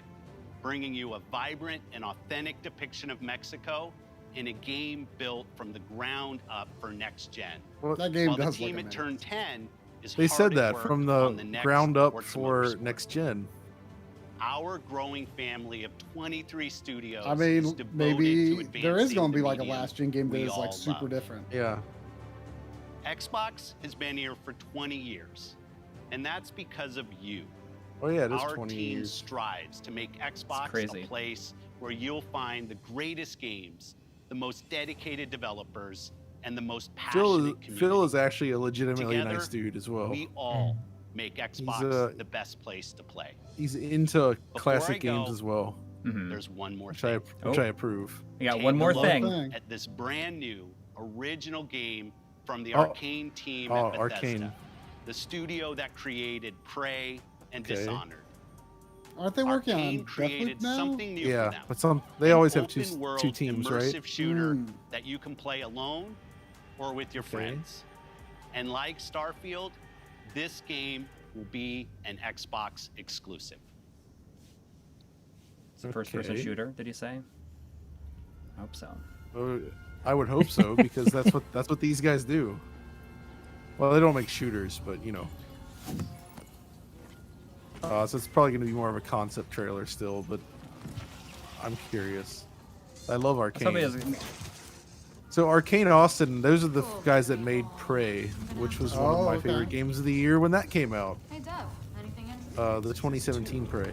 S12: bringing you a vibrant and authentic depiction of Mexico in a game built from the ground up for next gen.
S3: Well,
S2: That game
S12: While
S2: does
S12: the team
S2: look
S12: at Turn 10 is
S3: They
S12: hard
S3: said
S12: at
S3: that
S12: work
S3: from
S12: on
S3: the
S12: next
S3: ground up
S12: Forza
S3: for
S12: Motorsport.
S3: next gen.
S12: Our growing family of 23 studios
S2: I
S12: is
S2: mean,
S12: devoted
S2: maybe
S12: to
S2: there is
S12: advancing
S2: going to be
S12: the
S2: like a
S12: medium
S2: last gen game that
S12: we
S2: is like
S12: all
S2: super
S12: love.
S2: different.
S3: Yeah.
S12: Xbox has been here for 20 years, and that's because of you.
S3: Oh yeah, it is
S12: Our
S3: 20
S12: team
S3: years.
S12: strives to make Xbox
S1: crazy.
S12: a place where you'll find the greatest games, the most dedicated developers, and the most passionate community.
S3: Phil is actually a legitimately
S12: Together,
S3: nice dude as well.
S12: We all make Xbox the best place to play.
S3: He's into classic
S12: I
S3: games
S12: go,
S3: as well,
S12: There's one more
S3: which I
S12: thing.
S3: which I approve.
S1: We got
S12: Take
S1: one
S12: a
S1: more
S12: look
S1: thing.
S12: at this brand new original game from the
S3: Oh.
S12: Arcane team
S3: Oh,
S12: at Bethesda,
S3: Arcane.
S12: the studio that created Prey and
S3: Okay.
S12: Dishonored.
S2: Aren't they working
S12: Arcane
S2: on
S12: created
S2: Deathloop now?
S12: something new
S3: Yeah,
S12: for them.
S3: but they
S12: An
S3: always have two
S12: open-world,
S3: teams,
S12: immersive
S3: right?
S12: shooter
S2: Mm.
S12: that you can play alone or with your friends. And like Starfield, this game will be an Xbox exclusive.
S1: It's a first-person
S3: Okay.
S1: shooter. Did you say? I hope so.
S3: I would hope so because that's what these guys do. Well, they don't make shooters, but you know. So it's probably going to be more of a concept trailer still, but I'm curious. I love
S1: Somebody
S3: Arcane.
S1: has-
S3: So Arcane Austin, those are the guys that made Prey, which was one of my
S2: okay.
S3: favorite games of the year when that came out.
S19: Hey, Dev, anything interesting?
S3: The 2017 Prey.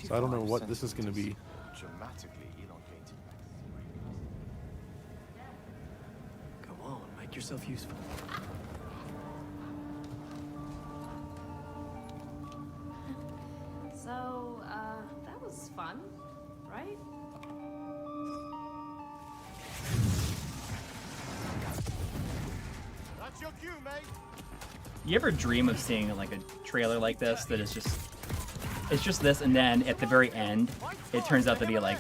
S3: So I don't know what this is going to be.
S14: Dramatically elongated.
S23: Go on, make yourself useful.
S21: So, that was fun, right?
S14: That's your cue, mate.
S1: You ever dream of seeing like a trailer like this that is just it's just this, and then at the very end it turns out to be like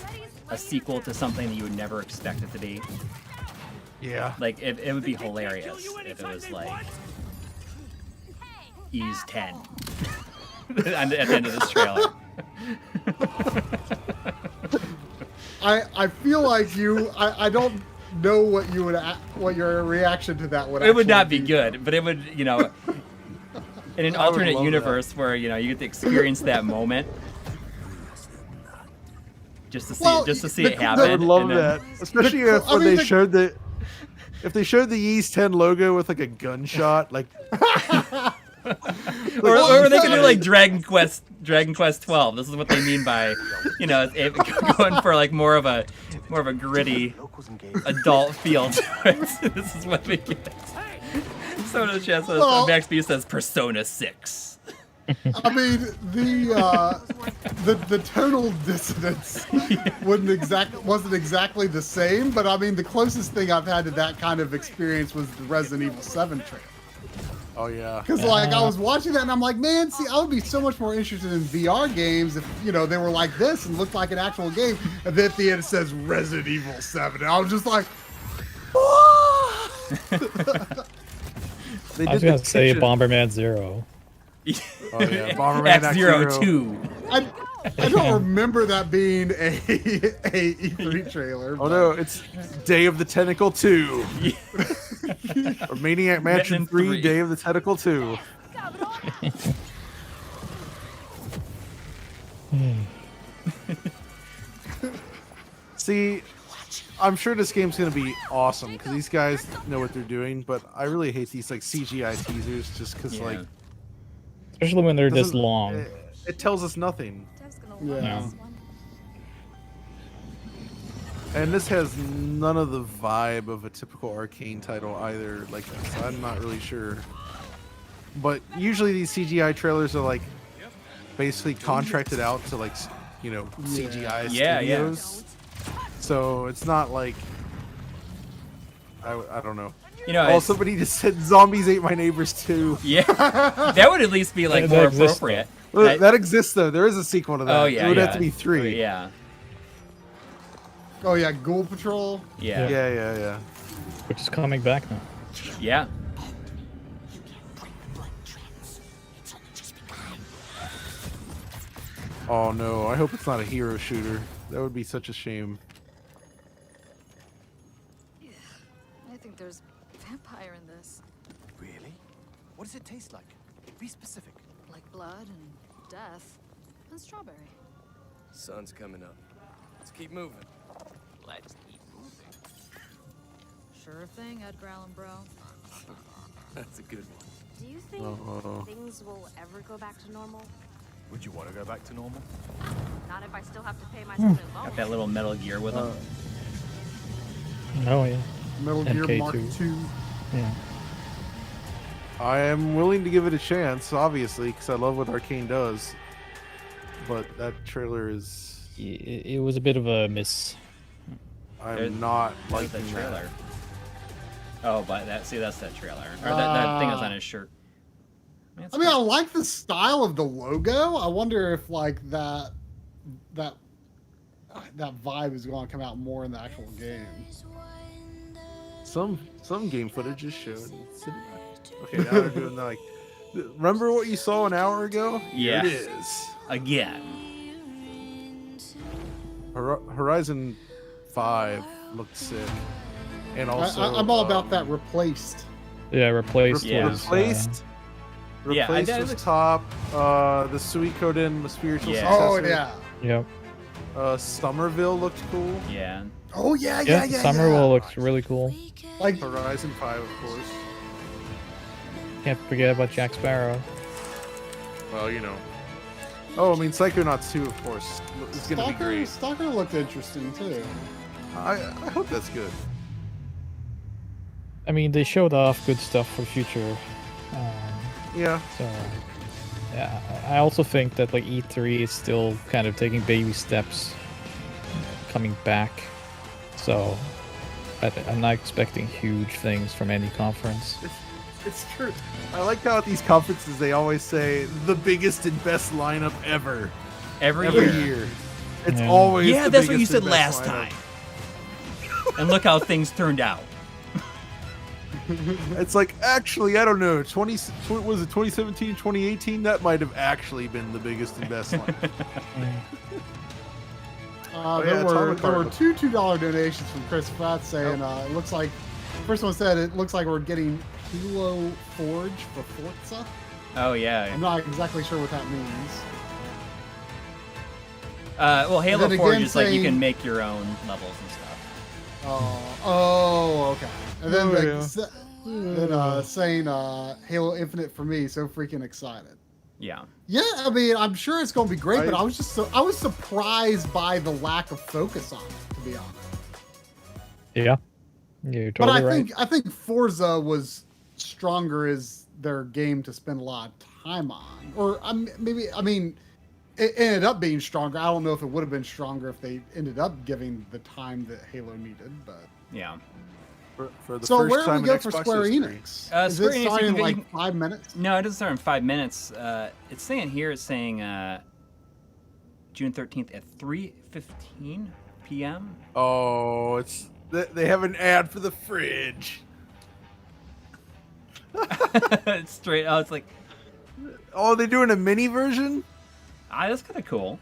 S1: a sequel to something that you would never expect it to be?
S3: Yeah.
S1: Like it would be hilarious if it was like Ease 10 at the end of this trailer.
S2: I feel like I don't know what you would what your reaction to that would.
S1: It would
S2: actually
S1: not be good, but it would, you know, in an
S2: I would
S1: alternate
S2: love
S1: universe where, you know, you get to experience that moment. Just to see it happen.
S3: I would love
S1: and then-
S3: that, especially if when they showed the Yeez 10 logo with like a gunshot, like
S1: or they could do like Dragon Quest 12. This is what they mean by, going for like more of a gritty adult feel to it. This is what we get. Soda Chess says, Max B says Persona 6.
S2: I mean, the tonal dissonance wasn't exactly the same, but I mean, the closest thing I've had to that kind of experience was the Resident Evil 7 trailer.
S3: Oh yeah.
S2: Because I was watching that and I'm like, man, see, I would be so much more interested in VR games if they were like this and looked like an actual game. And then at the end it says Resident Evil 7. And I was just like,
S4: I was gonna say Bomberman 0.
S3: Oh yeah, Bomberman
S1: X-Zero 2.
S2: I don't remember that being a E3 trailer.
S3: Oh no, it's Day of the Tentacle 2. Or Maniac Mansion 3, Day of the Tentacle 2. See, I'm sure this game's gonna be awesome because these guys know what they're doing, but I really hate these like CGI teasers just because like.
S4: Especially when they're this long.
S3: It tells us nothing.
S2: Yeah.
S3: And this has none of the vibe of a typical Arcane title either. Like, so I'm not really sure. But usually these CGI trailers are like basically contracted out to like, CGI studios. So it's not like I don't know. Somebody just said zombies ate my neighbors too.
S1: Yeah, that would at least be like more appropriate.
S3: Well, that exists though. There is a sequel to that.
S1: Oh yeah,
S3: it would have to be 3.
S1: Yeah.
S2: Oh yeah, Ghoul Patrol.
S1: Yeah.
S3: Yeah.
S4: Which is coming back now.
S1: Yeah.
S3: Oh no, I hope it's not a hero shooter. That would be such a shame.
S5: I think there's vampire in this.
S14: Really? What does it taste like? Be specific.
S5: Like blood and death and strawberry.
S23: Sun's coming up. Let's keep moving.
S11: Let's keep moving.
S5: Sure thing, Edgar Allan Bro.
S23: That's a good one.
S15: Do you think things will ever go back to normal?
S14: Would you want to go back to normal?
S15: Not if I still have to pay my student loan.
S1: Got that little Metal Gear with them.
S4: Oh yeah.
S2: Metal Gear
S4: MK2.
S2: Mark II.
S4: Yeah.
S3: I am willing to give it a chance, obviously, because I love what Arcane does. But that trailer is...
S4: It was a bit of a miss.
S3: I'm not liking
S1: the trailer.
S3: that.
S1: Oh, but that's that trailer. Or that thing was on his shirt.
S2: I mean, I like the style of the logo. I wonder if like that vibe is going to come out more in the actual game.
S3: Some game footage is shown. Okay, now they're doing like. Remember what you saw an hour ago?
S1: Yeah.
S3: Here it is.
S1: Again.
S3: Horizon 5 looked sick, and also
S2: I'm all about that replaced.
S4: Yeah, replaced.
S3: Replaced. Replaced was top. The Suikoden, the spiritual successor.
S2: Oh yeah.
S4: Yep.
S3: Somerville looked cool.
S1: Yeah.
S2: Oh yeah.
S4: Somerville looks really cool.
S2: Like
S3: Horizon 5, of course.
S4: Can't forget about Jack Sparrow.
S3: Well, Oh, I mean, Psychonauts 2, of course, is going to be great.
S2: Stalker looked interesting too.
S3: I hope that's good.
S4: I mean, they showed off good stuff for future.
S3: Yeah.
S4: So, yeah, I also think that like E3 is still kind of taking baby steps, coming back. So, I'm not expecting huge things from any conference.
S3: It's true. I like how at these conferences they always say the biggest and best lineup ever.
S1: Every
S3: year. It's always the
S1: that's what you
S3: biggest
S1: said
S3: and best
S1: last
S3: lineup.
S1: time. And look how things turned out.
S3: It's like, actually, I don't know. Was it 2017, 2018? That might have actually been the biggest and best lineup.
S2: There were two $2 donations from Chris Pratt saying it looks like. First one said it looks like we're getting Halo Forge for Forza.
S1: Oh yeah.
S2: I'm not exactly sure what that means.
S1: Well, Halo Forge is like you
S2: saying-
S1: can make your own levels and stuff.
S2: Oh, okay. And then than saying Halo Infinite for me. So freaking excited.
S1: Yeah.
S2: Yeah, I mean, I'm sure it's going to be great, but I was surprised by the lack of focus on it, to be honest.
S4: Yeah, you're totally right.
S2: I think Forza was stronger as their game to spend a lot of time on, or maybe it ended up being stronger. I don't know if it would have been stronger if they ended up giving the time that Halo needed, but
S1: yeah.
S3: For the
S2: so
S3: first
S2: where
S3: time
S2: do we go
S3: in
S2: for
S3: Xbox
S2: Square
S3: history.
S2: Enix? Is
S1: Square
S2: it
S1: Enix,
S2: starting in
S1: you
S2: like
S1: can-
S2: 5 minutes?
S1: No, it doesn't start in 5 minutes. It's saying here, it's saying June 13th at 3:15 p.m.
S3: Oh, they have an ad for the fridge.
S1: It's straight. Oh, it's like.
S3: Oh, they're doing a mini version?
S1: That's kind of cool.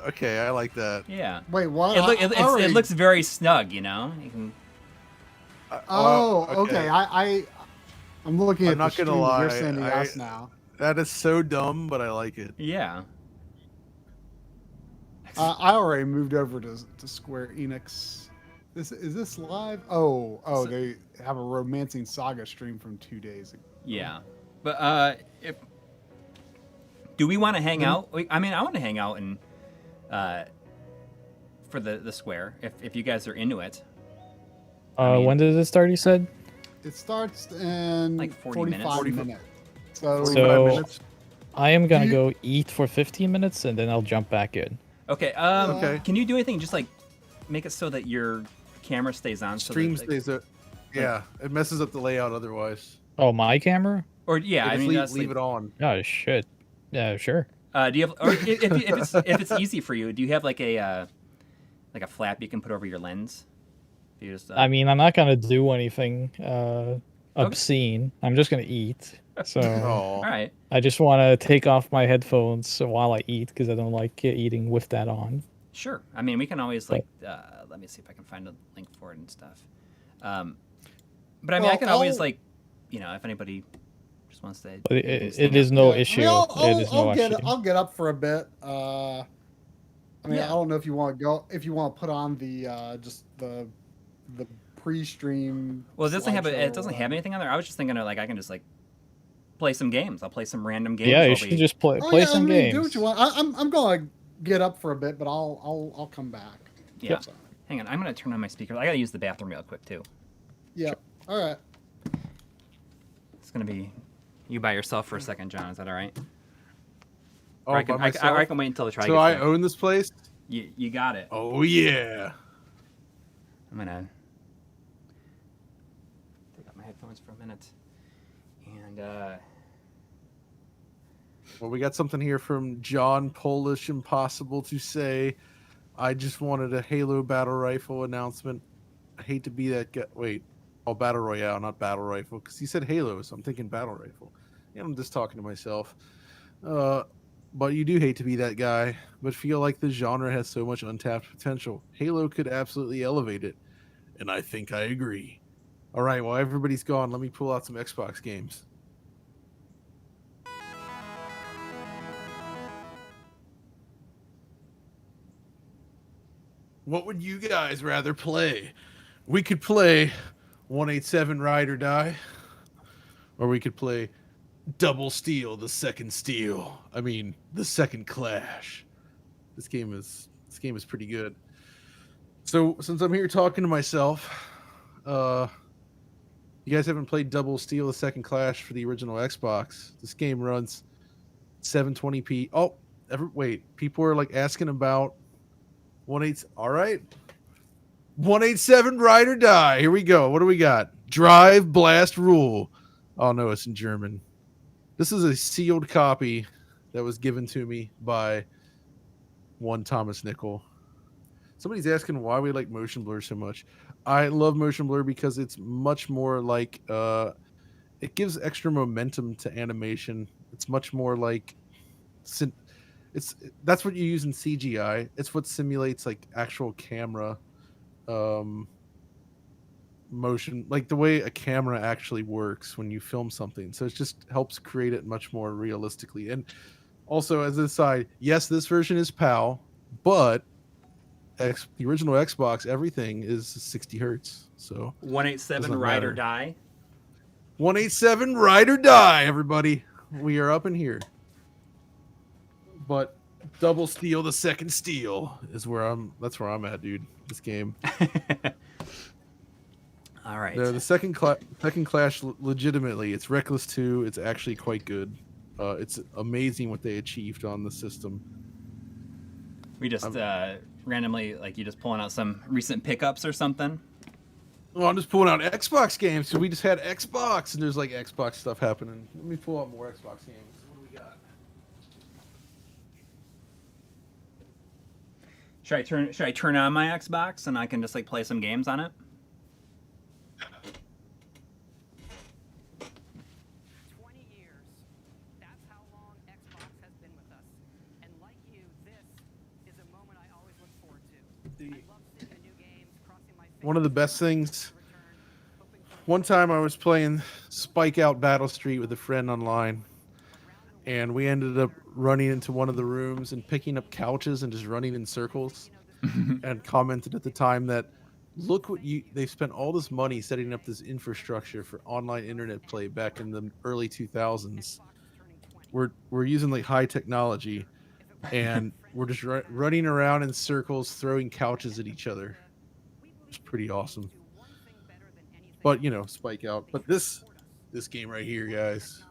S3: Okay, I like that.
S1: Yeah.
S2: Wait, what?
S1: It looks very snug, you know? You can...
S2: okay. I'm looking at
S3: I'm
S2: the
S3: not
S2: stream
S3: gonna
S2: that
S3: lie.
S2: you're sending us now.
S3: That is so dumb, but I like it.
S1: Yeah.
S2: I already moved over to Square Enix. Is this live? Oh, they have a Romancing Saga stream from 2 days ago.
S1: Yeah. But do we want to hang out? I mean, I want to hang out and for the Square if you guys are into it.
S4: When did it start, you said?
S2: It starts in
S1: like
S2: 45 minutes.
S4: So
S2: 45 minutes.
S4: I am gonna go eat for 15 minutes and then I'll jump back in.
S1: Okay. Okay. Can you do anything? Just like make it so that your camera stays on.
S3: Stream
S1: so that,
S3: stays up. Yeah, it messes up the layout otherwise.
S4: Oh, my camera?
S1: Or yeah, I mean,
S3: leave it on.
S4: Oh shit. Yeah, sure.
S1: Do you have? Or if it's easy for you, do you have like a flap you can put over your lens? You just,
S4: I mean, I'm not gonna do anything obscene. I'm just gonna eat. So
S1: all right.
S4: I just want to take off my headphones while I eat because I don't like eating with that on.
S1: Sure. I mean, we can always let me see if I can find a link for it and stuff. But I mean, I can always if anybody just wants to.
S4: It is no issue.
S2: I'll get up for a bit. I mean, I don't know if you want to put on the just the pre-stream.
S1: Well, it doesn't have anything on there. I was just thinking I can just play some games. I'll play some random games.
S4: Yeah, you should just play some games.
S2: Do what you want. I'm gonna get up for a bit, but I'll come back.
S1: Yeah. Yep. Hang on, I'm gonna turn on my speaker. I gotta use the bathroom real quick too.
S2: Yeah. Sure. All right.
S1: It's gonna be you by yourself for a second, John. Is that all right?
S3: Oh,
S1: I can wait until the try.
S3: So I own this place.
S1: You got it.
S3: Oh yeah.
S1: I'm gonna take out my headphones for a minute. And
S3: well, we got something here from John Polish Impossible to say. I just wanted a Halo battle rifle announcement. I hate to be that guy. Wait, battle royale, not battle rifle, because he said Halo, so I'm thinking battle rifle. Yeah, I'm just talking to myself. But you do hate to be that guy, but feel like the genre has so much untapped potential. Halo could absolutely elevate it, and I think I agree. All right, while everybody's gone, let me pull out some Xbox games. What would you guys rather play? We could play 187 Ride or Die, or we could play Double Steel, the second Clash. This game is pretty good. So since I'm here talking to myself, you guys haven't played Double Steel, the second Clash for the original Xbox. This game runs 720p. Oh, wait, people are asking about 187. All right. 187 Ride or Die. Here we go. What do we got? Drive, blast, rule. Oh no, it's in German. This is a sealed copy that was given to me by one Thomas Nickel. Somebody's asking why we like motion blur so much. I love motion blur because it's much more it gives extra momentum to animation. It's much more that's what you use in CGI. It's what simulates actual camera motion, the way a camera actually works when you film something. So it just helps create it much more realistically. And also, as an aside, yes, this version is PAL, but the original Xbox, everything is 60 hertz. So
S1: 187
S3: doesn't
S1: ride or
S3: matter.
S1: die.
S3: 187 ride or die, everybody. We are up in here. But double steel, the second steel is where that's where I'm at, dude. This game.
S1: All right.
S3: No, the second Clash, legitimately, it's Reckless 2. It's actually quite good. It's amazing what they achieved on the system.
S1: We just randomly, like, you just pulling out some recent pickups or something?
S3: Well, I'm just pulling out Xbox games. So we just had Xbox, and there's like Xbox stuff happening. Let me pull out more Xbox games. What do we got?
S1: Should I turn on my Xbox and I can just like play some games on it?
S3: One of the best things. One time I was playing Spike Out Battle Street with a friend online, and we ended up running into one of the rooms and picking up couches and just running in circles, and commented at the time that, look what they spent all this money setting up this infrastructure for online internet play back in the early 2000s. We're using like high technology, and we're just running around in circles throwing couches at each other. It's pretty awesome. But you know, Spike Out. But this game right here, guys.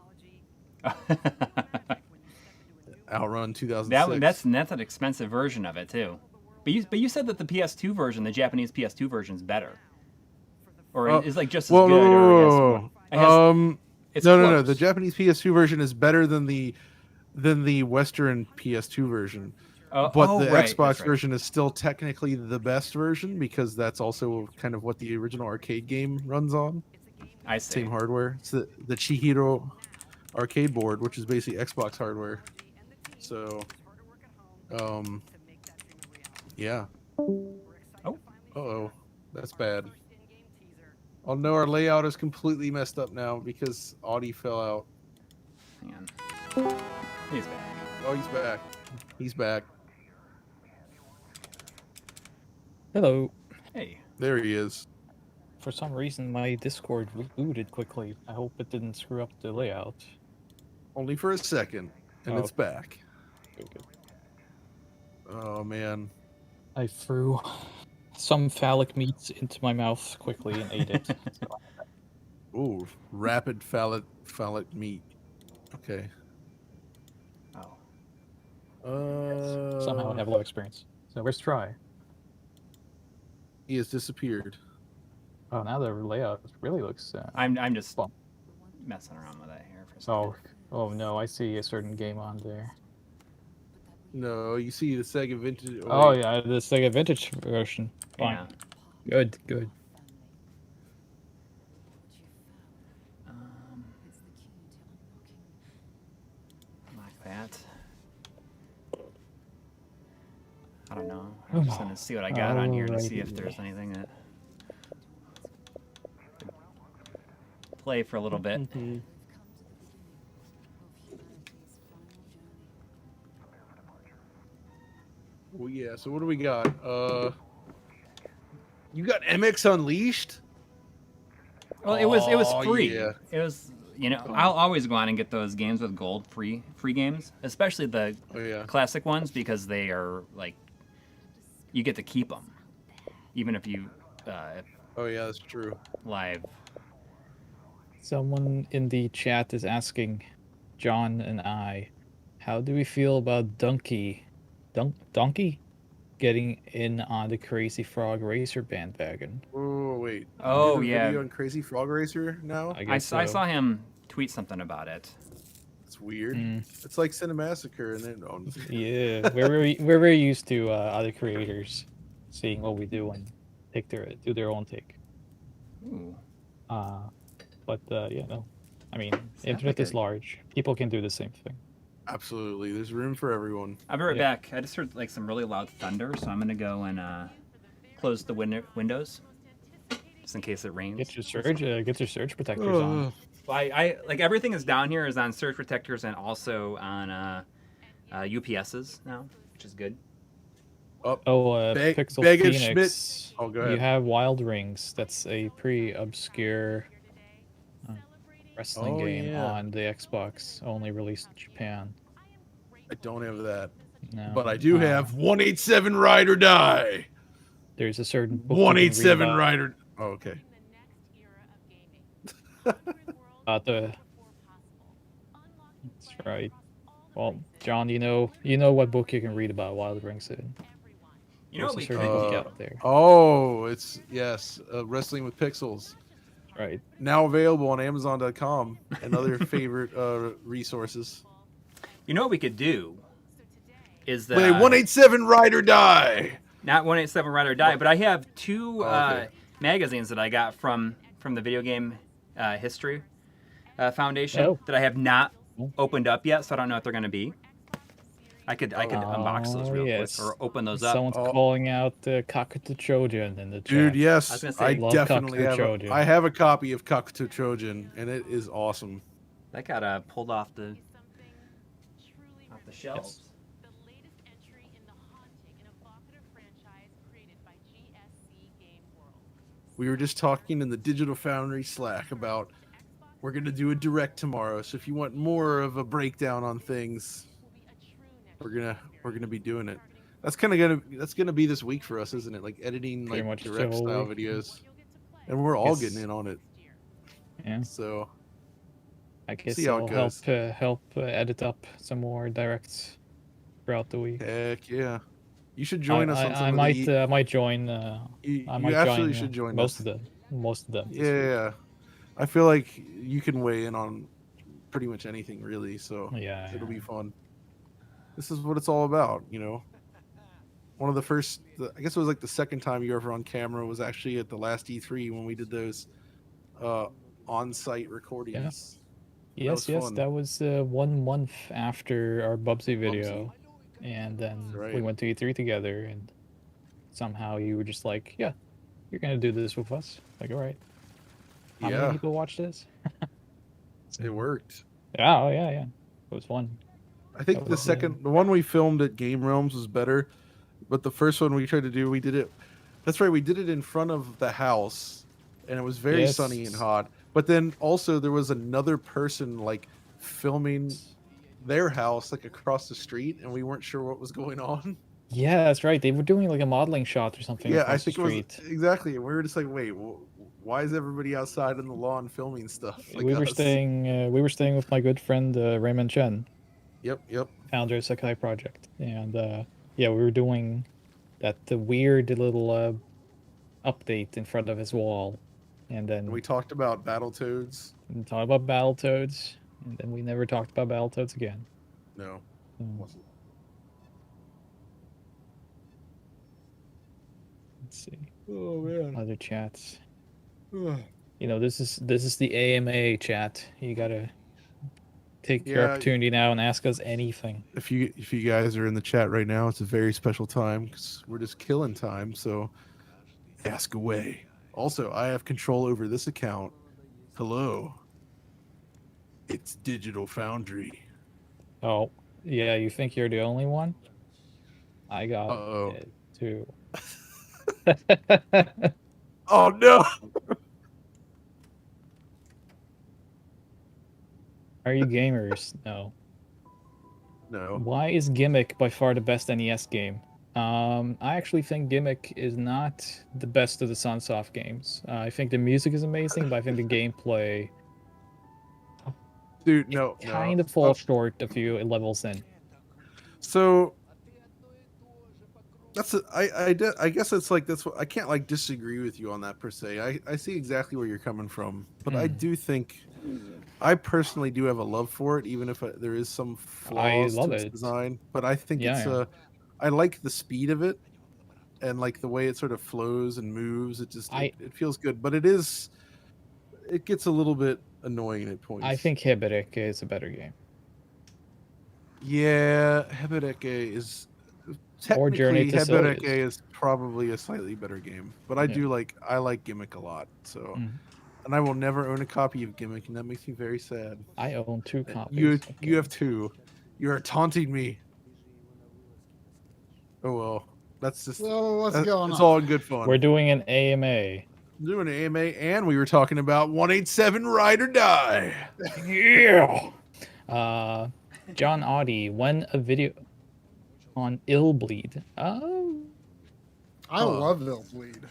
S3: Outrun 2006.
S1: That's an expensive version of it too. But you said that the PS2 version, the Japanese PS2 version, is better, or is like just as good. Or
S3: no.
S1: Close.
S3: The Japanese PS2 version is better than the Western PS2 version. But the Xbox version is still technically the best version because that's also kind of what the original arcade game runs on.
S1: I see.
S3: Same hardware. It's the Chihiro arcade board, which is basically Xbox hardware. So, yeah. Oh, that's bad. Oh no, our layout is completely messed up now because Audi fell out.
S1: Hang on. He's back.
S3: Oh, he's back. He's back.
S4: Hello.
S1: Hey.
S3: There he is.
S4: For some reason, my Discord rebooted quickly. I hope it didn't screw up the layout.
S3: Only for a second, and it's back.
S4: Okay.
S3: Oh, man.
S4: I threw some phallic meats into my mouth quickly and ate it.
S3: Ooh, rapid phallic meat. Okay.
S4: Somehow I have low experience. So where's Try?
S3: He has disappeared.
S4: Oh, now the layout really looks.
S1: I'm just messing around with that here for a second.
S4: Oh no! I see a certain game on there.
S3: No, you see the Sega Vintage.
S4: Oh yeah, the Sega Vintage version. Fine.
S1: Yeah.
S4: Good.
S1: Like that. I don't know. I'm just gonna see what I got on here to see if there's anything that play for a little bit.
S3: Well, yeah. So what do we got? You got MX Unleashed?
S1: Well, it was free.
S3: Yeah.
S1: It was, I'll always go on and get those games with gold free games, especially the classic ones because they are like you get to keep them, even if you.
S3: Oh yeah, that's true.
S1: Live.
S4: Someone in the chat is asking John and I, how do we feel about Donkey getting in on the Crazy Frog Racer bandwagon?
S3: Oh wait.
S1: Oh yeah.
S3: Video on Crazy Frog Racer now?
S1: I saw him tweet something about it.
S3: It's weird. It's like Cinemassacre, and then
S4: yeah, we're very used to other creators seeing what we do and do their own take.
S1: Ooh.
S4: But I mean, internet is large. People can do the same thing.
S3: Absolutely, there's room for everyone.
S1: I'll be right back. I just heard like some really loud thunder, so I'm gonna go and close the windows just in case it rains.
S4: Get your surge protectors on.
S1: Well, I like everything is down here is on surge protectors and also on UPSs now, which is good.
S4: Pixel
S3: Beggin'
S4: Phoenix.
S3: Schmidt. Oh, go
S4: You
S3: ahead.
S4: have Wild Rings. That's a pretty obscure wrestling game on the Xbox, only released in Japan.
S3: I don't have that.
S4: No,
S3: But I do have 187 Ride or Die.
S4: There's a certain book
S3: 187 Ride or... Oh, okay.
S4: That's right. Well, John, you know what book you can read about Wild Rings in.
S1: You know,
S4: There's a
S1: we
S4: certain book out there.
S3: Oh, it's Wrestling with Pixels.
S4: Right.
S3: Now available on Amazon.com and other favorite resources.
S1: You know what we could do is that
S3: Play 187 Ride or Die.
S1: Not 187 Ride or Die, but I have two magazines that I got from the Video Game History Foundation that I have not opened up yet, so I don't know what they're going to be. I could unbox those real quick or open those up.
S4: Someone's calling out Kakuto Trojan in the chat.
S3: Dude, yes,
S1: I was gonna say,
S3: I
S1: love
S3: definitely have.
S4: Trojan.
S3: I have a copy of Kakuto Trojan, and it is awesome.
S1: That got pulled off the shelves.
S3: We were just talking in the Digital Foundry Slack about we're gonna do a direct tomorrow. So if you want more of a breakdown on things, we're gonna be doing it. That's gonna be this week for us, isn't it? Like editing
S4: Pretty
S3: like
S4: much
S3: direct
S4: the whole
S3: style
S4: week.
S3: videos, and we're all
S4: Guess-
S3: getting in on it.
S4: Yeah.
S3: So
S4: I guess
S3: see how
S4: I'll
S3: it goes.
S4: help edit up some more directs throughout the week.
S3: Heck yeah, you should join us. On some
S4: I
S3: of
S4: might
S3: the...
S4: I might join.
S3: You
S4: I might
S3: absolutely
S4: join,
S3: should join
S4: most
S3: us.
S4: of them. Most of them. this
S3: Yeah,
S4: week.
S3: I feel like you can weigh in on pretty much anything, really. So
S4: Yeah,
S3: it'll be fun. This is what it's all about, you know. One of the first, I guess it was like the second time you were ever on camera was actually at the last E3 when we did those on-site recordings.
S4: Yes, that was 1 month after our Bubsy video, and then we went to E3 together, and somehow you were just like, "Yeah, you're gonna do this with us." Like, all right. How many people watched this?
S3: It worked.
S4: Yeah, oh yeah. It was fun.
S3: I think the one we filmed at Game Realms was better, but the first one we tried to do, we did it. That's right, we did it in front of the house, and it was very sunny and hot. But then also there was another person like filming their house like across the street, and we weren't sure what was going on.
S4: Yeah, that's right. They were doing like a modeling shot or something.
S3: Yeah, I
S4: across
S3: think
S4: the
S3: it
S4: street.
S3: was exactly. And we were just like, wait, why is everybody outside on the lawn filming stuff? Like
S4: we were
S3: us?
S4: staying. We were staying with my good friend Raymond Chen.
S3: Yep.
S4: Founder of Sakai Project, and yeah, we were doing the weird little update in front of his wall, and then
S3: we talked about Battletoads.
S4: And talked about Battletoads, and then we never talked about Battletoads again.
S3: No. Wasn't.
S4: Let's see.
S3: Oh man.
S4: Other chats. You know, this is the AMA chat. You gotta take your opportunity now and ask us anything.
S3: If you guys are in the chat right now, it's a very special time because we're just killing time. So ask away. Also, I have control over this account. Hello. It's Digital Foundry.
S4: Oh, yeah, you think you're the only one? I got it too.
S3: Oh no!
S4: Are you gamers? No.
S3: No.
S4: Why is Gimmick by far the best NES game? I actually think Gimmick is not the best of the Sunsoft games. I think the music is amazing, but I think the gameplay,
S3: dude, no,
S4: kind of falls short a few levels in.
S3: So I guess it's like that's what I can't like disagree with you on that per se. I see exactly where you're coming from, but I do think I personally do have a love for it, even if there is some flaws to its design. But I think I like the speed of it and like the way it sort of flows and moves. It just it feels good, but it gets a little bit annoying at points.
S4: I think Hibidek is a better game.
S3: Yeah, Hibidek is technically Hibidek is probably a slightly better game, but I like Gimmick a lot. So, and I will never own a copy of Gimmick, and that makes me very sad.
S4: I own 2 copies.
S3: You have 2. You are taunting me. Oh well, That's just.
S2: So what's going on?
S3: It's all in good fun.
S4: We're doing an AMA.
S3: Doing an AMA, and we were talking about 187 Ride or Die.
S4: Yeah. John Audi, when a video on Illbleed.
S2: I love Illbleed.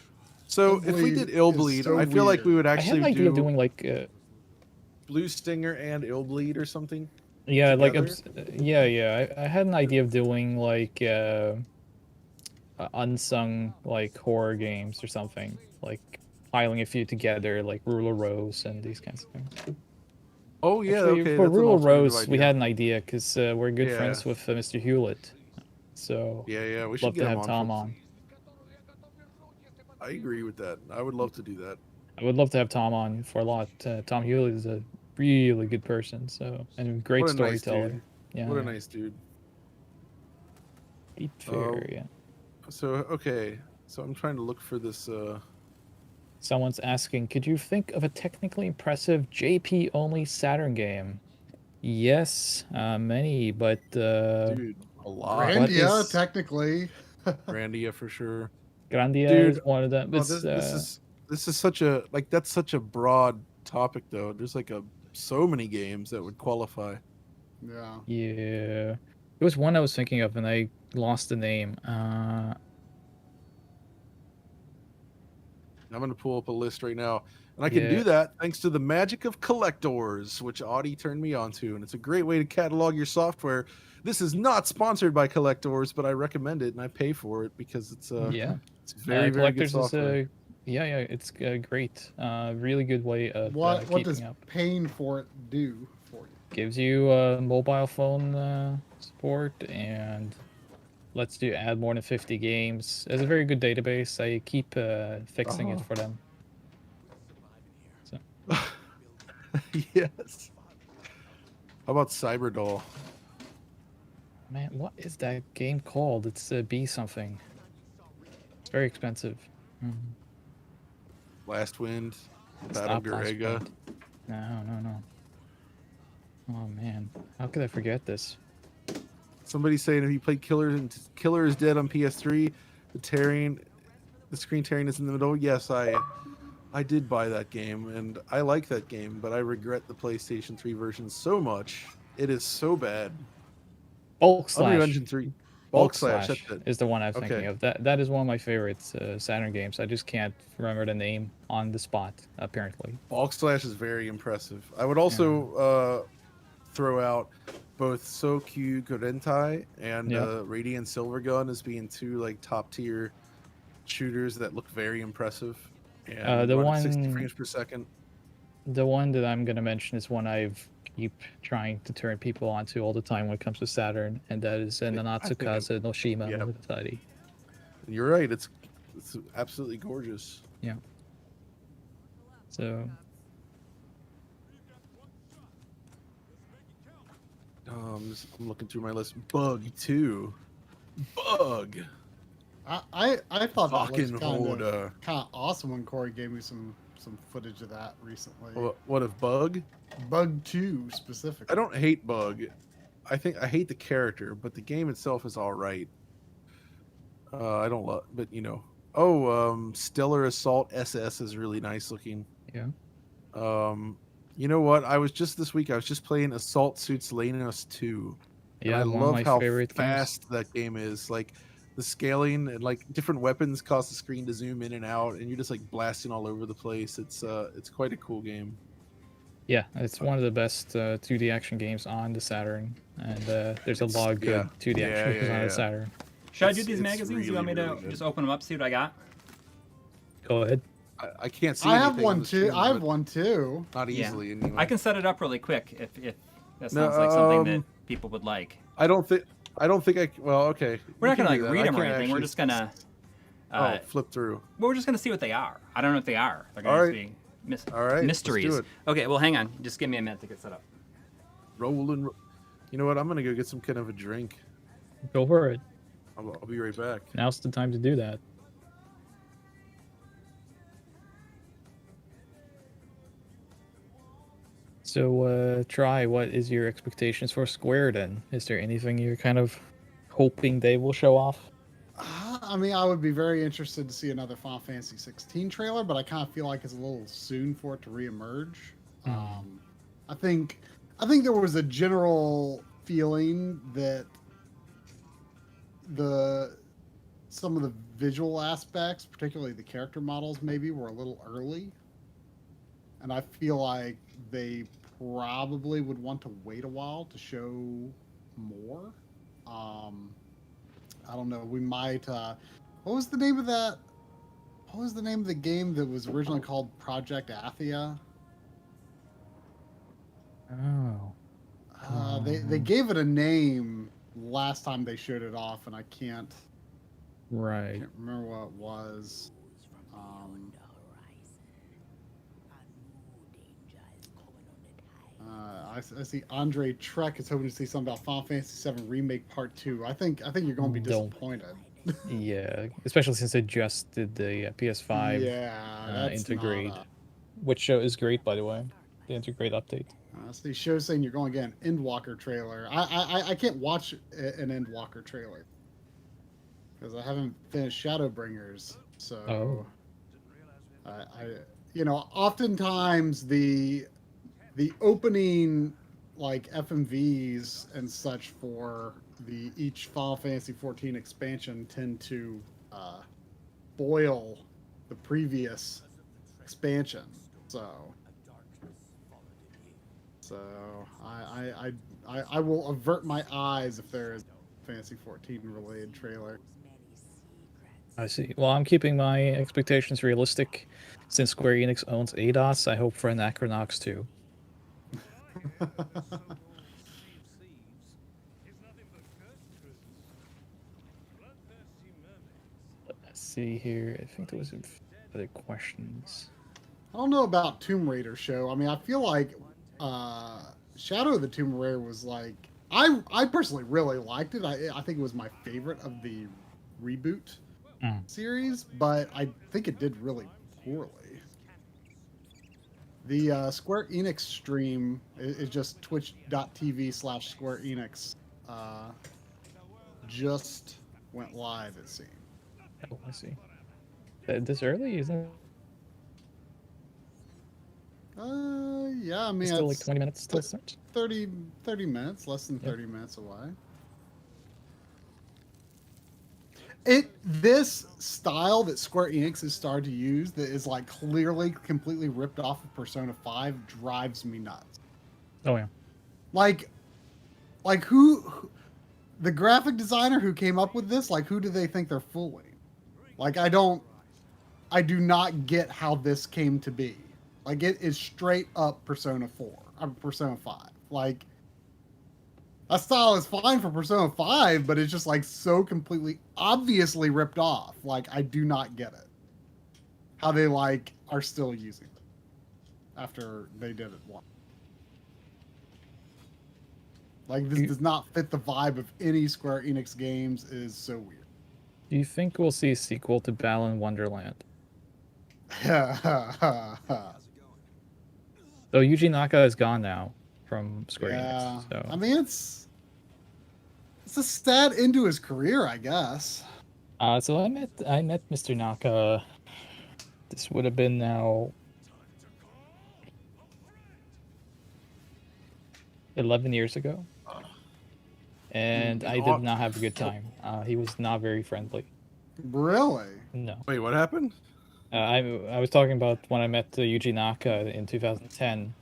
S3: So if we did Illbleed,
S2: so
S3: I feel like we would
S4: I had
S3: actually
S4: an idea of doing like
S3: Blue Stinger and Illbleed or something.
S4: yeah, like
S3: together?
S4: I had an idea of doing like unsung like horror games or something, like piling a few together, like Rule of Rose and these kinds of things.
S3: Oh yeah,
S4: Actually,
S3: okay.
S4: for
S3: that's an
S4: Rule of
S3: alternative
S4: Rose, we
S3: idea.
S4: had an idea because we're good
S3: Yeah.
S4: friends with Mr. Hewlett. So
S3: Yeah, we should
S4: love
S3: get
S4: to
S3: him
S4: have Tom
S3: for-
S4: on.
S3: I agree with that. I would love to do that.
S4: I would love to have Tom on for a lot. Tom Hewlett is a really good person, so and a great
S3: What a nice
S4: storyteller.
S3: dude.
S4: Yeah,
S3: What a nice dude.
S4: Deep fair, yeah.
S3: So okay, so I'm trying to look for this.
S4: Someone's asking, could you think of a technically impressive JP only Saturn game? Yes, many, but
S3: Dude, a lot.
S2: Grandia, technically.
S3: Grandia for sure.
S4: Grandia
S3: Dude,
S4: is one of them.
S3: oh,
S4: It's,
S3: this is such a that's such a broad topic though. There's like so many games that would qualify.
S2: Yeah.
S4: Yeah. There was one I was thinking of and I lost the name.
S3: I'm gonna pull up a list right now, and I can
S4: Yeah.
S3: do that thanks to the magic of collectors, which Audi turned me on to, and it's a great way to catalog your software. This is not sponsored by collectors, but I recommend it and I pay for it because it's
S4: yeah.
S3: it's very very good
S4: Collectors
S3: software.
S4: is it's great. Really good way of
S2: What
S4: keeping
S2: does
S4: up.
S2: paying for it do for you?
S4: Gives you mobile phone support and lets you add more than 50 games. It's a very good database. I keep fixing it for them. So.
S3: Yes. How about Cyberdoll?
S4: Man, what is that game called? It's B something. It's very expensive.
S3: Last Wind, Battle
S4: Stop Last
S3: Garega.
S4: Wind. No. Oh man, how could I forget this?
S3: Somebody's saying if you played Killer is Dead on PS3, the screen tearing is in the middle. Yes, I did buy that game and I like that game, but I regret the PlayStation 3 version so much. It is so bad.
S4: Bulk
S3: Unreal
S4: Slash.
S3: Engine 3.
S4: Bulk
S3: Slash,
S4: Slash
S3: that's it.
S4: is the one I'm thinking
S3: Okay.
S4: of. That is one of my favorite Saturn games. I just can't remember the name on the spot, apparently.
S3: Bulk Slash is very impressive. I would also throw out both Sokyu Gorentai and Radiant Silvergun as being two like top tier shooters that look very impressive. And
S4: The
S3: run at 60
S4: one-
S3: frames per second.
S4: The one that I'm going to mention is one I've keep trying to turn people onto all the time when it comes to Saturn, and that is Nanatsukaze no Shima Monogatari.
S3: You're right. It's absolutely gorgeous.
S4: Yeah. So.
S3: I'm looking through my list. Bug 2. Bug.
S2: I thought that was
S3: Fucking
S2: kind of awesome when Corey gave me some footage of that recently.
S3: What of Bug?
S2: Bug 2 specifically.
S3: I don't hate Bug. I hate the character, but the game itself is all right. I don't love, but you know. Oh, Stellar Assault SS is really nice looking.
S4: Yeah.
S3: You know what? This week I was just playing Assault Suits Lanos 2.
S4: Yeah,
S3: and I
S4: one of
S3: love
S4: my
S3: how
S4: favorite
S3: fast that game is. Like the scaling and like different weapons cause the screen to zoom in and out, and you're just like blasting all over the place. It's quite a cool game.
S4: Yeah, it's one of the best 2D action games on the Saturn, and there's a lot of good 2D action games on the Saturn.
S1: Should I do these magazines? You want me to just open them up, see what I got?
S4: Go ahead.
S3: I can't see.
S2: I have
S3: anything on
S2: one
S3: the
S2: too.
S3: screen,
S2: I have
S3: but
S2: one too.
S3: Not easily.
S1: Yeah.
S3: Anyway.
S1: I can set it up really quick if that sounds like something that people would like.
S3: I don't think. Well, okay.
S1: We're not
S3: we
S1: gonna
S3: can do
S1: like
S3: that.
S1: read
S3: I
S1: them or
S3: can't
S1: anything. We're
S3: actually
S1: just gonna
S3: flip through.
S1: Well, we're just gonna see what they are. I don't know what they are. They're gonna
S3: All
S1: just
S3: right.
S1: be
S3: All right, let's
S1: mysteries.
S3: do it.
S1: Okay, well, hang on. Just give me a minute to get set up.
S3: Rolling. You know what? I'm gonna go get some kind of a drink.
S4: Go for it.
S3: I'll be right back.
S4: Now's the time to do that. So, Try, what is your expectations for Square then? Is there anything you're kind of hoping they will show off?
S2: I mean, I would be very interested to see another Final Fantasy 16 trailer, but I kind of feel like it's a little soon for it to reemerge. I think there was a general feeling that some of the visual aspects, particularly the character models, maybe were a little early, and I feel like they probably would want to wait a while to show more. I don't know. We might. What was the name of that? What was the name of the game that was originally called Project Athia?
S4: Oh.
S2: They gave it a name last time they showed it off, and I can't remember what it was. I see Andre Trek is hoping to see something about Final Fantasy VII Remake Part 2. I think you're going to be disappointed.
S4: Yeah, especially since they just did the PS5 integrate, which is great, by the way. The integrate update.
S2: So the show's saying you're going to get an Endwalker trailer. I can't watch an Endwalker trailer because I haven't finished Shadowbringers. So oftentimes the opening like FMVs and such for each Final Fantasy 14 expansion tend to spoil the previous expansion. So I will avert my eyes if there is a Fantasy 14 related trailer.
S4: I see. Well, I'm keeping my expectations realistic. Since Square Enix owns Eidos, I hope for an Acronox too. Let's see here. I think there was other questions.
S2: I don't know about Tomb Raider show. I mean, I feel like Shadow of the Tomb Raider was like I personally really liked it. I think it was my favorite of the reboot series, but I think it did really poorly. The Square Enix stream is just twitch.tv/Square Enix. Just went live, it seemed.
S4: Oh, I see. This early, isn't it?
S2: Yeah, I mean,
S4: still like 20 minutes till start.
S2: 30 minutes, less than 30 minutes away. This style that Square Enix has started to use that is like clearly completely ripped off of Persona 5 drives me nuts.
S4: Oh yeah.
S2: Like who the graphic designer who came up with this, like who do they think they're fooling? Like I do not get how this came to be. Like it is straight up Persona 5. Like that style is fine for Persona 5, but it's just like so completely obviously ripped off. Like I do not get it. How they like are still using it after they did it once. Like this does not fit the vibe of any Square Enix games. It is so weird.
S4: Do you think we'll see a sequel to Balan Wonderland? Though Yuji Naka is gone now from Square Enix. So.
S2: I mean, it's a sad end to his career, I guess.
S4: So I met Mr. Naka. This would have been now 11 years ago, and I did not have a good time. He was not very friendly.
S2: Really?
S4: No.
S3: Wait, what happened?
S4: I was talking about when I met Yuji Naka in 2010,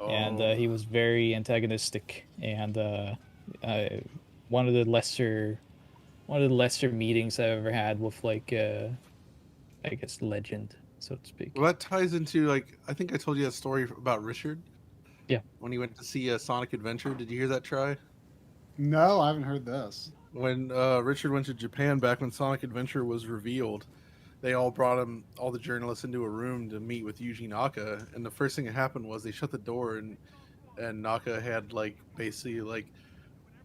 S4: and he was very antagonistic, and one of the lesser meetings I've ever had with like I guess legend, so to speak.
S3: Well, that ties into like I think I told you that story about Richard.
S4: Yeah.
S3: When he went to see Sonic Adventure, did you hear that, Try?
S2: No, I haven't heard this.
S3: When Richard went to Japan back when Sonic Adventure was revealed, they all brought him, all the journalists, into a room to meet with Yuji Naka, and the first thing that happened was they shut the door, and Naka had like basically like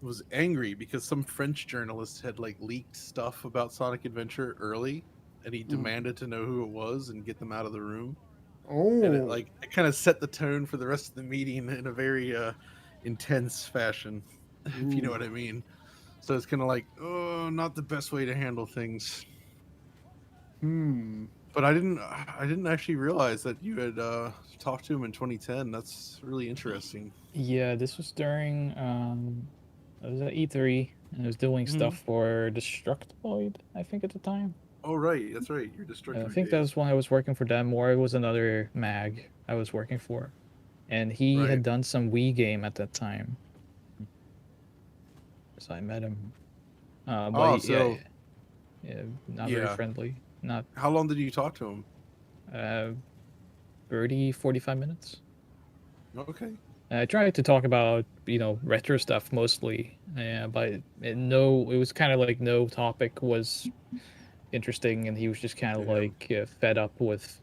S3: was angry because some French journalist had like leaked stuff about Sonic Adventure early, and he demanded to know who it was and get them out of the room.
S2: Oh,
S3: and it kind of set the tone for the rest of the meeting in a very intense fashion, if you know what I mean. So it's kind of like, oh, not the best way to handle things. But I didn't actually realize that you had talked to him in 2010. That's really interesting.
S4: Yeah, this was during I was at E3 and I was doing stuff for Destructoid, I think at the time.
S3: Oh right, that's right. You're Destructoid.
S4: I think that was when I was working for them, or it was another mag I was working for, and he had done some Wii game at that time. So I met him. But yeah, not very friendly. Not.
S3: How long did you talk to him?
S4: 30, 45 minutes.
S3: Okay.
S4: I tried to talk about, retro stuff mostly. Yeah, but it was kind of like no topic was interesting, and he was just kind of like fed up with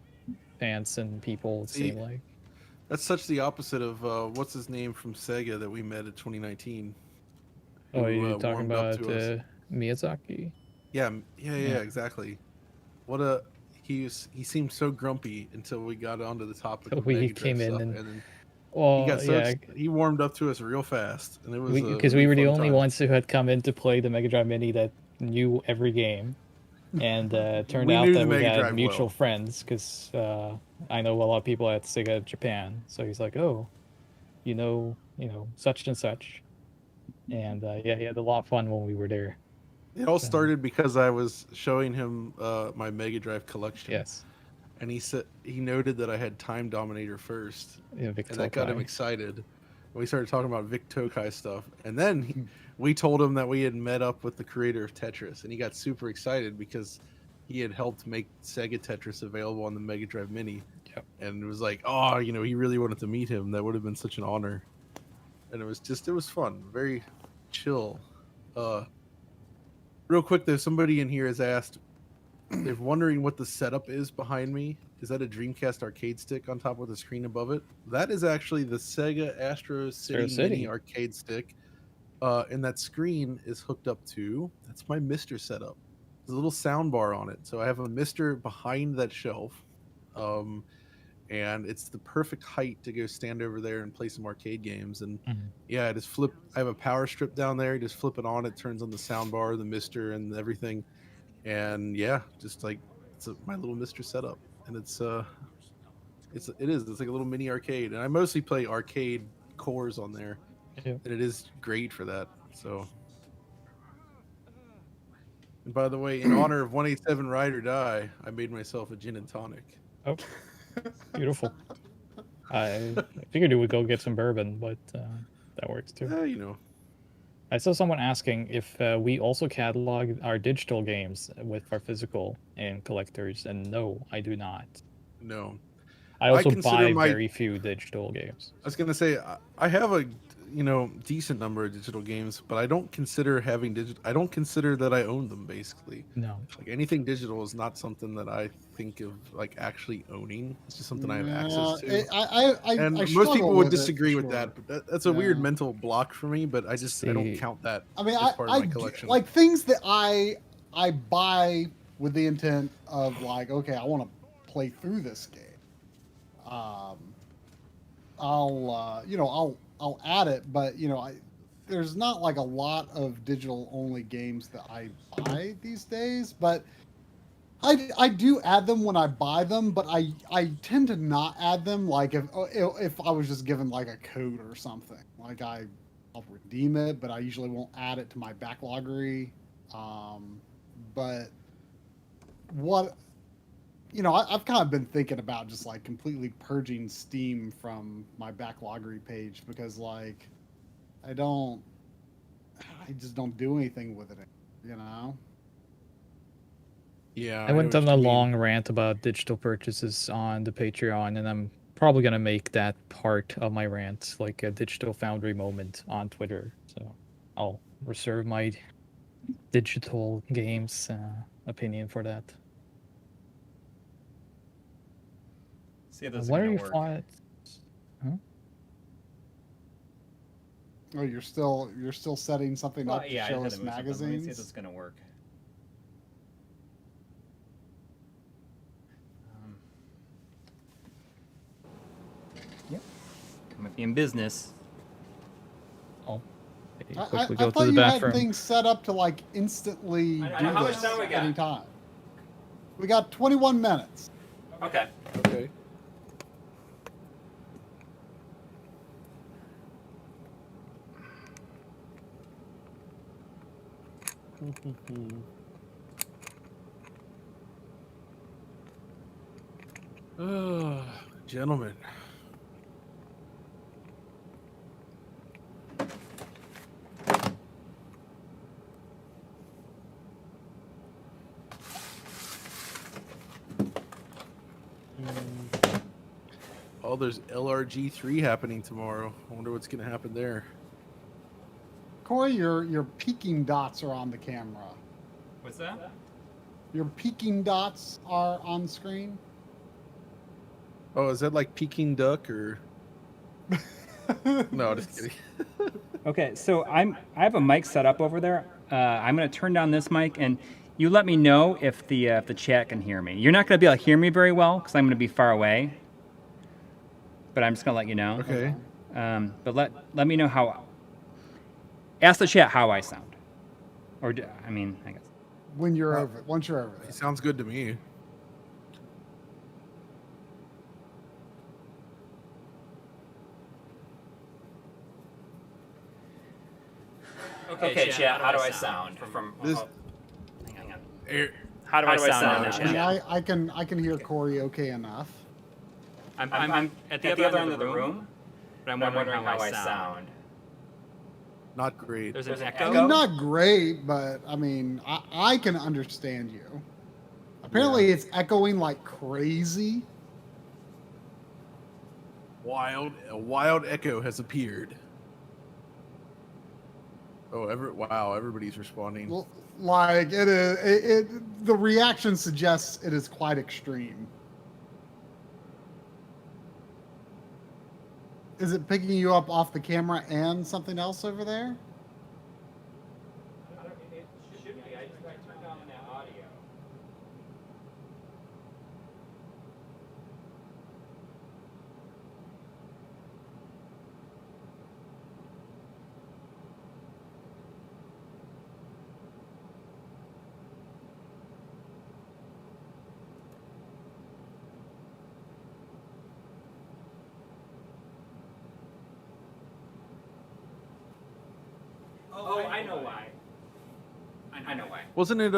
S4: fans and people. It seemed like.
S3: That's such the opposite of what's his name from Sega that we met at 2019.
S4: Oh, you're talking about Miyazaki?
S3: Yeah, exactly. He seemed so grumpy until we got onto the topic of
S4: we
S3: Mega
S4: came
S3: Drive
S4: in
S3: stuff,
S4: and
S3: then
S4: well,
S3: he got he warmed up to us real fast, and it was
S4: because we were the only ones who had come in to play the Mega Drive Mini that knew every game, and turned out that we had mutual friends because I know a lot of people at Sega Japan, so he's like, oh, such and such, and he had a lot of fun when we were there.
S3: It all started because I was showing him my Mega Drive collection.
S4: Yes.
S3: And he noted that I had Time Dominator first.
S4: Yeah, Vic
S3: and that got him excited. And we started talking about Vic Tokai stuff. And then we told him that we had met up with the creator of Tetris. And he got super excited because he had helped make Sega Tetris available on the Mega Drive Mini.
S4: Yep.
S3: And it was like, oh, he really wanted to meet him. That would have been such an honor. And it was fun. Very chill. Real quick though, somebody in here has asked, they're wondering what the setup is behind me. Is that a Dreamcast arcade stick on top with a screen above it? That is actually the Sega Astro City Mini arcade stick. And that screen is hooked up to, that's my Mister setup. There's a little sound bar on it. So I have a Mister behind that shelf. And it's the perfect height to go stand over there and play some arcade games. And I just I have a power strip down there. You just flip it on, it turns on the sound bar, the Mister, and everything. And just like it's my little Mister setup, and it's like a little mini arcade. And I mostly play arcade cores on there, and it is great for that. So, and by the way, in honor of 187 Ride or Die, I made myself a gin and tonic.
S4: Oh, beautiful. I figured we would go get some bourbon, but that works too. I saw someone asking if we also catalog our digital games with our physical and collectors, and no, I do not.
S3: No.
S4: I also buy very few digital games.
S3: I was going to say, I have a decent number of digital games, but I don't consider having I don't consider that I own them, basically.
S4: No.
S3: Like anything digital is not something that I think of like actually owning. It's just something I have access to. Most people would disagree with that, but that's a weird mental block for me, but I don't count that as part of my collection.
S2: Like things that I buy with the intent of like, okay, I want to play through this game. I'll add it, but there's not like a lot of digital only games that I buy these days, but I do add them when I buy them, but I tend to not add them like if I was just given like a code or something. Like I'll redeem it, but I usually won't add it to my backloggery. But what I've kind of been thinking about just like completely purging Steam from my backloggery page because like I just don't do anything with it,
S3: Yeah.
S4: I went on a long rant about digital purchases on the Patreon, and I'm probably going to make that part of my rant like a digital foundry moment on Twitter. So I'll reserve my digital games opinion for that.
S1: See if this is
S4: what are
S1: gonna
S4: your
S1: work.
S4: thoughts? Huh?
S2: Oh, you're still setting something up to show us
S1: Let me
S2: magazines?
S1: see if this is gonna work. Yep. Might be in business.
S4: Oh, quickly
S2: I
S4: go to
S2: thought
S4: the
S2: you
S4: bathroom.
S2: had things set up to like instantly do
S1: how much
S2: this
S1: time we got?
S2: anytime. We got 21 minutes.
S1: Okay.
S3: Okay. Gentlemen. Oh, there's LRG3 happening tomorrow. I wonder what's going to happen there.
S2: Coury, your peeking dots are on the camera.
S1: What's that?
S2: Your peeking dots are on screen.
S3: Oh, is that like Peking duck or? No, just kidding.
S1: Okay, so I have a mic set up over there. I'm gonna turn down this mic, and you let me know if the chat can hear me. You're not gonna be able to hear me very well because I'm gonna be far away. But I'm just gonna let you know.
S3: Okay.
S1: But let me know how. Ask the chat how I sound, or I mean, I guess.
S2: When you're over it, once you're over it.
S3: It sounds good to me.
S1: Okay, chat. How do I sound from
S3: this?
S1: Hang on.
S3: How
S1: do I sound?
S2: I mean, I can hear Coury okay enough.
S1: I'm at the other end of the room, but I'm wondering how I sound.
S3: Not great.
S1: There's an
S2: I
S1: echo.
S2: mean, not great, but I mean, I can understand you. Apparently, it's echoing like crazy.
S3: A wild echo has appeared. Oh, wow! Everybody's responding.
S2: Well, like it is. The reaction suggests it is quite extreme. Is it picking you up off the camera and something else over there?
S1: It should be. I turned down that audio. Oh, I know why. I know why.
S3: Wasn't it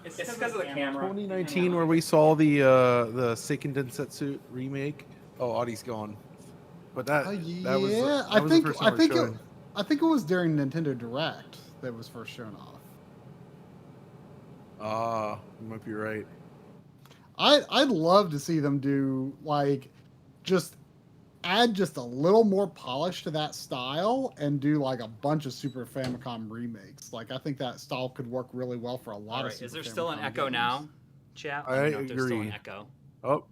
S1: It's because of the camera.
S3: 2019 where we saw the Seiken Densetsu remake? Oh, Audi's gone. But that was the first time
S2: I think it was during Nintendo Direct that it was first shown off.
S3: Ah, you might be right.
S2: I'd love to see them do like just add just a little more polish to that style and do like a bunch of Super Famicom remakes. Like I think that style could work really well for a lot of Super
S1: Is there still an
S2: Famicom
S1: echo
S2: games.
S1: now, chat?
S3: I
S1: don't know if there's still
S3: agree.
S1: an echo.
S3: Oh,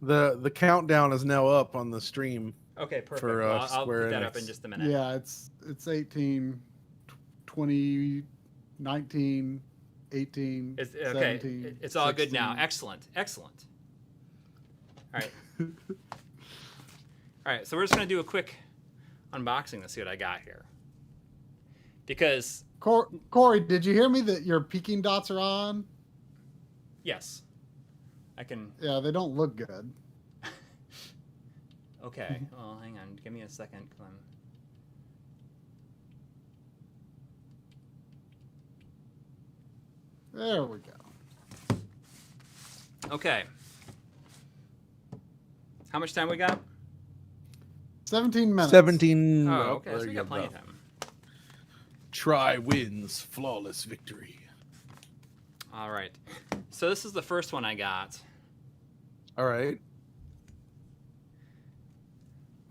S3: the countdown is now up on the stream.
S1: Okay, perfect.
S3: For
S1: Well, I'll
S3: Square
S1: put that
S3: Enix.
S1: up in just a minute.
S2: Yeah, it's 18, 20, 19, 18,
S1: It's,
S2: 17,
S1: it's all good now.
S2: 16.
S1: Excellent. All right. All right, so we're just going to do a quick unboxing to see what I got here. Because...
S2: Coury, did you hear me that your peeking dots are on?
S1: Yes. I can...
S2: Yeah, they don't look good.
S1: Okay, well, hang on. Give me a second. 'Cause
S2: There we go.
S1: Okay. How much time we got?
S2: 17 minutes.
S3: 17.
S1: Oh,
S3: Oh,
S1: okay, so
S3: there
S1: we
S3: you
S1: got plenty
S3: go.
S1: of time.
S3: Try wins flawless victory.
S1: All right. So this is the first one I got.
S3: All right.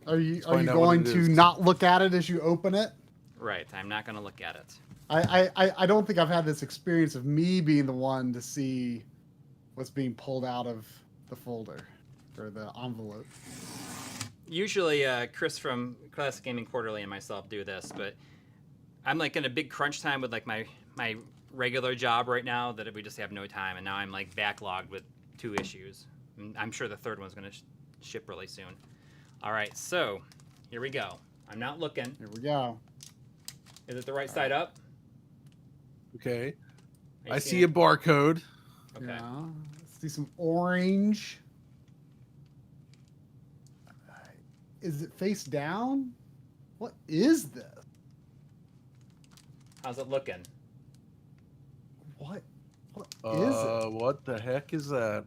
S2: Are you
S3: find out what
S2: going
S3: it
S2: to
S3: is.
S2: not look at it as you open it?
S1: Right, I'm not going to look at it.
S2: I don't think I've had this experience of me being the one to see what's being pulled out of the folder or the envelope.
S1: Usually, Chris from Classic Gaming Quarterly and myself do this, but I'm like in a big crunch time with like my regular job right now that we just have no time, and now I'm like backlogged with 2 issues. And I'm sure the third one's going to ship really soon. All right, so here we go. I'm not looking.
S2: Here we go.
S1: Is it the right side up?
S3: Okay.
S1: You
S3: I
S1: seeing
S3: see a
S1: it?
S3: barcode.
S1: Okay.
S2: Yeah. See some orange. Is it face down? What is this?
S1: How's it looking?
S2: What is it?
S3: What the heck is that?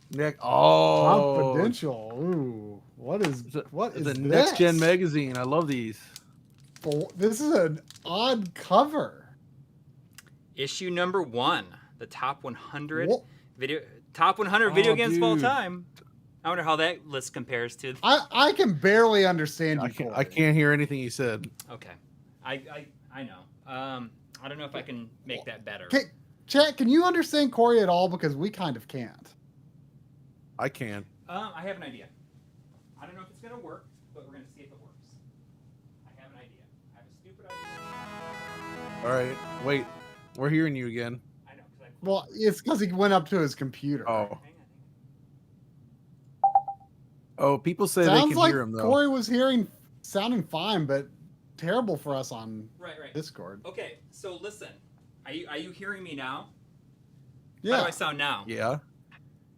S3: Nick. Oh,
S2: Confidential. Ooh. What is
S3: the
S2: this?
S3: Next Gen magazine. I love these.
S2: This is an odd cover.
S1: Issue number 1, the top 100
S2: What?
S1: video games of all time. I wonder how that list compares to.
S2: I can barely understand you.
S3: I can't hear anything you said.
S1: Okay, I know. I don't know if I can make that better.
S2: Chat, can you understand Coury at all? Because we kind of can't.
S3: I can.
S1: I have an idea. I don't know if it's gonna work, but we're gonna see if it works. I have an idea. I have a stupid idea.
S3: All right. Wait. We're hearing you again.
S1: I know.
S2: Well, it's because he went up to his computer.
S3: Oh. Oh, people say
S2: Sounds
S3: they can
S2: like
S3: hear him though.
S2: Coury was sounding fine, but terrible for us on
S1: Right.
S2: Discord.
S1: Okay, so listen. Are you hearing me now?
S2: Yeah.
S1: How do I sound now?
S3: Yeah.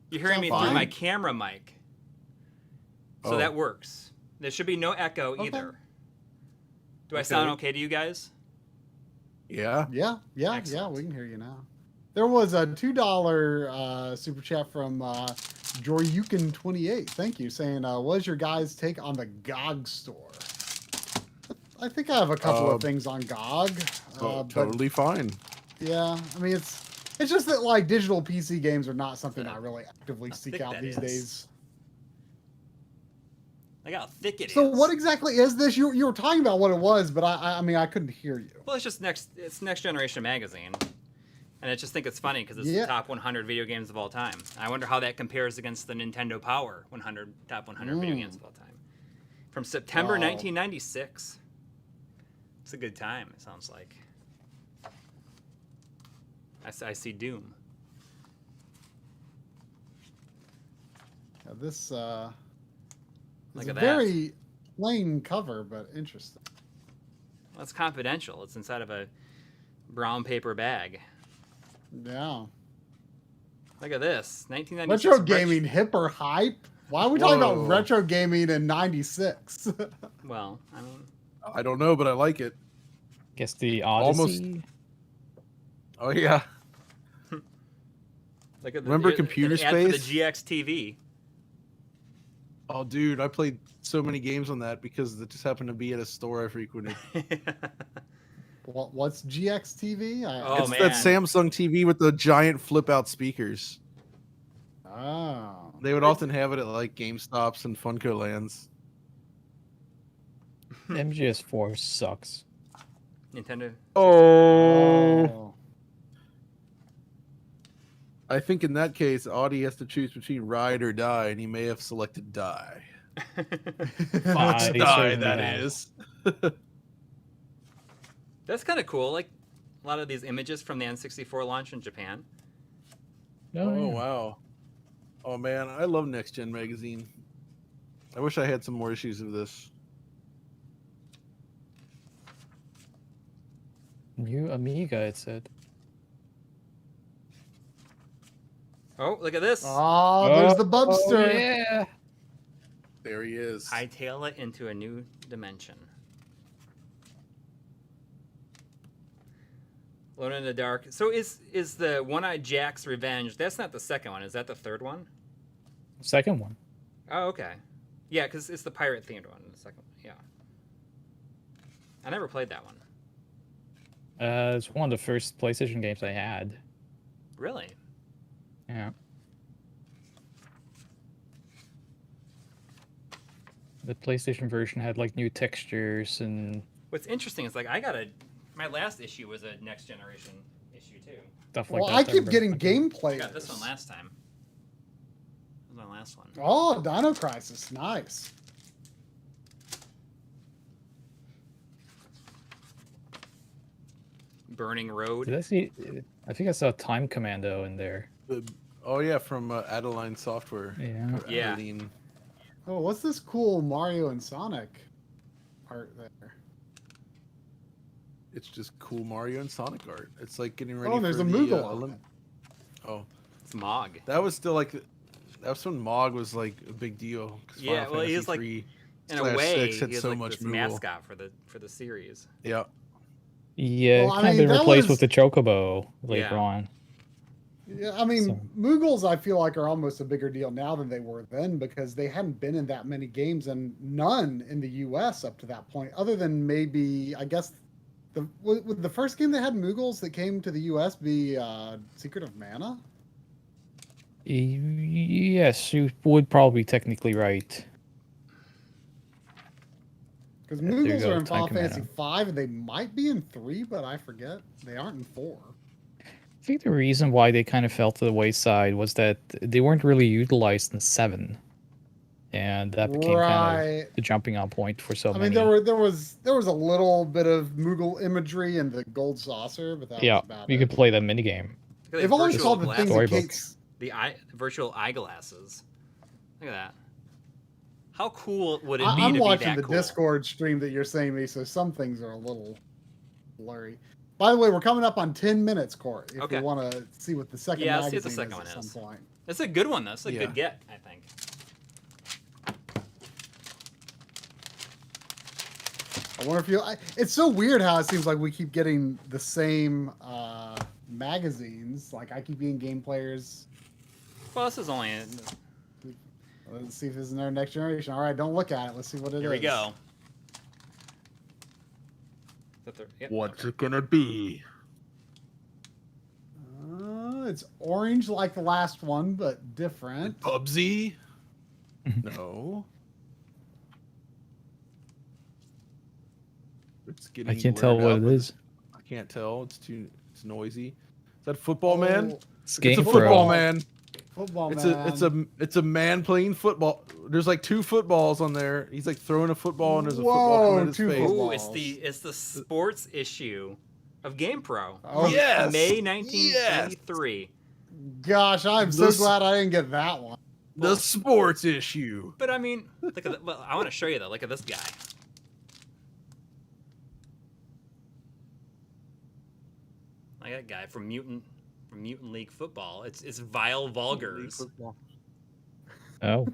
S1: You're hearing me
S2: Sound
S1: through my
S2: fine.
S1: camera mic. So
S3: Oh.
S1: that works. There should be no echo either. Do I sound okay to you guys?
S3: Yeah.
S2: Yeah, we can hear you now. There was a $2 super chat from Joryukin28. Thank you, saying, "What is your guys' take on the GOG store?" I think I have a couple of things on GOG.
S3: Totally fine.
S2: Yeah, I mean it's just that like digital PC games are not something I really actively seek out these days.
S1: Like how thick it is.
S2: So what exactly is this? You were talking about what it was, but I mean I couldn't hear you.
S1: Well, it's just Next Generation magazine, and I just think it's funny because it's the top 100 video games of all time. I wonder how that compares against the Nintendo Power top 100 video games of all time, from September 1996. It's a good time. It sounds like. I see Doom.
S2: Yeah, this
S1: Look
S2: is a
S1: at that.
S2: very plain cover, but interesting.
S1: Well, it's confidential. It's inside of a brown paper bag.
S2: Yeah.
S1: Look at this. 1996.
S2: Retro gaming, hip or hype? Why are we talking about retro gaming in '96?
S1: Well, I mean,
S3: I don't know, but I like it.
S4: Guess the Odyssey.
S3: Oh yeah.
S1: Look at
S3: Remember Computer
S1: the ad for the
S3: Space?
S1: GX TV.
S3: Oh, dude, I played so many games on that because it just happened to be at a store I frequented.
S2: What's GX TV?
S3: It's that Samsung TV with the giant flip-out speakers.
S2: Oh.
S3: They would often have it at like GameStops and Funko Lands.
S4: MGS4 sucks.
S1: Nintendo.
S3: Oh. I think in that case, Audi has to choose between ride or die, and he may have selected die. Which die that is.
S1: That's kind of cool. Like a lot of these images from the N64 launch in Japan.
S3: Oh, wow. Oh, man. I love Next Gen magazine. I wish I had some more issues of this.
S4: New Amiga, it said.
S1: Oh, look at this.
S2: Oh, there's the Bubster.
S4: Yeah.
S3: There he is.
S1: Hightail it into a new dimension. Alone in the Dark. So is the One-Eyed Jack's Revenge? That's not the second one. Is that the third one?
S4: Second one.
S1: Oh, okay. Yeah, because it's the pirate themed one. The second one. Yeah. I never played that one.
S4: It's one of the first PlayStation games I had.
S1: Really?
S4: Yeah. The PlayStation version had like new textures and.
S1: What's interesting is like my last issue was a Next Generation issue too.
S4: Stuff like
S2: Well,
S4: that.
S2: I keep getting gameplay.
S1: I got this one last time. This was my last one.
S2: Oh, Dino Crisis, nice.
S1: Burning Road.
S4: Did I see? I think I saw Time Commando in there.
S3: Oh yeah, from Adeline Software.
S4: Yeah.
S1: Yeah.
S3: Adeline.
S2: Oh, what's this cool Mario and Sonic art there?
S3: It's just cool Mario and Sonic art. It's like getting ready.
S2: Oh, there's
S3: for
S2: a
S3: the,
S2: Moogle on it.
S3: Oh,
S1: it's Mog.
S3: That was still like, that was when Mog was like a big deal.
S1: Yeah, well, he's like, in a way,
S3: had
S1: he's
S3: so
S1: like
S3: much
S1: this mascot for the series.
S3: Yeah.
S4: Yeah,
S2: Well, I
S4: kind of
S2: mean,
S4: been
S2: that
S4: replaced
S2: was-
S4: with the Chocobo later
S1: Yeah.
S4: on.
S2: Yeah, I mean, Moogles, I feel like are almost a bigger deal now than they were then because they hadn't been in that many games and none in the U.S. up to that point, other than maybe, I guess, would the first game that had Moogles that came to the U.S. be Secret of Mana?
S4: Yes, you would probably be technically right.
S2: Because
S4: There you
S2: Moogles
S4: go,
S2: are in Final
S4: Tycho
S2: Fantasy
S4: Mana.
S2: V, and they might be in 3, but I forget. They aren't in 4.
S4: I think the reason why they kind of fell to the wayside was that they weren't really utilized in 7. And that became kind
S2: Right.
S4: of the jumping on point for so
S2: I
S4: many.
S2: mean, there was a little bit of Moogle imagery in the Gold Saucer, but that
S4: Yeah,
S2: was about
S4: you
S2: it.
S4: could play that minigame.
S2: They've always called the things that
S4: Storybook.
S2: Kate's...
S1: The virtual eyeglasses. Look at that. How cool would it be
S2: I'm
S1: to
S2: watching
S1: be that
S2: the
S1: cool?
S2: Discord stream that you're saying me, so some things are a little blurry. By the way, we're coming up on 10 minutes, Court. If
S1: Okay.
S2: you want to see what the second
S1: Yeah, I'll
S2: magazine
S1: see what the second
S2: is
S1: one
S2: at
S1: is.
S2: some point.
S1: That's a good one, though. That's a
S2: Yeah.
S1: good get, I think.
S2: I wonder if you... it's so weird how it seems like we keep getting the same magazines. Like, I keep getting Game Players.
S1: Well, this is only...
S2: Let's see if this is in our next generation. All right, don't look at it. Let's see what it is.
S1: Here we go. Yep.
S3: What's it gonna be?
S2: It's orange like the last one, but different.
S3: Bubsy? No. It's getting
S4: I can't tell
S3: blurred
S4: what
S3: out.
S4: it is.
S3: I can't tell. It's noisy. Is that Football Man?
S4: It's
S3: It's a
S4: Game
S3: Football
S4: Pro.
S3: Man.
S2: Football
S3: It's a man playing football. There's like 2 footballs on there. He's like throwing a football and there's a football coming at his face.
S1: Ooh, it's the sports issue of Game Pro.
S2: Oh,
S3: yes!
S1: May 1993.
S2: Gosh, I'm so glad I didn't get that one.
S3: The sports issue.
S1: But I mean, look at that. Well, I want to show you though. Look at this guy. Like that guy from Mutant League Football. It's Vile Vulgars.
S4: Oh.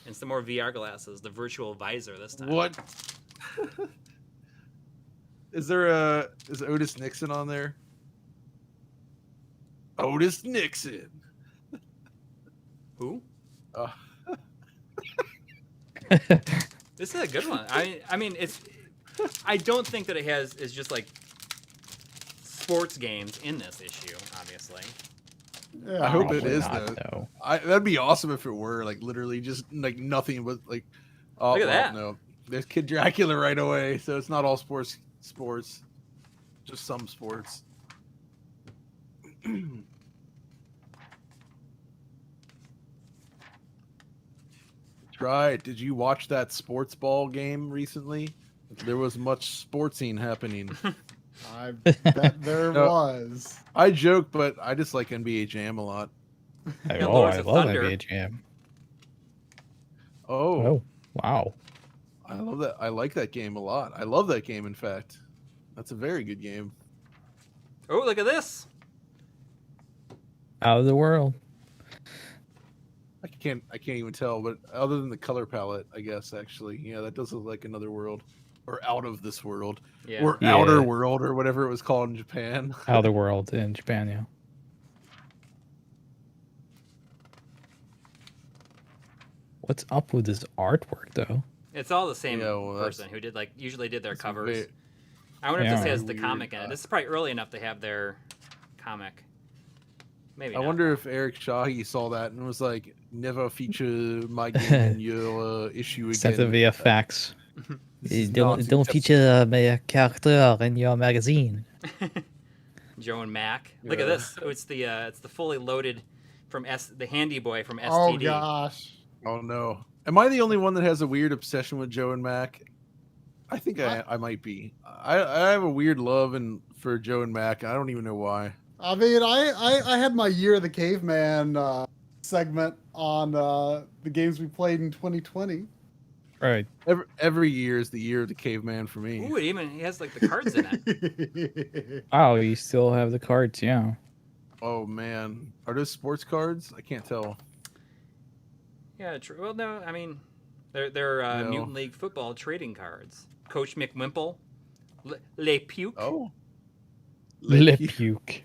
S1: And some more VR glasses. The virtual visor this time.
S3: What? Is Otis Nixon on there? Otis Nixon.
S1: Who?
S3: Uh,
S1: This is a good one. I mean, it's. I don't think that it's just like sports games in this issue. Obviously.
S2: Yeah,
S3: I hope it
S4: Probably
S3: is
S4: not,
S3: though. That'd be awesome if it were like literally just like nothing but like. Oh,
S1: Look at that.
S3: No, there's Kid Dracula right away, so it's not all sports. Just some sports. Right. Did you watch that sports ball game recently? There was much sportsing happening.
S2: I bet there was.
S3: I joke, but I just like NBA Jam a lot.
S4: I
S1: Yeah,
S4: love
S1: Lords of Thunder.
S4: NBA Jam.
S3: Oh,
S4: wow.
S3: I love that. I like that game a lot. I love that game, in fact. That's a very good game.
S1: Oh, look at this.
S4: Out of the world.
S3: I can't even tell, but other than the color palette, I guess actually, yeah, that does look like another world, or out of this world,
S1: Yeah.
S3: or
S4: Yeah.
S3: outer world, or whatever it was called in Japan.
S4: Out of the world in Japan, yeah. What's up with this artwork, though?
S1: It's all the same
S3: Yeah, well, that's-
S1: person who did usually did their
S3: that's
S1: covers.
S3: very-
S1: I wonder if
S4: Yeah.
S1: this has the
S3: Weird.
S1: comic in it. This is probably early enough to have their comic. Maybe
S3: I
S1: not.
S3: wonder if Eric Shahi saw that and was like, "Never feature my game in your issue again."
S4: Except the VFX.
S3: This is
S4: don't
S3: not
S4: don't
S3: just-
S4: feature my character in your magazine.
S1: Joe and Mac. Look at
S3: Yeah.
S1: this. Oh, it's the fully loaded from the handy boy from
S2: Oh
S1: STD.
S2: gosh.
S3: Oh no! Am I the only one that has a weird obsession with Joe and Mac? I think I might be. I have a weird love for Joe and Mac. I don't even know why.
S2: I mean, I had my Year of the Caveman segment on the games we played in 2020.
S4: Right.
S3: Every year is the year of the caveman for me.
S1: Ooh, he has like the cards in it.
S4: Oh, you still have the cards, yeah.
S3: Oh man, are those sports cards? I can't tell.
S1: Yeah, true. Well, no, I mean, they're
S3: No.
S1: Mutant League football trading cards. Coach McWimple, Le Puke.
S3: Oh,
S4: Le Puke.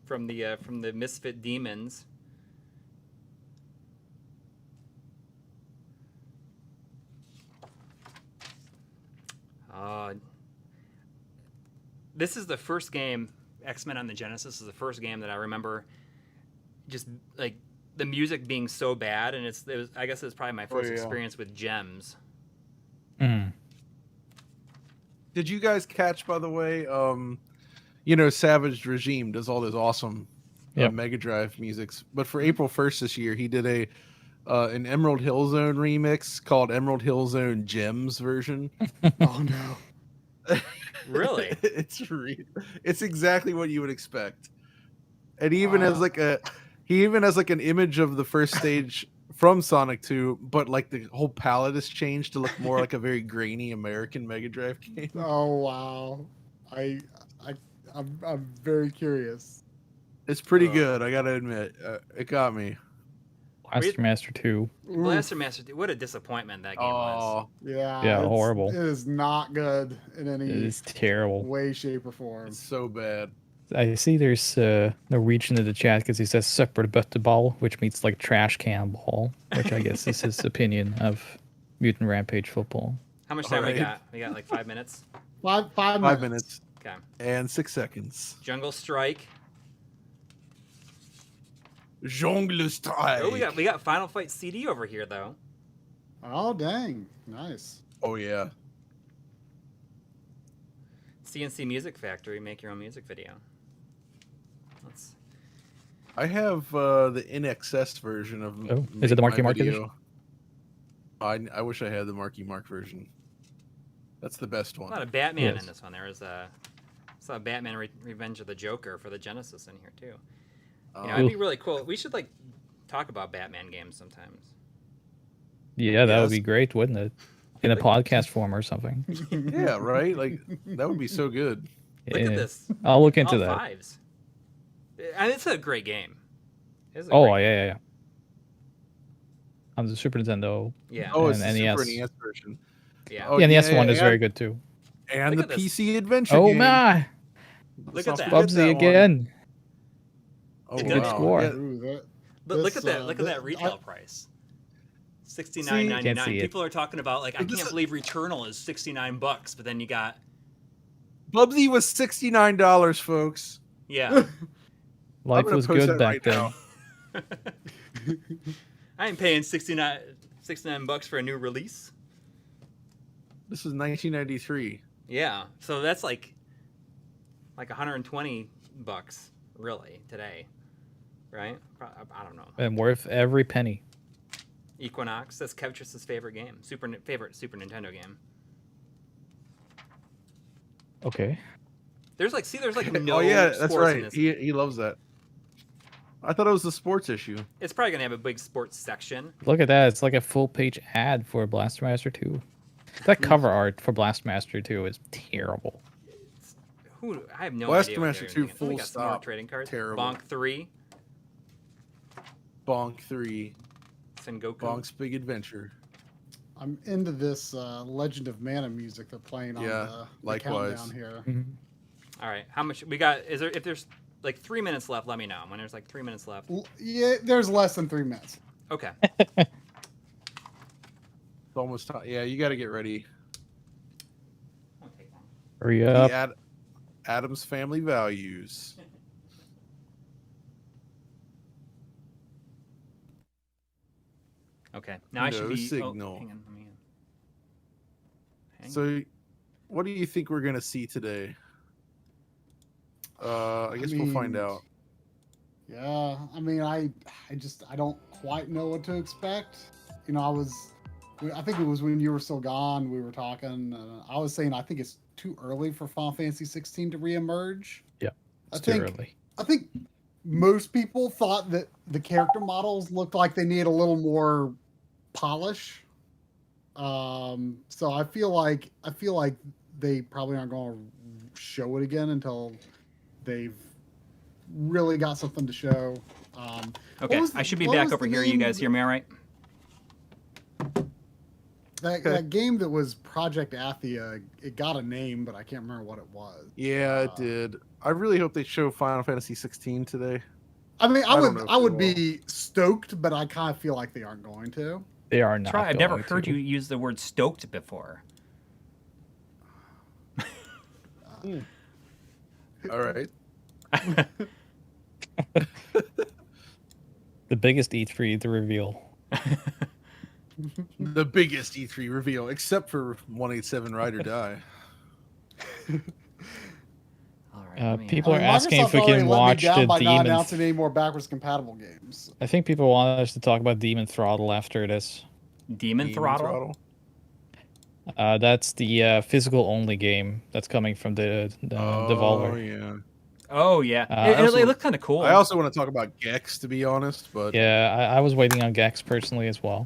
S1: From the Misfit Demons. This is the first game, X-Men on the Genesis is the first game that I remember just like the music being so bad, and I guess it's probably my first experience with gems.
S4: Mm.
S3: Did you guys catch, by the way, Savage Regime does all this awesome Mega Drive musics, but for April 1st this year, he did an Emerald Hill Zone remix called Emerald Hill Zone Gems version.
S2: Oh no.
S1: Really?
S3: It's exactly what you would expect. And he even has like an image of the first stage from Sonic 2, but like the whole palette has changed to look more like a very grainy American Mega Drive game.
S2: Oh wow. I'm very curious.
S3: It's pretty good, I gotta admit. It got me.
S4: Blaster Master 2.
S1: Blaster Master 2. What a disappointment that game was.
S2: Yeah.
S4: Yeah, horrible.
S2: It is not good in any
S4: It is terrible.
S2: way, shape, or form.
S3: It's so bad.
S4: I see there's Norwegian in the chat because he says separate ball, which means like trash can ball, which I guess is his opinion of Mutant Rampage football.
S1: How much time we got? We got like 5 minutes?
S2: Five
S3: minutes.
S1: Okay.
S3: And 6 seconds.
S1: Jungle Strike.
S3: Jungle Strike.
S1: Oh, we got Final Fight CD over here though.
S2: Oh dang, nice.
S3: Oh yeah.
S1: CNC Music Factory, make your own music video.
S3: I have the NXS version of.
S4: Oh, is it the Marky Mark
S3: edition? I wish I had the Marky Mark version. That's the best one.
S1: A lot of Batman in this one. There was saw Batman Revenge of the Joker for the Genesis in here too. It'd be really cool. We should like talk about Batman games sometimes.
S4: Yeah, that would be great, wouldn't it? In a podcast form or something.
S3: Yeah, right. Like that would be so good.
S1: Look at this.
S4: I'll look into
S1: all
S4: that.
S1: Fives. And it's a great game.
S4: Yeah. On the Super Nintendo.
S1: Yeah.
S3: Oh, it's
S4: and
S3: the
S4: NES.
S3: Super NES version.
S1: Yeah.
S3: Oh,
S4: the NES one is very good too.
S3: And
S1: Look
S3: the
S1: at this.
S3: PC Adventure
S4: Oh
S3: game.
S4: my!
S1: Look at that.
S4: Bubsy again.
S3: Oh,
S1: Good
S3: wow.
S4: score.
S3: Yeah.
S1: But look at that. Look at that retail price. $69.99.
S4: See it.
S1: People are talking about like I can't believe Returnal is $69, but then you got
S3: Bubsy was $69, folks.
S1: yeah.
S4: Life was good back then.
S3: now.
S1: I ain't paying $69 for a new release.
S3: This was 1993.
S1: Yeah, so that's like $120 really today, right? I don't know.
S4: And worth every penny.
S1: Equinox. That's Kevtris's favorite game. Favorite Super Nintendo game.
S4: Okay.
S1: There's like no.
S3: Oh yeah, that's
S1: sports
S3: right.
S1: in this.
S3: He loves that. I thought it was the sports issue.
S1: It's probably gonna have a big sports section.
S4: Look at that. It's like a full page ad for Blaster Master 2. That cover art for Blaster Master 2 is terrible.
S1: I have no
S3: Blaster
S1: idea. what
S3: Master
S1: they're
S3: 2
S1: doing. Oh, we
S3: full
S1: got some more
S3: stop.
S1: trading cards.
S3: Terrible.
S1: Bonk 3.
S3: Bonk 3.
S1: Sengoku.
S3: Bonk's Big Adventure.
S2: I'm into this Legend of Mana music they're playing on the
S3: likewise.
S2: countdown here.
S4: Mm-hmm.
S1: All right, how much we got? If there's like 3 minutes left, let me know. When there's like 3 minutes left.
S2: Yeah, there's less than 3 minutes.
S1: Okay.
S3: It's almost time. Yeah, you got to get ready.
S4: Hurry up.
S3: Adam's Family Values.
S1: Okay. Now I should
S3: No
S1: be.
S3: signal.
S1: Oh, hang on.
S3: So, what do you think we're gonna see today? I guess we'll find out.
S2: Yeah, I mean, I don't quite know what to expect. I think it was when you were still gone, we were talking. I was saying I think it's too early for Final Fantasy 16 to reemerge.
S4: Yeah, it's
S2: too
S4: early.
S2: I think most people thought that the character models looked like they needed a little more polish. So I feel like they probably aren't going to show it again until they've really got something to show.
S1: Okay, I should be back over here. You guys hear me all right?
S2: That game that was Project Athia, it got a name, but I can't remember what it was.
S3: Yeah, it did. I really hope they show Final Fantasy 16 today.
S2: I mean, I would be stoked, but I kind of feel like they aren't going to.
S4: They are not.
S1: I've never heard you use the word stoked before.
S3: All right.
S4: The biggest E3 to reveal.
S3: The biggest E3 reveal, except for 187 Ride or Die.
S4: People are asking if we can watch the
S2: by not
S4: Demon.
S2: announcing any more backwards compatible games.
S4: I think people want us to talk about Demon Throttle after this.
S1: Demon Throttle?
S4: That's the physical only game that's coming from the Devolver.
S1: Oh yeah, it looks kind of cool.
S3: I also want to talk about Gex, to be honest, but
S4: Yeah, I was waiting on Gex personally as well.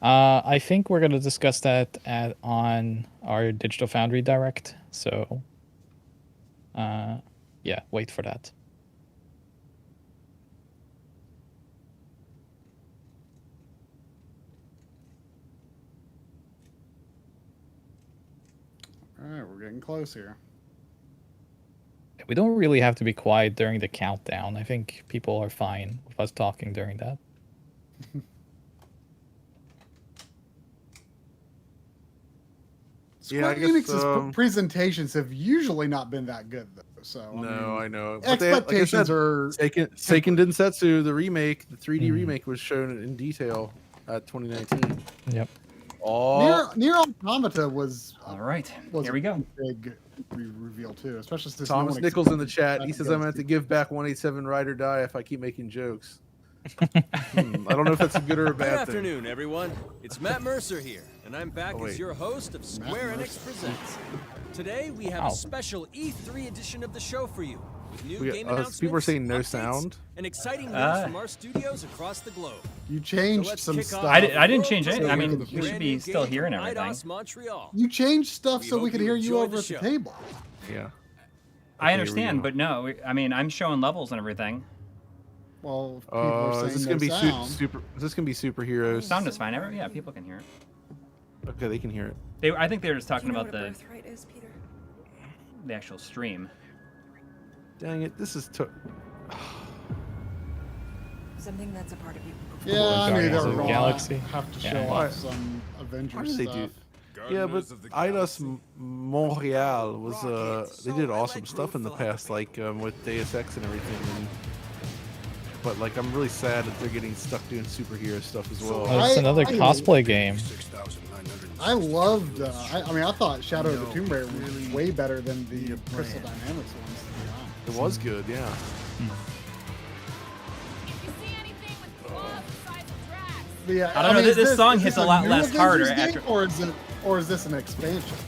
S4: I think we're going to discuss that on our Digital Foundry Direct. So, yeah, wait for that.
S2: All right, we're getting close here.
S4: We don't really have to be quiet during the countdown. I think people are fine with us talking during that.
S2: Square Enix's presentations have usually not been that good, though. So
S3: I know. But
S2: expectations are.
S3: Seiken Densetsu, the remake, the 3D remake, was shown in detail at 2019.
S4: Yep.
S3: Oh,
S2: Nier Automata was
S1: all right.
S2: Was
S1: Here we go.
S2: Big reveal too, especially since
S3: Thomas Nichols in the chat. He says I'm gonna have to give back 187 Ride or Die if I keep making jokes. I don't know if that's a good or a bad
S23: Good
S3: thing.
S23: afternoon, everyone. It's Matt Mercer here, and I'm back as your host of Square Enix Presents. Today we have a special E3 edition of the show for you, with new game announcements,
S3: people are saying no
S23: updates,
S3: sound.
S23: and exciting news from our studios across the globe.
S2: You changed some stuff.
S1: I didn't change it. I mean, we should be still hearing everything.
S2: You changed stuff so we could hear you over at the table.
S3: Yeah.
S1: I understand, but no. I mean, I'm showing levels and everything.
S2: Well, people are saying
S3: is this gonna be
S2: sound.
S3: super? Is this gonna be superheroes?
S1: Sound is fine. Yeah, people can hear it.
S3: Okay, they can hear it.
S1: I think they were just talking about the
S15: birthright is, Peter?
S1: the actual stream.
S3: Dang it! This is
S15: Something that's a part of you.
S2: Yeah, I knew they were going
S4: Galaxy.
S2: to have to show off some Avengers
S3: Why
S2: stuff.
S3: did they do? Yeah, but Eidos Montreal was they did awesome stuff in the past, like with Deus Ex and everything. But like, I'm really sad that they're getting stuck doing superhero stuff as well.
S4: Oh, it's another cosplay game.
S2: I loved. I mean, I thought Shadow of the Tomb Raider was way better than the Crystal Dynamics ones. To be honest.
S3: It was good, yeah.
S2: Yeah,
S1: I don't know. This song hits a lot less harder
S2: after. Or is this an expansion?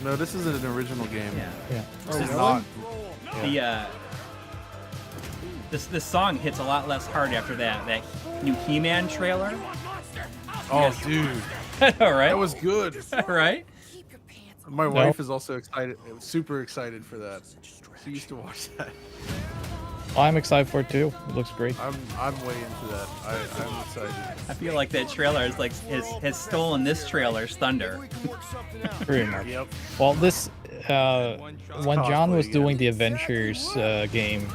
S3: No, this is an original game.
S4: Yeah.
S3: This is
S2: really?
S3: not.
S1: The this song hits a lot less hard after that new He-Man trailer.
S3: Oh, dude.
S1: All right.
S3: That was good.
S1: Right.
S3: My wife is also excited, super excited for that. She used to watch that.
S4: I'm excited for it too. It looks great.
S3: I'm way into that. I'm excited.
S1: I feel like that trailer is like has stolen this trailer's thunder.
S4: Pretty much.
S3: Yep.
S4: Well, this when John was doing the Adventures game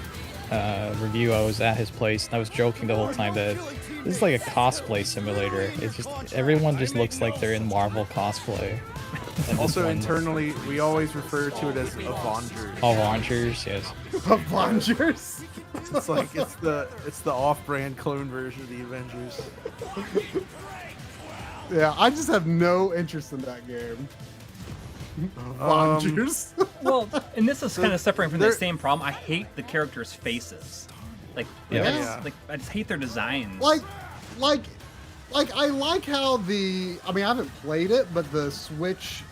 S4: review, I was at his place and I was joking the whole time that this is like a cosplay simulator. It's just everyone just looks like they're in Marvel cosplay.
S3: Also, internally, we always refer to it as Avengers.
S4: Avengers, yes.
S2: Avengers.
S3: It's like it's the off-brand clone version of the Avengers.
S2: Yeah, I just have no interest in that game. Avengers.
S1: Well, and this is kind of separating from the same problem. I hate the characters' faces. Like, I just hate their designs.
S2: Like I like how I mean, I haven't played it, but the Switch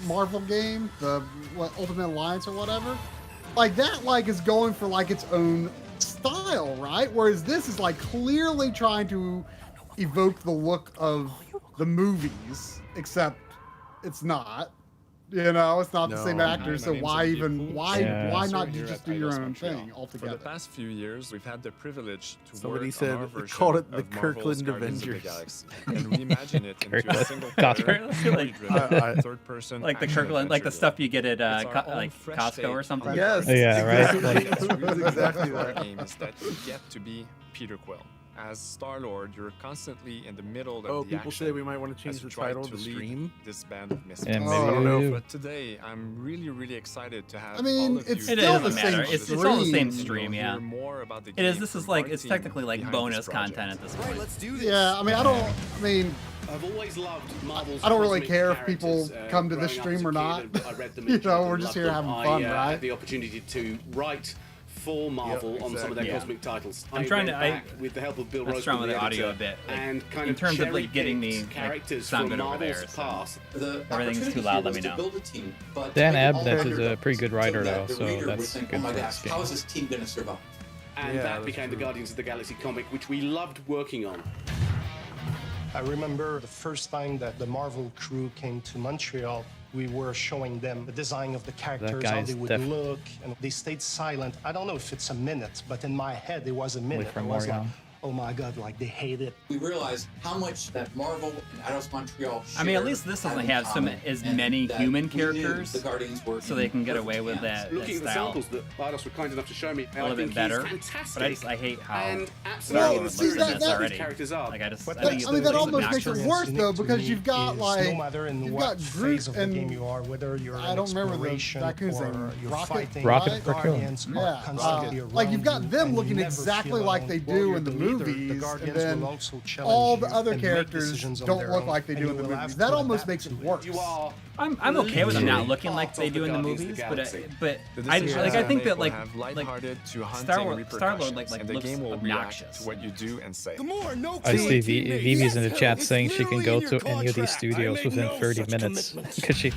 S2: Marvel game, the Ultimate Alliance or whatever, like that, like is going for like its own style, right? Whereas this is like clearly trying to evoke the look of the movies, except it's not. You know, it's not the same actor, so why not just do your own thing altogether?
S16: For the past few years, we've had the privilege to
S3: Somebody
S16: work
S3: said
S16: on our
S3: they
S16: version
S3: called it the
S16: of Marvel's
S3: Kirkland
S16: Guardians
S3: Avengers.
S16: of the Galaxy and reimagine it into a
S4: Kirkland.
S16: single-player,
S1: Like,
S16: third-person,
S1: like the Kirkland, like the stuff you get at like
S16: fresh
S1: Costco
S16: take
S1: or something.
S3: Yes.
S4: Yeah, right.
S3: It's exactly
S16: Our
S3: that.
S16: game is that you get to be Peter Quill. As Star-Lord, you're constantly in the middle of the
S3: people
S16: action
S3: say we might want to change
S16: as you
S3: the
S16: try
S3: title of
S16: to
S3: the
S16: lead
S3: stream.
S16: this band of misfits.
S4: Yeah, maybe I don't know.
S16: But today, I'm really excited to have
S2: I mean,
S16: all of
S2: it's
S16: you
S1: It
S2: still
S1: doesn't
S2: the
S1: matter.
S2: same
S1: It's all the same
S16: and
S1: stream,
S16: you'll
S1: yeah.
S16: hear more about the
S1: It is.
S16: game
S1: This is
S16: from
S1: like
S16: our
S1: it's
S16: team
S1: technically like
S16: behind
S1: bonus
S16: this project.
S1: content at this
S10: Right,
S1: point.
S10: let's do this.
S2: Yeah, I mean, I've always loved Marvel's. I don't really care if people come to this stream or not. You know, we're just here having fun, right?
S17: I had the opportunity to write for Marvel on some of their cosmic titles.
S1: I'm trying to.
S17: with the help of Bill
S1: I
S17: Rose,
S1: struggle with the audio a bit, like,
S17: and kind
S1: in
S17: of
S1: terms of like getting me
S17: characters
S1: sound
S17: from
S1: good over
S17: Marvel's
S1: there. So
S17: past.
S1: everything's too loud. Let me know.
S4: Dan Abnett is a pretty good writer, though, so that's good for this game.
S10: How is this team going to survive?
S17: And that became the Guardians of the Galaxy comic, which we loved working on.
S18: I remember the first time that the Marvel crew came to Montreal, we were showing them the design of the characters, how they would look, and they stayed silent. I don't know if it's a minute, but in my head, it was a minute. I was like, oh my God, like they hate it.
S10: We realized how much that Marvel and Eidos Montreal
S1: I mean, at least this doesn't have as many human characters,
S10: the Guardians were
S1: so they can get away with that
S17: Looking at the
S1: style
S17: samples that Eidos were kind enough to show me,
S1: a little bit better.
S17: Fantastic.
S1: But I hate how
S17: And
S1: Star-Lord looks in
S17: absolutely
S1: this already.
S17: characters are.
S1: Like I think
S2: that almost makes it worse though, because you've got like
S18: no matter in
S2: you've
S18: what
S2: got
S18: phase
S2: Groot
S18: of the
S2: and
S18: game you are, whether you're
S2: I don't remember the raccoon's name.
S18: you're
S2: Rocket,
S18: fighting
S2: right?
S18: Guardians,
S2: Yeah, like you've got them looking exactly like they do in the movies, and then all the other characters don't look like they do in the movies. That almost makes it worse.
S1: I'm okay with them not looking like they do in the movies, but I think that like Star-Lord like
S16: the
S1: looks
S16: game will react
S1: obnoxious.
S16: to what you do and say.
S4: I see Vivi's in the chat saying she can go to any of these studios within 30 minutes because she,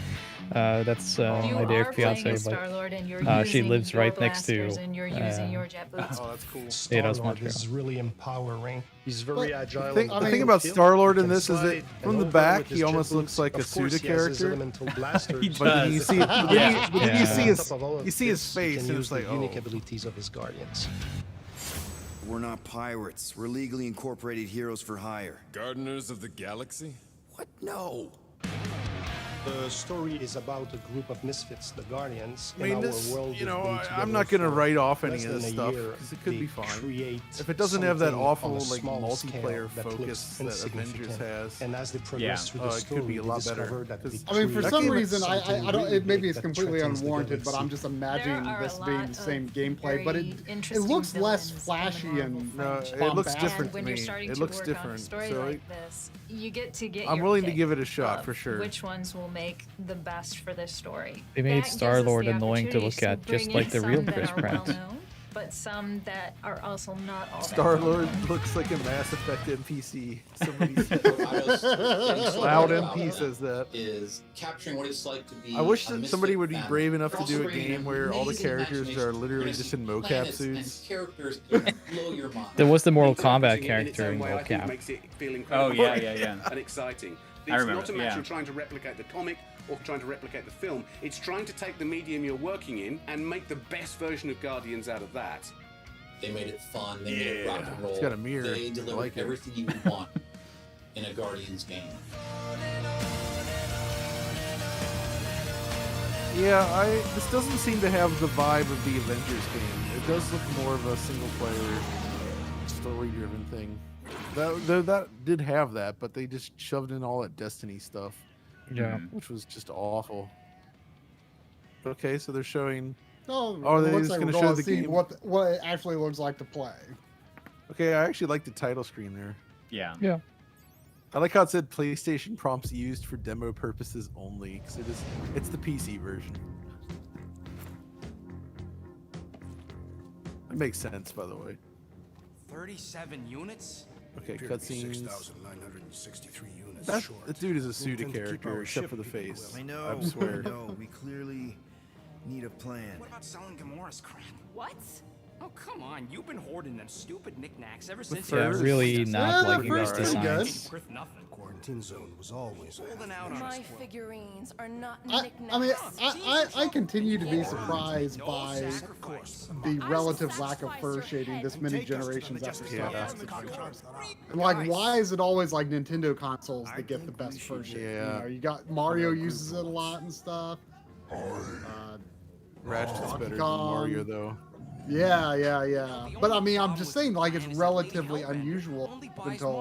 S4: that's my dear fiance, but she lives right next to
S18: Oh, that's cool. Star-Lord is really empowering. He's very agile.
S3: The thing about Star-Lord in this is that from the back, he almost looks like a Suda character. But then you see, you see his face, and it's like, oh.
S18: Unique abilities of his Guardians.
S24: We're not pirates. We're legally incorporated heroes for hire.
S9: Gardeners of the Galaxy?
S24: What? No.
S18: The story is about a group of misfits, the Guardians.
S3: I mean,
S18: in
S3: this,
S18: our world
S3: you know,
S18: we've been
S3: I'm not
S18: together
S3: going to write off any
S18: less
S3: of this
S18: than a
S3: stuff
S18: year.
S3: because it could
S18: They
S3: be fine.
S18: create
S3: If it doesn't have that
S18: something
S3: awful
S18: on a
S3: like
S18: small
S3: multiplayer
S18: scale that
S3: focus
S18: looks
S3: that Avengers
S18: insignificant.
S3: has,
S18: And as they progress through the
S3: it
S18: story,
S3: could be a
S18: they
S3: lot better.
S18: discover that they
S2: I mean, for
S18: create
S2: some
S3: game
S2: reason, I
S18: something
S2: don't.
S18: really
S2: It maybe
S18: big
S2: it's
S18: that
S2: completely
S18: threatens the
S2: unwarranted, but I'm
S18: galaxy.
S2: just imagining
S25: There are
S2: this
S25: a
S2: being
S25: lot
S2: the same
S25: of
S2: gameplay. But
S25: very
S2: it
S25: interesting
S2: looks less
S25: villains in the
S2: flashy
S25: Marvel
S2: and
S25: franchise.
S3: it looks
S2: bombastic.
S3: different
S25: When
S3: to
S25: you're
S3: me.
S25: starting
S3: It
S25: to
S3: looks
S25: work
S3: different.
S25: on a story
S3: So
S25: like this, you get to get
S3: I'm
S25: your
S3: willing to
S25: pick
S3: give it a shot
S25: of
S3: for sure.
S25: Which ones will make the best for this story?
S4: They
S25: That
S4: made
S25: gives us
S4: Star-Lord
S25: the
S4: annoying to look
S25: opportunities
S4: at, just
S25: bring
S4: like
S25: in
S4: the
S25: some
S4: real
S25: that
S4: Chris
S25: are
S4: Pratt.
S25: well-known, but some that are also not all that
S3: Star-Lord
S25: well-known.
S3: looks like a Mass Effect NPC. Somebody loud MP says that.
S10: Is capturing what it's like to be.
S3: I wish that somebody would be brave enough to do a game where all the characters are literally just in mocap suits.
S4: There was the Mortal Kombat character in mocap.
S1: Oh yeah.
S17: And exciting.
S1: I
S17: It's
S1: remember,
S17: not a matter
S1: yeah.
S17: of trying to replicate the comic or trying to replicate the film. It's trying to take the medium you're working in and make the best version of Guardians out of that.
S10: They made it fun. They made it rock and roll.
S3: It's got a mirror.
S10: They
S3: I
S10: delivered
S3: like it.
S10: everything you would want in a Guardians game.
S3: Yeah, this doesn't seem to have the vibe of the Avengers game. It does look more of a single-player, story-driven thing. That did have that, but they just shoved in all that Destiny stuff.
S4: Yeah.
S3: Which was just awful. Okay, so they're showing...
S2: Oh,
S3: are
S2: it
S3: they
S2: looks
S3: just
S2: like
S3: going
S2: we're
S3: to show
S2: going
S3: the
S2: to see
S3: game?
S2: what it actually looks like to play.
S3: Okay, I actually like the title screen there.
S1: Yeah.
S4: Yeah.
S3: I like how it said PlayStation prompts used for demo purposes only, because it's the PC version. It makes sense, by the way.
S14: 37 units?
S3: Okay,
S22: Appear to be
S3: cutscenes.
S22: 6,963 units
S3: That
S22: short.
S3: dude is a Suda
S22: We intend to keep
S3: character,
S22: our
S3: except for the
S22: ship,
S3: face.
S24: I know.
S3: I swear.
S24: No, we clearly need a plan.
S14: What about selling Gamora's crap?
S21: What?
S6: Oh, come on. You've been hoarding them stupid knickknacks ever
S3: The
S6: since
S3: furs-
S4: Yeah, really not
S2: Yeah,
S4: liking
S2: the
S4: these
S2: furs pretty good.
S4: designs.
S6: Worth nothing.
S14: Quarantine zone was always
S6: Holding out on
S21: My
S6: us.
S21: figurines are not
S2: I
S21: knickknacks.
S2: mean, I continue to be surprised by the relative lack of fur shading this many generations after Star Fox Adventures. And like, why is it always like Nintendo consoles that get the best fur shading?
S3: Yeah.
S2: You know, you got Mario uses it a lot and stuff.
S3: Ratchet's better than
S2: Kong.
S3: Mario though.
S2: Yeah. But I mean, I'm just saying, like, it's relatively unusual until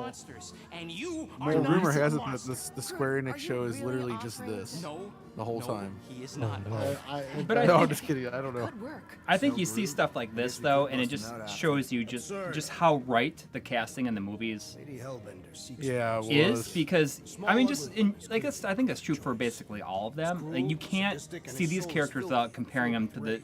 S3: Well, rumor has it that the Square Enix show is literally just this the whole time.
S6: He is not.
S1: But I
S3: No, I'm
S1: think-
S3: just kidding. I don't know.
S1: I think you see stuff like this though, and it just shows you just how right the casting in the movies
S3: Yeah, it
S1: is,
S3: was.
S1: because I mean, just in like I think that's true for basically all of them. Like, you can't see these characters without comparing them to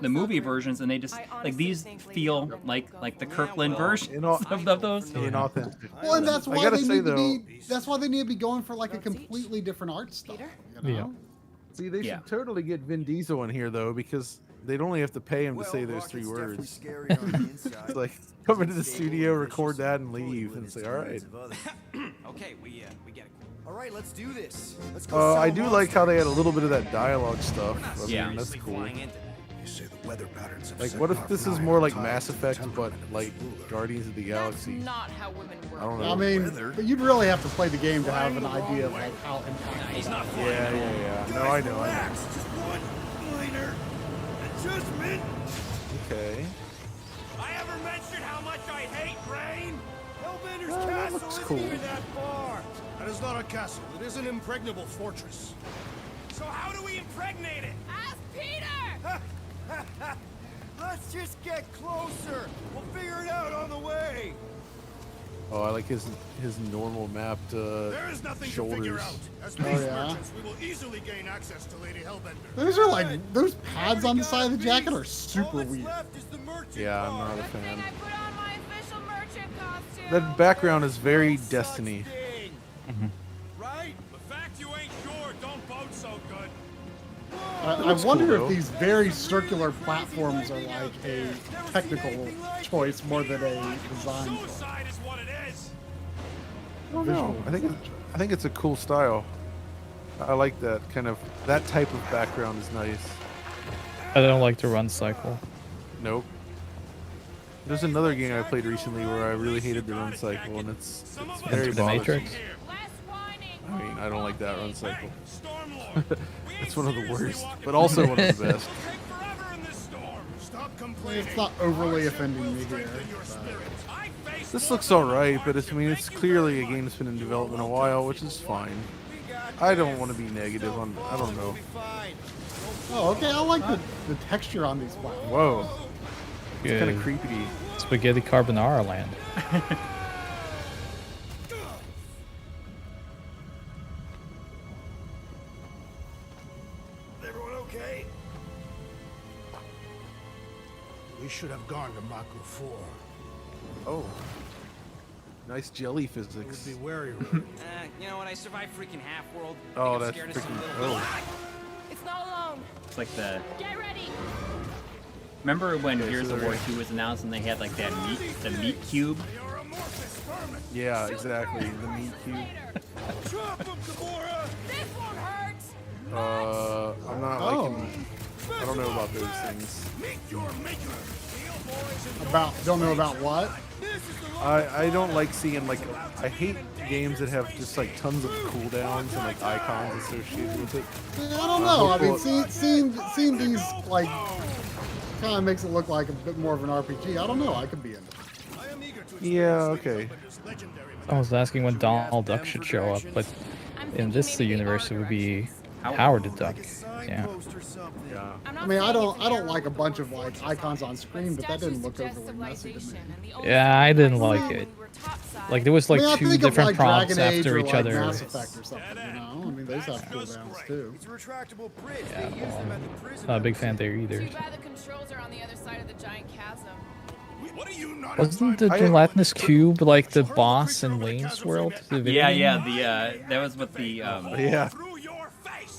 S1: the movie versions, and they just like these feel like the Kirkland version of those.
S3: Inauthentic.
S2: Well, and that's
S3: I
S2: why
S3: gotta
S2: they
S3: say,
S2: need to
S3: though-
S2: be. That's why they need to be going for like a completely different art style. You know?
S3: See, they
S1: Yeah.
S3: should totally get Vin Diesel in here though, because they'd only have to pay him to say those 3 words. It's like come into the studio, record that, and leave, and say, "All right."
S6: Okay, we get it.
S24: All right, let's do this. Let's
S3: I do like how they had a little bit of that dialogue stuff. I
S1: Yeah.
S3: mean, that's cool.
S14: You say the weather patterns have
S3: Like,
S14: set
S3: what if
S14: Mark
S3: this
S14: and
S3: is
S14: I
S3: more
S14: on
S3: like
S14: time,
S3: Mass Effect, but
S14: temperature
S3: like
S14: cooler.
S3: Guardians of the Galaxy?
S21: Not how women work.
S3: I don't know.
S2: I mean, but you'd really have to play the game to have an idea of like how impactful. That is.
S3: Yeah. No, I know.
S10: Just one minor adjustment.
S3: Okay.
S10: I ever mentioned how much I hate rain? Hellbender's
S3: Oh, that
S10: castle
S3: looks
S10: isn't
S3: cool.
S10: even that far.
S14: That is not a castle. It is an impregnable fortress.
S10: So how do we impregnate it?
S21: Ask Peter!
S10: Let's just get closer. We'll figure it out on the way.
S3: Oh, I like his normal mapped
S14: There is nothing to figure
S3: shoulders.
S14: out. As
S2: Oh,
S14: peace
S2: yeah?
S14: merchants, we will easily gain access to Lady Hellbender.
S2: Those are like those pads on the side of the jacket are super weird.
S3: Yeah, I'm not a fan.
S21: I put on my official merchant costume.
S3: That background is very Destiny.
S10: Right? The fact you ain't sure don't bode so good.
S2: I
S3: looks
S2: wonder
S3: cool,
S2: if
S3: though.
S2: these very circular platforms are like a technical choice more than a design choice.
S10: Suicide is what it is.
S3: I don't know. I think it's a cool style. I like that that type of background is nice.
S4: I don't like the run cycle.
S3: Nope. There's another game I played recently where I really hated the run cycle, and it's very
S4: Enter the
S3: bothersome.
S4: Matrix.
S3: I mean, I don't like that run cycle. It's one of the worst, but also one of the best.
S14: Stop complaining.
S2: It's not overly offending me here.
S3: This looks alright, but I mean, it's clearly a game that's been in development a while, which is fine. I don't want to be negative on. I don't know.
S2: Oh, okay. I like the texture on these platforms.
S3: Whoa. It's kind of
S4: Good.
S3: creepy.
S4: Spaghetti carbonara land.
S10: Everyone okay?
S14: We should have gone to Mako 4.
S3: Oh. Nice jelly
S14: Would
S3: physics.
S14: be wary.
S6: You know, when I survived freaking Half-World,
S3: Oh,
S6: I'm
S3: that's
S6: scared of some
S3: freaking.
S6: little-
S3: Oh.
S21: It's not alone.
S1: It's like the.
S21: Get ready.
S1: Remember when
S3: Okay,
S1: Gears
S3: so
S1: of War
S3: there-
S1: 2 was announced and they had like the meat cube?
S3: Yeah, exactly. The meat cube.
S10: Drop him, Gamora.
S21: This won't hurt.
S3: I'm not liking. I don't know about those things.
S10: Meet your maker.
S2: Don't know about what?
S3: I don't like seeing like. I hate games that have just like tons of cooldowns and like icons associated with it.
S2: I don't know. I mean, seeing these like kind of makes it look like a bit more of an RPG. I don't know. I could be into it.
S3: Yeah. Okay.
S4: I was asking when Donald Duck should show up, but in this universe it would be Howard the Duck. Yeah.
S3: Yeah.
S2: I mean, I don't like a bunch of like icons on screen, but that didn't look overly messy to me.
S4: Yeah, I didn't like it. Like there was like
S2: I mean, I
S4: two
S2: think of,
S4: different
S2: like,
S4: prompts
S2: Dragon Age
S4: after
S2: or,
S4: each
S2: like,
S4: other.
S2: Mass Effect or something, you know? I mean, those have cooldowns too.
S24: It's a retractable bridge.
S4: Yeah,
S24: They use them at the prison.
S4: Not a big fan there either.
S21: Too bad the controls are on the other side of the giant chasm.
S10: What are you not?
S4: Wasn't the gelatinous cube like the boss in Wayne's World? The video
S1: Yeah,
S4: game?
S1: that was with the
S3: Yeah.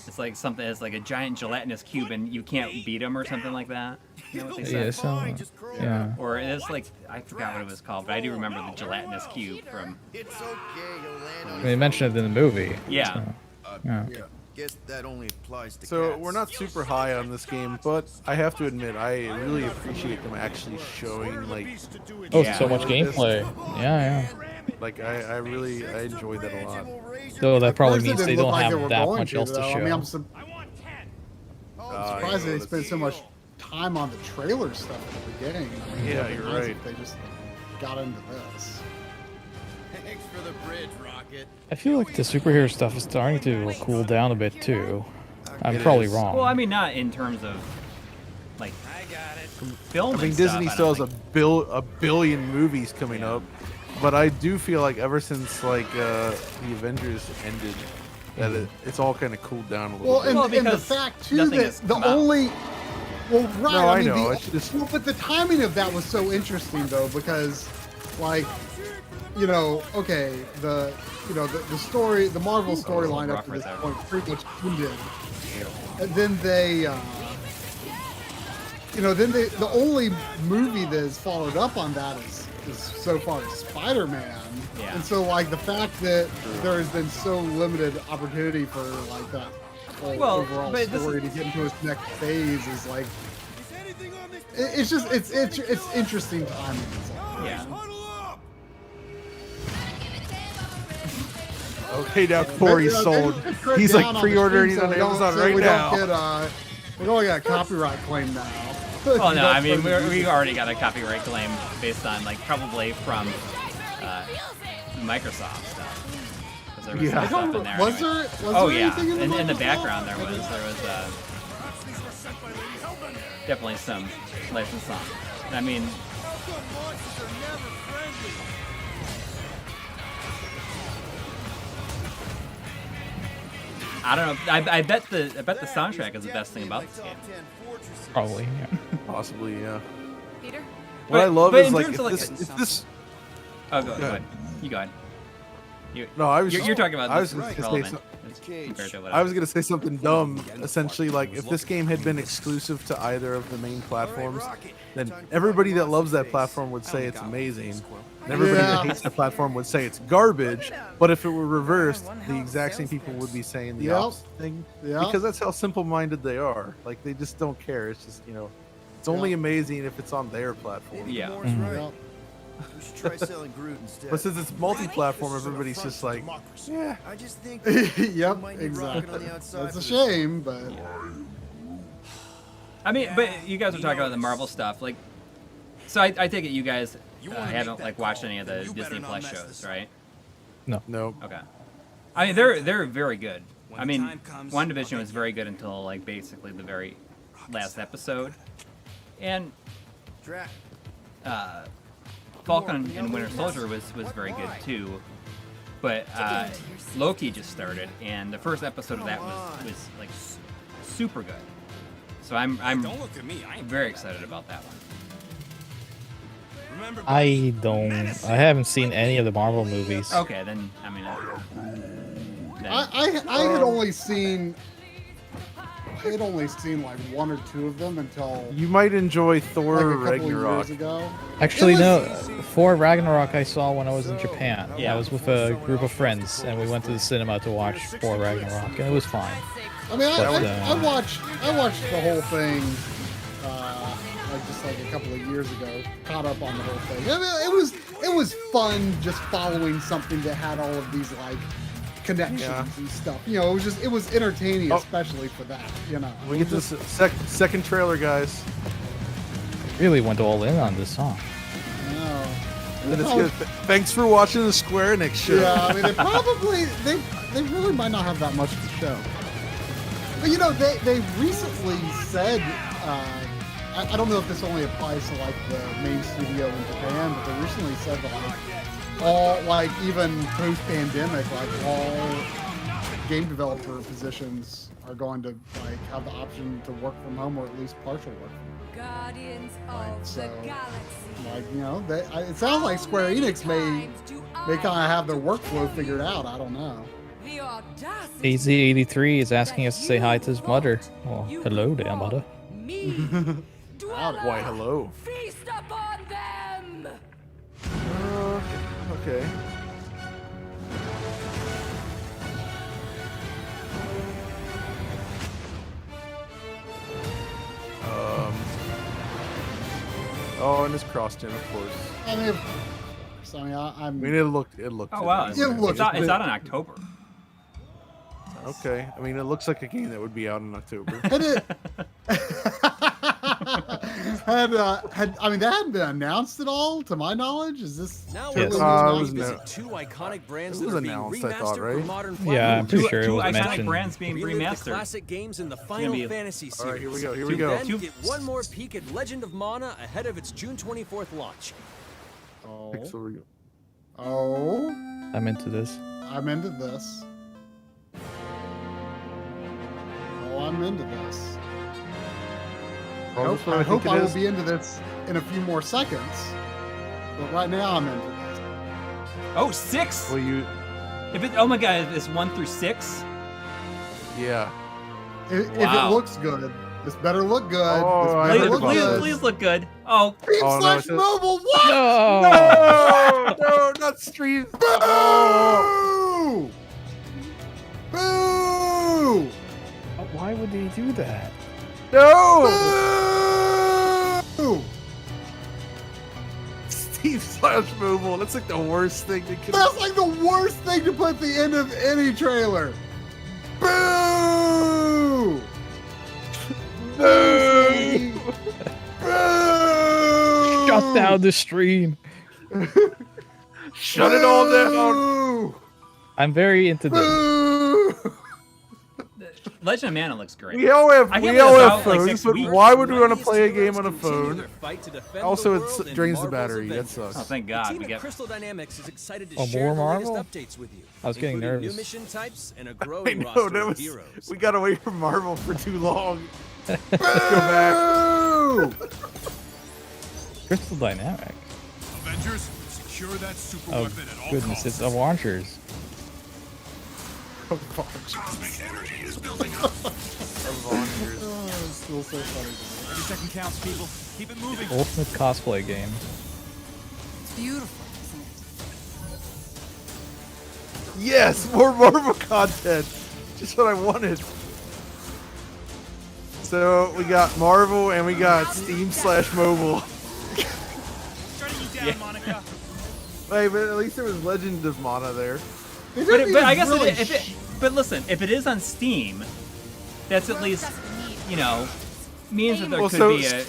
S1: It's like something. It's like a giant gelatinous cube, and you can't beat him or something like that. Isn't that what they said?
S4: Yeah.
S1: Or it's like, I forgot what it was called, but I do remember the gelatinous cube from.
S4: They mentioned it in the movie.
S1: Yeah.
S4: So, yeah.
S24: Guess that only applies to
S3: So
S24: cats.
S3: we're not super high on this game, but I have to admit I really appreciate them actually showing like
S4: So much gameplay. Yeah.
S3: Like I enjoyed that a lot.
S4: Though that probably
S2: First, it
S4: means they
S2: didn't
S4: don't
S2: look like
S4: have
S2: were
S4: that
S2: going
S4: much else to
S2: though.
S4: show.
S2: I mean, I'm surprised they spent so much time on the trailer stuff at the beginning. I mean,
S3: Yeah,
S2: it'd be
S3: you're
S2: nice
S3: right.
S2: if they just got into this.
S10: Thanks for the bridge, Rocket.
S4: I feel like the superhero stuff is starting to cool down a bit too. I'm
S3: It
S4: probably
S3: is.
S4: wrong.
S1: Well, I mean, not in terms of like film.
S3: I mean,
S1: and
S3: Disney
S1: stuff,
S3: still has a billion movies coming up, but I do feel like ever since like the Avengers ended, that it's all kind of cooled down a little bit.
S2: And the fact too that the only right,
S3: No, I
S2: mean,
S3: know,
S2: the-
S3: it's just-
S2: well, but the timing of that was so interesting though, because like okay, the story, the Marvel storyline up to this point pretty much ended, and then they the only movie that has followed up on that is so far Spider-Man.
S1: Yeah.
S2: And so like the fact that there has been so limited opportunity for like that whole overall
S1: but this
S2: story to get into its next phase is like it's just it's interesting timing.
S1: Yeah.
S3: Okay, now Corey's sold. He's like pre-ordering it on Amazon right now.
S2: We don't get a copyright claim now.
S1: Well, no, I mean we already got a copyright claim based on like probably from Microsoft stuff. 'Cause there was some stuff in there.
S2: Was
S1: anyway.
S2: there
S1: Oh yeah,
S2: anything in the
S1: in the
S2: Microsoft?
S1: background there was definitely some licensed songs. I mean. I don't know. I bet the soundtrack is the best thing about this game.
S4: Probably, yeah.
S3: Possibly, yeah.
S15: Peter?
S3: What I love is like if this.
S1: Oh, go ahead. You go ahead.
S3: No, I was.
S1: You're talking about.
S3: I was
S1: this
S3: gonna
S1: is
S3: say
S1: relevant compared to what
S3: I was gonna say something dumb. Essentially, like if this game had been exclusive to either of the main platforms, then everybody that loves that platform would say it's amazing, and everybody that hates the platform would say it's garbage. But if it were reversed, the exact same people would be saying the opposite thing, because that's how simple-minded they are. Like they just don't care. It's just it's only amazing if it's on their platform.
S1: Yeah.
S24: We should try selling Groot instead.
S3: But since it's multi-platform, everybody's just like, yeah.
S24: I just think
S2: Yep,
S24: might need rocket on
S2: exactly.
S24: the outside
S2: It's a
S24: for this.
S2: shame, but
S1: I mean, but you guys were talking about the Marvel stuff, like. So I take it you guys haven't like watched any of the Disney Plus shows, right?
S3: No.
S1: Okay. I mean, they're very good. I mean, WandaVision was very good until like basically the very last episode, and Falcon and Winter Soldier was very good too. But Loki just started, and the first episode of that was like super good. So I'm
S6: Don't look at me. I ain't
S1: very excited about that one.
S4: I haven't seen any of the Marvel movies.
S1: Okay, then I mean,
S2: I had only seen like one or two of them until
S3: You might enjoy Thor
S2: like a couple
S3: Ragnarok.
S2: of years ago.
S4: Actually, no. For Ragnarok, I saw when I was in Japan.
S1: Yeah.
S4: I was with a group of friends, and we went to the cinema to watch For Ragnarok, and it was fine.
S2: I mean,
S4: But,
S2: I watched the whole thing like a couple of years ago. Caught up on the whole thing. I mean, it was fun just following something that had all of these like connections and stuff. It was entertaining, especially for that.
S3: We get this second trailer, guys.
S4: Really went all in on this song.
S3: And it's good. Thanks for watching the Square Enix show.
S2: Yeah, I mean, they really might not have that much to show. But they recently said, I don't know if this only applies to like the main studio in Japan, but they recently said that all even post-pandemic, all game developer positions are going to like have the option to work from home or at least partial work from home.
S21: Guardians of the Galaxy.
S2: It sounds like Square Enix may kind of have their workflow figured out. I don't know.
S4: AZ83 is asking us to say hi to his mother. Well, hello there, mother.
S3: Why, hello.
S21: Feast upon them!
S3: Okay. Oh, and it's crossed in, of course.
S2: I mean, so, I mean,
S3: it looked.
S1: Oh wow, it's out in October.
S3: Okay, I mean, it looks like a game that would be out in October.
S2: I mean, that hadn't been announced at all, to my knowledge. Is this?
S23: Now
S3: Yes.
S23: we'll visit two iconic brands
S3: It was
S23: that are being
S3: announced, I
S23: remastered
S3: thought,
S23: for
S3: right?
S23: modern
S4: Yeah, I'm pretty
S23: platforms.
S4: sure it
S1: Two
S4: was
S1: iconic
S4: mentioned.
S1: brands being
S23: Relive the
S1: remastered.
S23: classic games in the Final Fantasy series.
S3: All right, here we go. Here we
S23: To
S3: go.
S23: then get one more peek at Legend of Mana ahead of its June 24th launch.
S2: Oh.
S4: I'm into this.
S2: I'm into this. Oh, I'm into this. I hope I will be into this in a few more seconds. But right now, I'm into this.
S1: Oh, 6.
S3: Well, you.
S1: Oh my God, it's 1 through 6.
S3: Yeah.
S2: If it looks good, this better look good.
S3: Oh,
S1: Please look good. Oh.
S2: Team/mobile. What?
S3: No, not stream.
S2: Boo! Boo!
S4: Why would they do that?
S3: No!
S2: Boo!
S3: Steam/mobile. That's like the worst thing they could.
S2: That's like the worst thing to put at the end of any trailer. Boo!
S3: Boo!
S2: Boo!
S4: Shut down the stream.
S3: Shut it all down.
S4: I'm very into this.
S1: Legend of Mana looks great.
S3: We all have phones,
S1: like
S3: but why would we want to play a game on a phone? Also, it drains the battery. That sucks.
S1: Oh, thank
S23: The
S1: God.
S23: team
S1: We
S23: at
S1: get
S23: Crystal Dynamics is excited to
S4: Oh,
S23: share
S4: more
S23: the latest
S4: Marvel?
S23: updates with you.
S4: I was getting
S23: including
S4: nervous.
S23: New mission types and a
S3: I
S23: growing
S3: know
S23: roster
S3: that
S23: of
S3: was.
S23: heroes.
S3: We got away from Marvel for too long. Let's go back.
S4: Crystal Dynamic.
S9: Avengers, secure that super
S4: Oh
S9: weapon at all
S4: goodness,
S9: costs.
S4: it's Launchers.
S9: Cosmic energy is building up.
S2: It's still so funny.
S9: Every second counts, people. Keep it moving.
S4: Ultimate cosplay game.
S15: It's beautiful, isn't it?
S3: Yes, more Marvel content. Just what I wanted. So we got Marvel and we got Steam/mobile.
S9: Shutting you down, Monica.
S3: Wait, but at least there was Legend of Mana there.
S1: But I guess but listen, if it is on Steam, that's at least, you know, means that there could be a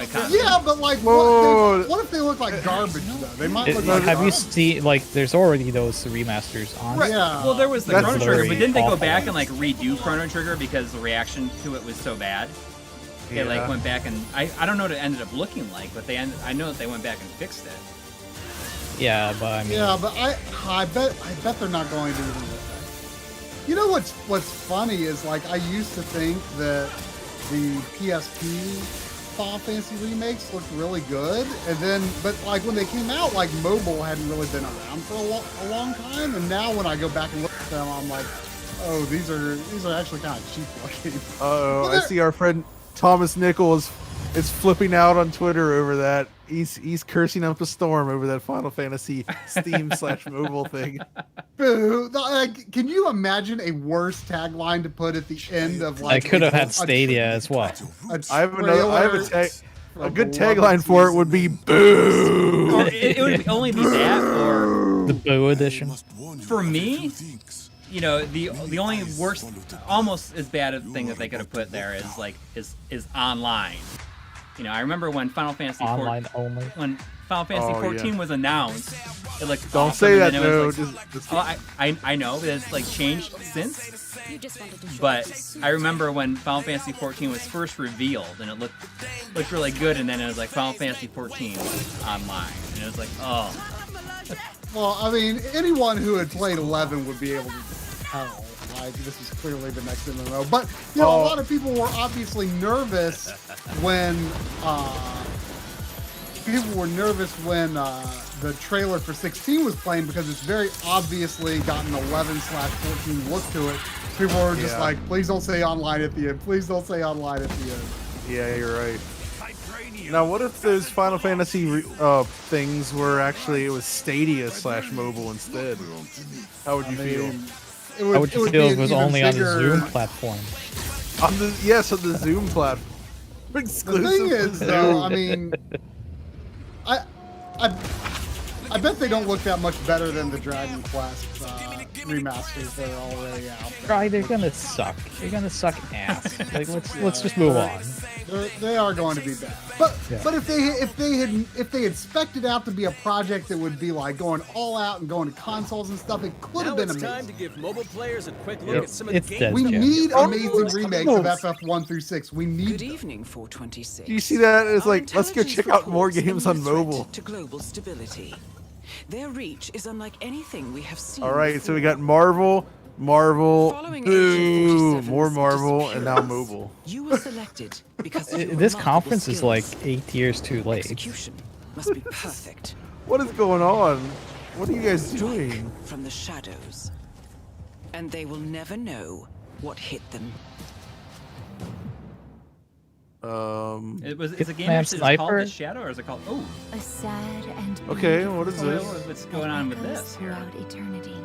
S1: concept.
S2: Yeah, but like, what if they look like garbage though? They might look like.
S4: Have you seen like? There's already those remasters on.
S2: Right. Yeah.
S1: Well, there was the
S4: That's
S1: Chrono Trigger, but
S4: very
S1: didn't they go
S4: awful.
S1: back and like redo Chrono Trigger because the reaction to it was so bad? They like
S3: Yeah.
S1: went back and I don't know what it ended up looking like, but I know that they went back and fixed it.
S4: Yeah, but I mean.
S2: Yeah, but I bet they're not going to even look that. You know what's funny is like I used to think that the PSP Final Fantasy remakes looked really good, and then but like when they came out, like mobile hadn't really been around for a long time, and now when I go back and look at them, I'm like, oh, these are actually kind of cheap looking.
S3: Uh-oh, I see our friend Thomas Nichols is flipping out on Twitter over that. He's cursing up a storm over that Final Fantasy Steam/mobile thing.
S2: Boo! Like, can you imagine a worse tagline to put at the end of like?
S4: I could have had Stadia as well.
S3: I have a good tagline for it would be boo.
S1: Or it would only be that, or
S4: The Boo edition.
S1: for me, you know, the only worst, almost as bad a thing that they could have put there is like is online. You know, I remember when Final Fantasy
S4: Online only.
S1: when Final Fantasy 14 was announced, it looked
S3: Don't
S1: awesome,
S3: say
S1: and
S3: that,
S1: then it was
S3: no.
S1: like, I know, but it's like changed since. But I remember when Final Fantasy 14 was first revealed, and it looked really good, and then it was like Final Fantasy 14 online, and it was like, oh.
S2: Well, I mean, anyone who had played 11 would be able to tell. Like, this is clearly the next MMO. But, you know, a lot of people were obviously nervous when the trailer for 16 was playing, because it's very obviously got an 11/14 look to it. People were just like, please don't say online at the end. Please don't say online at the end.
S3: Yeah, you're right. Now, what if those Final Fantasy things were actually it was Stadia / mobile instead? How would you feel?
S4: How would you feel if it was only on the Zoom platform?
S3: On the on the Zoom platform. Exclusive.
S2: The thing is, though, I mean, I bet they don't look that much better than the Dragon Quest remasters that are already out.
S4: Right, they're gonna suck. They're gonna suck ass. Like let's just move on.
S2: They are going to be bad. But if they had spec'd it out to be a project that would be like going all out and going to consoles and stuff, it could have been amazing.
S23: Now it's time to give mobile players a quick look at some of the games.
S2: We need amazing remakes of FF1 through 6. We need.
S7: Good evening, 426.
S3: Do you see that? It's like let's go check out more games on mobile.
S7: To global stability. Their reach is unlike anything we have seen.
S3: All right, so we got Marvel, boo, more Marvel, and now mobile.
S7: You were selected because
S4: this conference is like 8 years too late.
S7: Execution must be perfect.
S3: What is going on? What are you guys doing?
S7: From the shadows, and they will never know what hit them.
S1: Is a game actually called The Shadow, or is it called? Oh,
S15: a sad and
S3: okay. What is this?
S1: What's going on with this?
S15: Throughout eternity.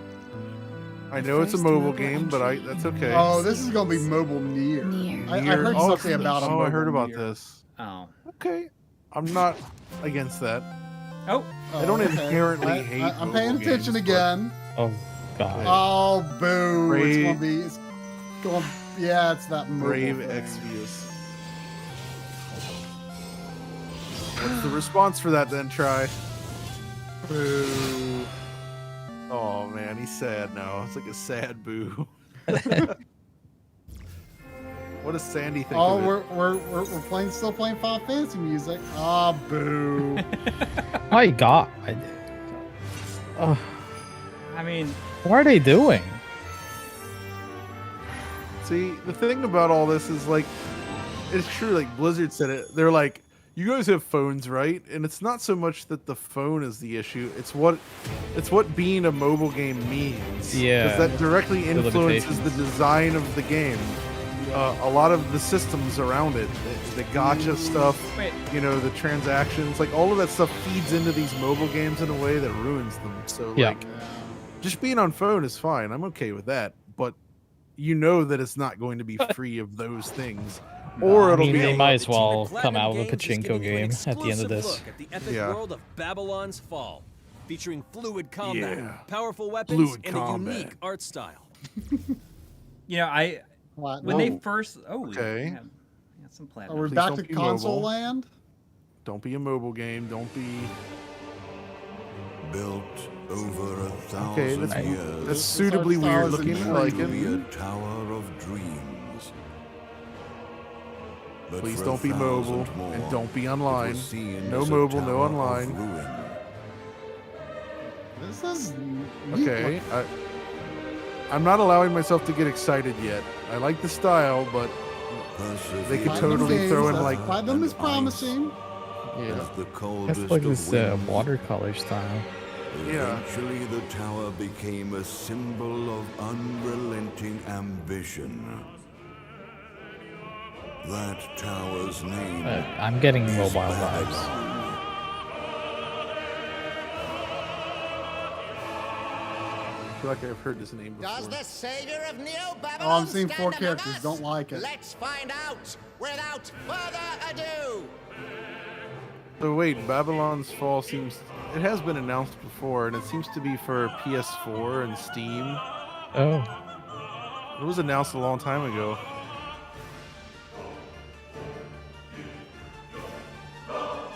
S3: I know it's a mobile game, but that's okay.
S2: Oh, this is gonna be mobile near. I heard something about it.
S3: Oh, I heard about this.
S1: Oh,
S3: okay. I'm not against that.
S1: Oh,
S3: I don't inherently hate.
S2: I'm paying attention again.
S4: Oh God.
S2: Oh boo! It's going. Yeah, it's that mobile
S3: Brave
S2: thing.
S3: Exvius. What's the response for that then, Try? Boo. Oh man, he's sad now. It's like a sad boo. What does Sandy think of it?
S2: We're still playing Final Fantasy music. Ah, boo.
S4: My God.
S1: I mean,
S4: what are they doing?
S3: See, the thing about all this is like, it's true. Like Blizzard said it. They're like, you guys have phones, right? And it's not so much that the phone is the issue. It's what being a mobile game means.
S4: Yeah.
S3: Because that directly influences the design of the game. A lot of the systems around it, the gacha stuff, you know, the transactions, like all of that stuff feeds into these mobile games in a way that ruins them. So like, just being on phone is fine. I'm okay with that. But you know that it's not going to be free of those things. Or it'll be.
S4: They might as well come out with a pachinko game at the end of this.
S23: Look at the epic world of Babylon's Fall, featuring fluid combat, powerful weapons, and a unique art style.
S1: You know, when they first
S3: okay,
S1: some platinum.
S2: Are we back to console land?
S3: Don't be a mobile game. Don't be
S8: built over 1,000 years.
S3: That's suitably weird looking. I like it.
S8: Be a tower of dreams. But
S3: please don't be mobile and don't be online. No mobile, no online.
S2: This is
S3: okay. I'm not allowing myself to get excited yet. I like the style, but they could totally throw in like.
S2: Platinum is promising.
S4: Yeah, that's like this watercolor style.
S8: Eventually, the tower became a symbol of unrelenting ambition. That tower's name.
S4: I'm getting mobile vibes.
S3: I feel like I've heard this name before.
S10: Does the savior of Neo-Babylon
S2: I'm seeing 4 characters. Don't like it.
S10: Let's find out without further ado.
S3: So wait, Babylon's Fall seems... It has been announced before, and it seems to be for PS4 and Steam.
S4: Oh.
S3: It was announced a long time ago.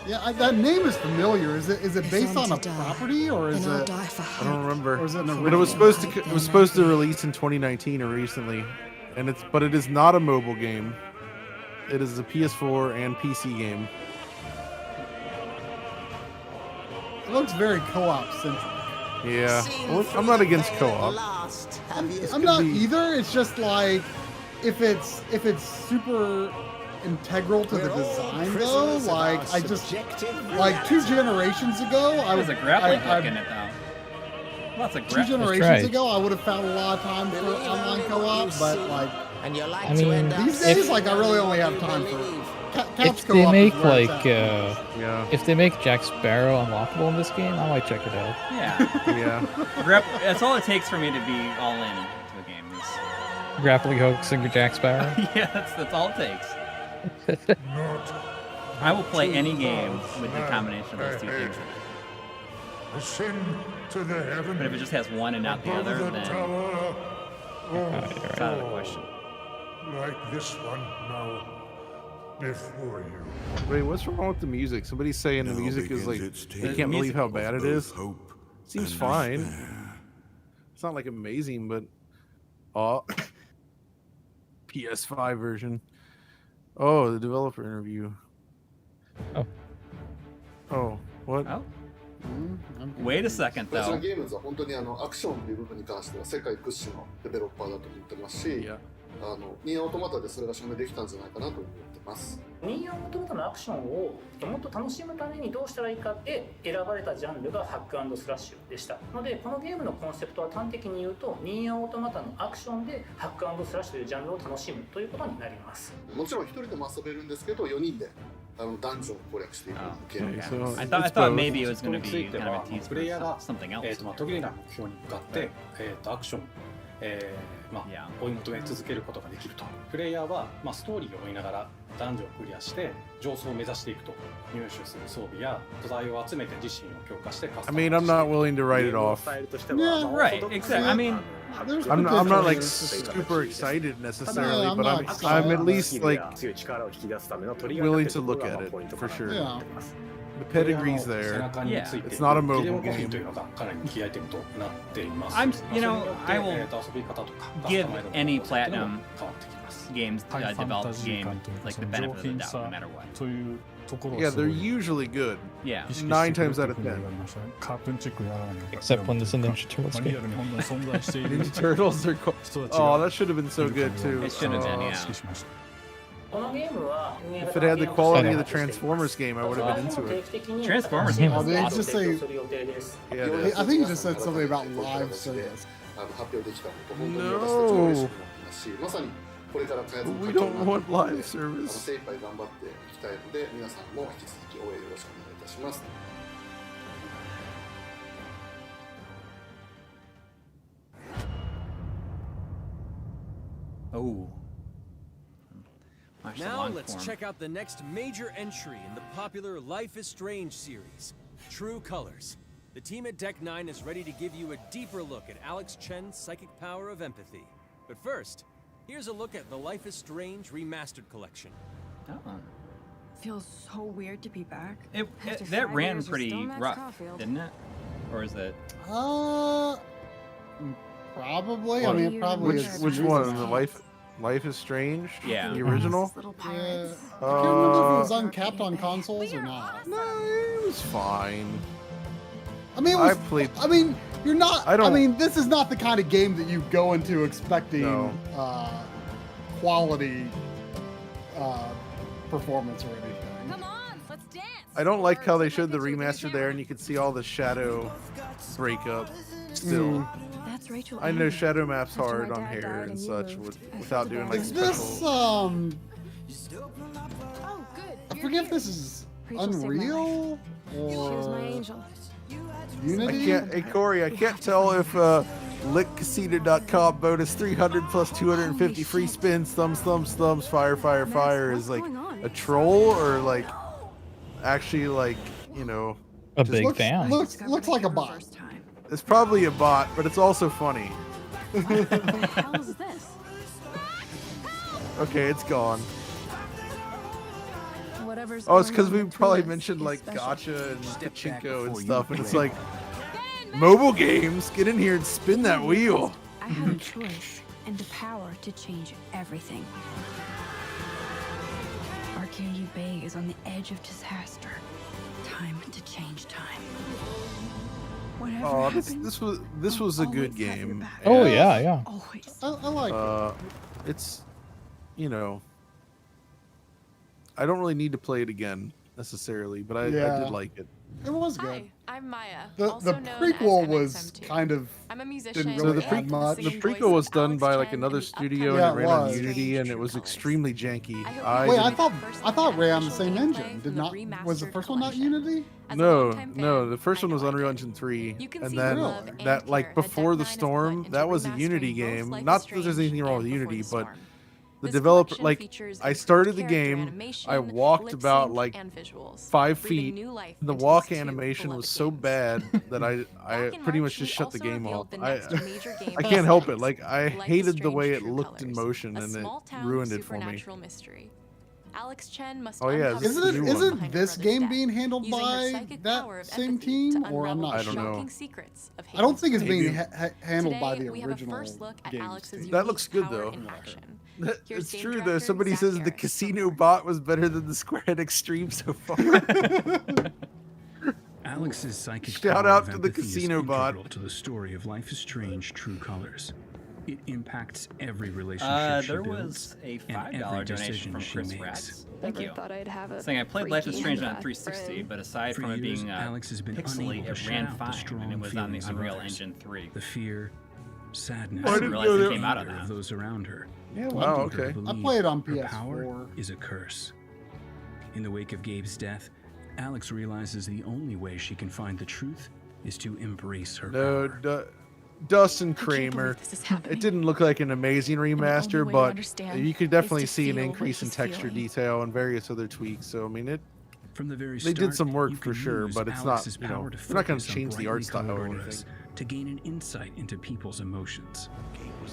S2: Yeah, that name is familiar. Is it based on a property or is it?
S3: I don't remember.
S2: Or is it an
S3: but it was supposed to release in 2019 or recently, and it is not a mobile game. It is a PS4 and PC game.
S2: It looks very co-op centric.
S3: Yeah, well, I'm not against co-op.
S2: I'm not either. It's just like if it's super integral to the design though, like I just like 2 generations ago I was
S1: a grappling hook in it though. Lots of
S2: 2 generations ago I would have found a lot of time for online co-op, but like
S4: I mean,
S2: these days like I really only have time for
S4: if they make like if they make Jack Sparrow unlockable in this game, I might check it out.
S1: Yeah. That's all it takes for me to be all in into a game.
S4: Grappling hooks and Jack Sparrow.
S1: Yeah, that's all it takes. I will play any game with the combination of those two things.
S11: Ascend to the heaven.
S1: But if it just has one and not the other, then it's out of the question.
S11: Like this one now before you.
S3: Wait, what's wrong with the music? Somebody's saying the music is like, I can't believe how bad it is. Seems fine. It's not like amazing, but PS5 version. Oh, the developer interview. Oh, what?
S1: Oh. Wait a second,
S12: 私
S1: though.
S12: のゲームズは本当にアクションという部分に関しては世界屈指のデベロッパーだと思ってますし、ニーオートマタでそれが証明できたんじゃないかなと思ってます。
S13: ニーオートマタのアクションをもっと楽しむためにどうしたらいいかで選ばれたジャンルがハック&スラッシュでしたので、このゲームのコンセプトは端的に言うとニーオートマタのアクションでハック&スラッシュというジャンルを楽しむということになります。
S12: もちろん一人でも遊べるんですけど、4人でダンジョンを攻略していくゲームです。
S1: I thought maybe it was going to be kind of a tease
S19: プレイヤーが
S1: for something else.
S19: 途切れない目標に向かってアクション追い求め続けることができると。プレイヤーはストーリーを追いながらダンジョンをクリアして上層を目指していくと。入手する装備や素材を集めて自身を強化してカスタマイズ
S3: I mean, I'm not willing to write it off.
S1: Yeah, right. Exactly. I mean,
S3: I'm not like super excited necessarily, but I'm at least like willing to look at it for sure.
S2: Yeah.
S3: The pedigree's there. It's not a mobile game.
S1: I will give any Platinum games developed game like the benefit of the doubt, no matter what.
S3: Yeah, they're usually good.
S1: Yeah.
S3: 9 times out of 10.
S4: Except when it's a Ninja Turtles game.
S3: Ninja Turtles are cool. Oh, that should have been so good too.
S1: It should have been, yeah.
S3: If it had the quality of the Transformers game, I would have been into it.
S1: Transformers game was
S2: Did he
S1: awesome.
S2: just say?
S3: Yeah,
S2: I think he just said something about live service.
S3: No. We don't want live service.
S12: 精一杯頑張っていきたいので、皆さんも引き続き応援よろしくお願いいたします。
S1: Oh.
S23: Now let's check out the next major entry in the popular Life is Strange series, True Colors. The team at Deck 9 is ready to give you a deeper look at Alex Chen's psychic power of empathy. But first, here's a look at the Life is Strange Remastered Collection.
S15: Feels so weird to be back.
S1: That ran pretty rough, didn't it? Or is it?
S2: Probably. I mean, probably.
S3: Which one? The Life is Strange?
S1: Yeah.
S3: The original?
S2: Yeah. I can't remember if it was uncapped on consoles or not.
S3: No, it was fine.
S2: I mean, I mean, you're not. I mean, this is not the kind of game that you go into expecting quality performance or anything.
S15: Come on, let's dance.
S3: I don't like how they showed the remaster there, and you could see all the shadow breakup still.
S15: That's Rachel.
S3: I know shadow map's hard on hair and such without doing like
S2: Is
S3: special.
S2: this
S15: Oh, good.
S2: I forget if this is Unreal
S15: Here's my
S2: or
S15: angel.
S2: Unity.
S3: Hey Coury, I can't tell if lickcasino.com bonus 300 plus 250 free spins, thumbs, fire, is like a troll or like actually like, you know,
S4: a big fan.
S2: Looks like a bot.
S3: It's probably a bot, but it's also funny.
S15: What the hell is this?
S3: Okay, it's gone.
S15: Whatever's
S3: Oh, it's because
S15: going
S3: we
S15: on
S3: probably
S15: between us
S3: mentioned
S15: is
S3: like
S15: special.
S3: Gacha and Pachinko and stuff, and it's like mobile games. Get in here and spin that wheel.
S15: I have a choice and the power to change everything. Arcadia Bay is on the edge of disaster. Time to change time. Whatever
S3: Oh,
S15: happens,
S3: this was a good game.
S4: Oh yeah.
S15: always.
S2: I like it.
S3: It's, you know, I don't really need to play it again necessarily, but I did like it.
S2: It was good.
S5: I'm Maya.
S2: The prequel was kind of.
S5: I'm a musician.
S3: So the
S2: much.
S3: prequel was done by like another studio
S2: Yeah,
S3: and it
S2: it
S3: ran on
S2: was.
S3: Unity and it was extremely janky.
S2: Wait, I thought it ran on the same engine. Did not? Was the first one not Unity?
S3: No, the first one was Unreal Engine 3, and then that like Before the Storm, that was a Unity game. Not that there's anything wrong with Unity, but the developer, like, I started the game, I walked about like 5 feet, and the walk animation was so bad that I pretty much just shut the game off. I can't help it. Like, I hated the way it looked in motion, and it ruined it for me.
S5: Alex Chen must
S3: Oh yeah,
S2: Isn't this game being handled by that same team, or I'm not
S3: I don't know.
S2: I don't think it's being handled by the original games team.
S3: That looks good though. It's true though. Somebody says the casino bot was better than the Square Enix stream so far.
S16: Alex's psychic
S3: Shout
S16: power
S3: out
S16: of
S3: to the
S16: empathy is
S3: casino bot.
S16: integral to the story of Life is Strange: True Colors. It impacts every relationship she
S1: There
S16: builds
S1: was a
S16: and
S1: $5
S16: every
S1: donation
S16: decision
S1: from
S16: she
S1: Chris
S16: makes.
S1: Ratz. Thank you.
S18: Thought I'd have a
S1: Saying I played Life is
S18: freaky
S1: Strange on
S18: best
S1: 360,
S18: friend.
S1: but aside
S16: For
S1: from it
S16: years,
S1: being
S16: Alex has been
S1: pixely,
S16: unable to
S1: it
S16: shut
S1: ran
S16: out the
S1: fine,
S16: strong
S1: and it was on the
S16: feelings of
S1: Unreal
S16: others.
S1: Engine 3.
S16: The fear, sadness,
S1: I didn't realize it
S16: and
S1: came out of
S16: anger
S1: that.
S16: of those around her.
S3: Yeah, wow,
S16: leading her to
S3: okay.
S2: I
S16: believe
S2: played on
S16: her power
S2: PS4.
S16: is a curse. In the wake of Gabe's death, Alex realizes the only way she can find the truth is to embrace her power.
S3: Dustin Kramer. It didn't look like an amazing remaster, but you could definitely see an increase in texture detail and various other tweaks. So I mean,
S16: From the very
S3: they
S16: start,
S3: did some work
S16: you
S3: for
S16: can
S3: sure,
S16: use
S3: but it's
S16: Alex's
S3: not.
S16: power to
S3: They're not going
S16: focus
S3: to
S16: on
S3: change the art
S16: brightly
S3: style
S16: colored
S3: or
S16: auras
S3: anything.
S16: to gain an insight into people's emotions.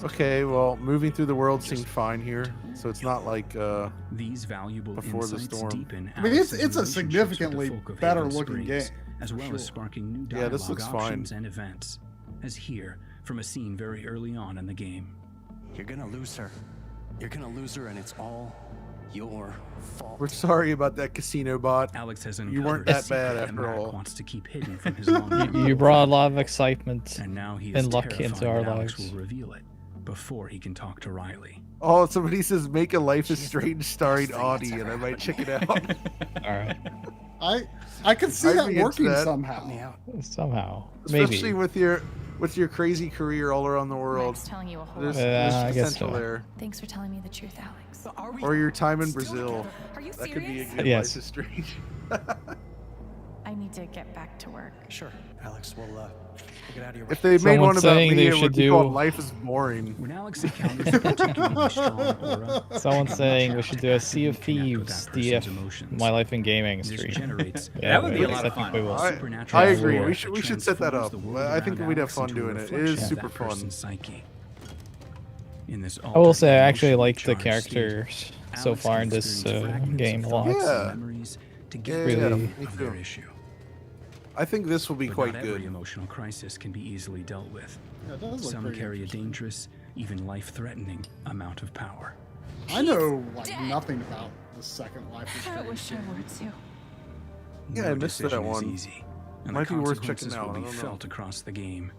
S3: Okay, well, moving through the world seemed fine here, so it's not like
S16: These valuable
S3: Before the
S16: insights
S3: Storm.
S16: deepen
S2: I mean, it's
S16: Alex's
S2: a
S16: relationships with the
S2: significantly
S16: folk of
S2: better
S16: Haven
S2: looking game,
S16: Springs, as
S2: for
S16: well as
S2: sure.
S16: sparking new
S3: Yeah,
S16: dialogue
S3: this looks fine.
S16: options and events, as here from a scene very early on in the game.
S14: You're gonna lose her. You're gonna lose her, and it's all your fault.
S3: we're sorry about that casino bot.
S16: Alex has
S3: You weren't that bad after
S16: Marc
S3: all.
S16: wants to keep hidden from his long
S4: You brought a lot of excitement
S16: and now he is
S4: and luck
S16: terrified
S4: into our
S16: that Alex
S4: lives.
S16: will reveal it before he can talk to Riley.
S3: Oh, somebody says make a Life is Strange starring Audi, and I might check it out.
S4: All right.
S2: I could see
S3: I'd
S2: that
S3: be into
S2: working
S3: that.
S2: somehow.
S4: Somehow.
S3: Especially
S4: Maybe.
S3: with your crazy career all around the world.
S18: Mike's telling you a whole
S3: There's,
S18: lot.
S3: there's
S4: I guess
S3: potential
S4: so.
S3: there.
S18: Thanks for telling me the truth, Alex.
S3: Or your time in Brazil.
S18: Are you
S3: That could be a
S18: serious?
S3: good
S4: Yes.
S3: Life is Strange.
S18: I need to get back to work.
S14: Sure, Alex. We'll get out of your way.
S3: If they made
S4: Someone's
S3: one about
S4: saying
S3: me,
S4: they
S3: it
S4: should
S3: would be
S4: do-
S3: called Life is Boring.
S16: When Alex encounters a particularly strong aura,
S4: Someone's saying we
S16: Marc
S4: should do a
S16: has
S4: Sea of
S16: to connect with
S4: Thieves,
S16: that person's
S4: DF,
S16: emotions.
S4: My Life in Gaming
S16: This
S4: stream.
S16: generates
S1: That would be a lot
S4: I
S1: of
S4: think
S1: fun.
S4: we will.
S3: I agree.
S4: Yeah.
S3: We should set that up.
S16: Transforms the world
S3: I think
S16: around
S3: we'd have
S16: Alex
S3: fun
S16: into a
S3: doing it. It
S16: reflection
S3: is
S16: of
S3: super
S16: that
S3: fun.
S16: person's psyche. In this
S4: I will say I actually
S16: emotionally
S4: like the
S16: charged
S4: characters
S16: state,
S4: so
S16: Alex
S4: far
S16: can
S4: in this
S16: experience fragments
S4: game a
S16: of
S4: lot.
S16: thoughts and
S3: Yeah.
S16: memories to
S3: Yeah,
S16: get
S3: yeah,
S16: rid
S3: me
S16: of their
S3: too.
S16: issue.
S3: I think this will be
S16: But
S3: quite
S16: not
S3: good.
S16: every emotional crisis can be easily dealt with.
S2: Yeah, it does look
S16: Some
S2: pretty
S16: carry a
S2: interesting.
S16: dangerous, even life-threatening amount of power.
S2: I know like nothing about the second Life is
S18: I
S2: Strange.
S18: wish I were too.
S3: Yeah,
S16: No
S3: I missed that
S16: decision is
S3: one.
S16: easy, and
S3: Might
S16: the
S3: be worth checking
S16: consequences
S3: out.
S16: will
S3: I
S16: be
S3: don't know.
S16: felt across the game.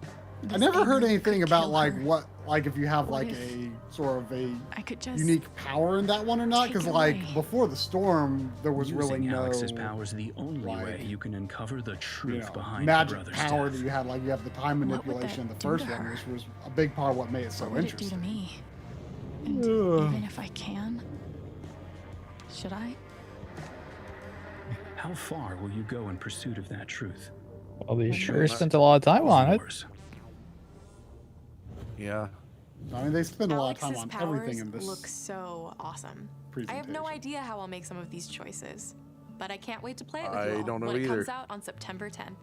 S2: I never heard anything about like
S18: her.
S2: what like if you have
S18: What
S2: like
S18: if
S2: a sort of a
S18: I could just
S2: unique power in that one or not,
S18: take
S2: because
S18: it
S2: like
S18: away.
S2: Before the Storm there was really
S16: Using
S2: no
S16: Alex's power is the only
S2: like,
S16: way you can uncover the
S2: you
S16: truth
S2: know,
S16: behind your
S2: magic
S16: brother's
S2: power
S16: death.
S2: that you had. Like you have the time
S18: What would
S2: manipulation in the
S18: that do
S2: first
S18: to
S2: one,
S18: her?
S2: which was a big part of what made it so
S18: what would it do to
S2: interesting.
S18: me? And
S2: Ugh.
S18: even if I can, should I?
S16: How far will you go in pursuit of that truth?
S4: Well, they sure spent a lot of time on it.
S16: Yours.
S3: Yeah.
S2: I mean, they spend a lot of time
S5: Alex's
S2: on everything
S5: powers
S2: in this
S5: look so awesome. I have no
S2: presentation.
S5: idea how I'll make some of these choices, but I can't wait to play it with
S3: I
S5: you all
S3: don't know
S5: when it
S3: either.
S5: comes out on September 10th.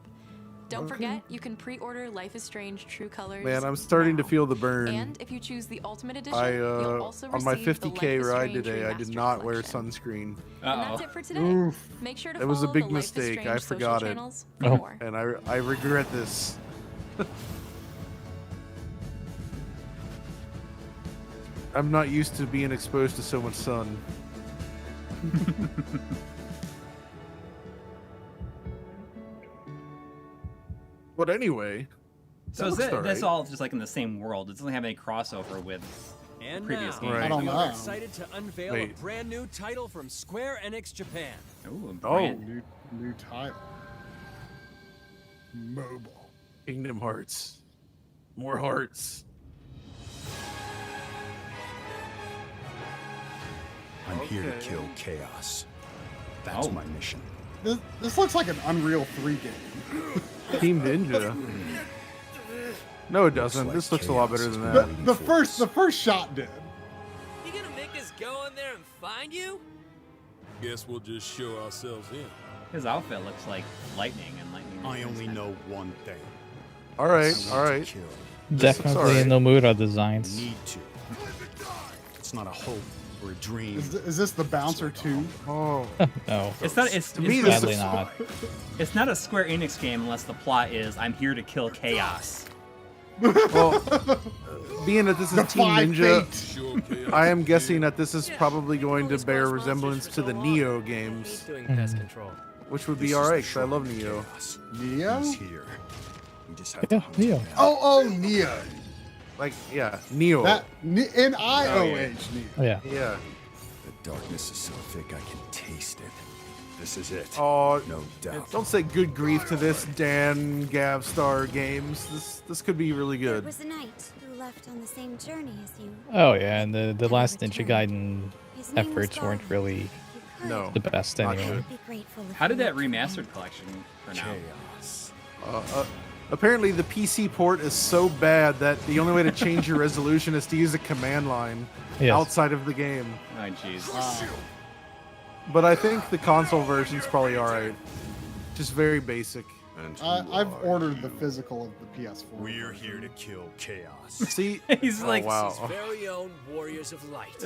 S5: Don't
S3: Okay.
S5: forget, you can pre-order Life is Strange: True Colors.
S3: Man, I'm starting to feel the burn.
S5: And if you choose the Ultimate Edition,
S3: I
S5: you'll also
S3: on my
S5: receive the
S3: 50K
S5: Life is
S3: ride
S5: Strange
S3: today, I did
S5: Remastered
S3: not wear
S5: Collection.
S3: sunscreen.
S5: And that's it for today.
S2: Oof.
S5: Make sure to
S3: That was a
S5: follow
S3: big
S5: the Life is
S3: mistake.
S5: Strange
S3: I
S5: social
S3: forgot it.
S5: channels for
S4: Oh.
S5: more.
S3: And I regret this. I'm not used to being exposed to so much sun. But anyway,
S1: So
S3: that
S1: is
S3: looks
S1: that's
S3: alright.
S1: all just like in the same world? It doesn't have any crossover with
S23: And
S1: previous
S23: now,
S1: games.
S3: Right.
S2: I don't
S23: we
S2: know.
S23: are excited to unveil
S3: Wait.
S23: a brand new title from Square Enix Japan.
S1: Ooh, a
S3: Oh.
S1: brand.
S2: New title. Mobile.
S3: Kingdom Hearts. More hearts.
S9: I'm here to kill chaos. That's my mission.
S2: This looks like an Unreal 3 game.
S3: Team Ninja. No, it doesn't. This looks a lot better than that.
S2: The first shot did.
S21: You gonna make us go in there and find you?
S9: Guess we'll just show ourselves in.
S1: His outfit looks like lightning and lightning.
S9: I only know one thing.
S3: All right, all right.
S4: Definitely in the Nomura designs.
S9: Need to. It's not a hope or a dream.
S2: Is this the Bouncer 2?
S3: Oh.
S4: No.
S1: It's not. It's
S4: sadly not.
S1: It's not a Square Enix game unless the plot is I'm here to kill chaos.
S3: Well, being that this is Team Ninja, I am guessing that this is probably going to bear resemblance to the Neo games, which would be alright because I love Neo.
S2: Neo?
S4: Yeah, Neo.
S2: Oh, Neo.
S3: Like, yeah, Neo.
S2: That N-I-O-H, Neo.
S4: Yeah.
S3: Yeah.
S9: The darkness is so thick I can taste it. This is it.
S3: Oh,
S9: no doubt.
S3: Don't say good grief to this, Dan Gavstar Games. This could be really
S17: There
S3: good.
S17: was a knight who left on the same journey as you.
S4: Oh yeah, and the last Ninja Gaiden efforts weren't really the best anyway.
S1: How did that remastered collection turn out?
S3: Apparently, the PC port is so bad that the only way to change your resolution is to use a command line outside of the game.
S1: Oh, jeez.
S3: But I think the console version's probably alright. Just very basic.
S2: I've ordered the physical of the PS4.
S9: We're here to kill chaos.
S3: See?
S1: He's like,
S3: wow.
S21: His very own warriors of light.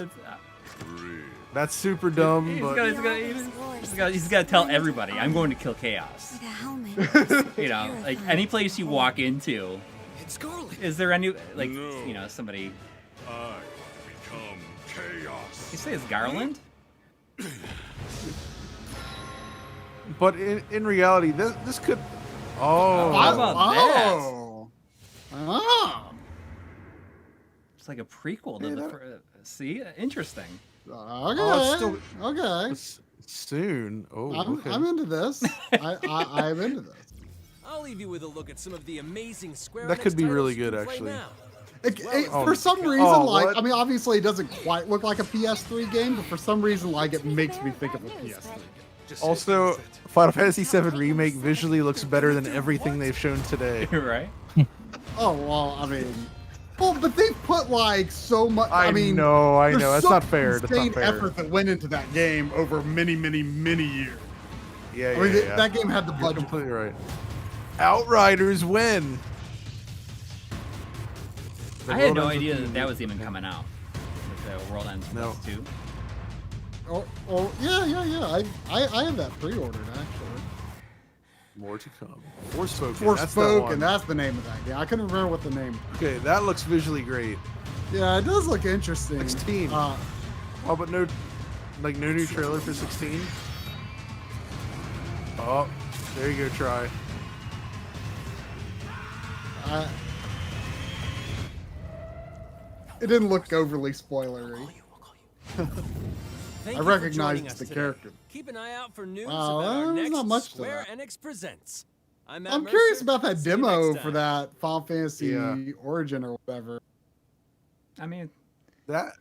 S3: That's super dumb,
S1: He's
S3: but...
S1: he's got to tell everybody, I'm going to kill chaos. You know, like any place you walk into, is there any, like, you know, somebody...
S8: I become chaos.
S1: You say it's Garland?
S3: But in reality, this could... Oh.
S1: How about
S2: Oh.
S1: It's like a prequel to the... See? Interesting.
S2: Okay.
S3: Oh, it's still...
S2: Okay.
S3: Soon. Oh, okay.
S2: I'm into this. I'm into this.
S23: I'll leave you with a look at some of the amazing Square
S3: That
S23: Enix
S3: could be
S23: titles
S3: really
S23: you
S3: good,
S23: can play
S3: actually.
S23: now.
S2: For some reason,
S3: what?
S2: I mean, obviously it doesn't quite look like a PS3 game, but for some reason, like, it makes me think of a PS3 game.
S3: Also, Final Fantasy VII Remake visually looks better than everything they've shown today.
S1: Right?
S2: Oh, well, I mean... Well, but they put, like, so much... I mean...
S3: know.
S2: there's
S3: That's
S2: so
S3: not fair. That's
S2: insane
S3: not fair.
S2: effort that went into that game over many, many, many years.
S3: Yeah,
S2: I mean, that game had the budget.
S3: You're completely right. Outriders win!
S1: I had no idea that was even coming out. Like the World Ends
S3: No.
S1: 2.
S2: Oh, yeah. I have that pre-ordered, actually.
S3: More to come. Forspoken.
S2: Forspoken, that's the name of that game. I couldn't remember what the name was.
S3: Okay, that looks visually great.
S2: Yeah, it does look interesting.
S3: 16. Oh, but no new trailer for 16? Oh, there you go, try.
S2: It didn't look overly spoilery.
S23: Thank
S2: I
S23: you for
S2: recognized
S23: joining us
S2: the
S23: today.
S2: character.
S23: Keep an eye out for news
S2: Wow,
S23: about our
S2: there's
S23: next
S2: not much to
S23: Square
S2: that.
S23: Enix Presents. I'm
S2: curious about that
S23: See you
S2: demo
S23: next
S2: for
S23: time.
S2: that Final Fantasy Origin or whatever.
S1: I mean...
S3: That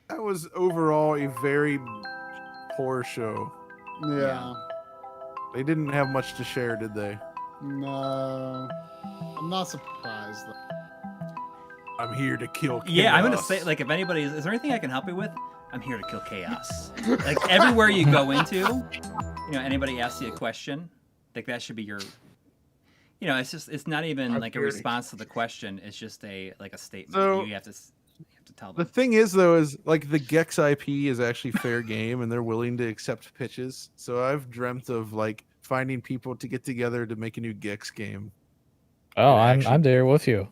S3: was overall a very poor show.
S2: Yeah.
S3: They didn't have much to share, did they?
S2: No. I'm not surprised, though.
S3: I'm here to kill chaos.
S1: Yeah, I'm gonna say, like, if anybody is there anything I can help you with? I'm here to kill chaos. Like, everywhere you go into, you know, anybody asks you a question, like, that should be your, you know, it's not even like a response to the question. It's just a statement.
S3: So,
S1: you have to tell them.
S3: The thing is, though, is like the Gex IP is actually fair game, and they're willing to accept pitches. So I've dreamt of like finding people to get together to make a new Gex game.
S4: Oh, I'm there with you.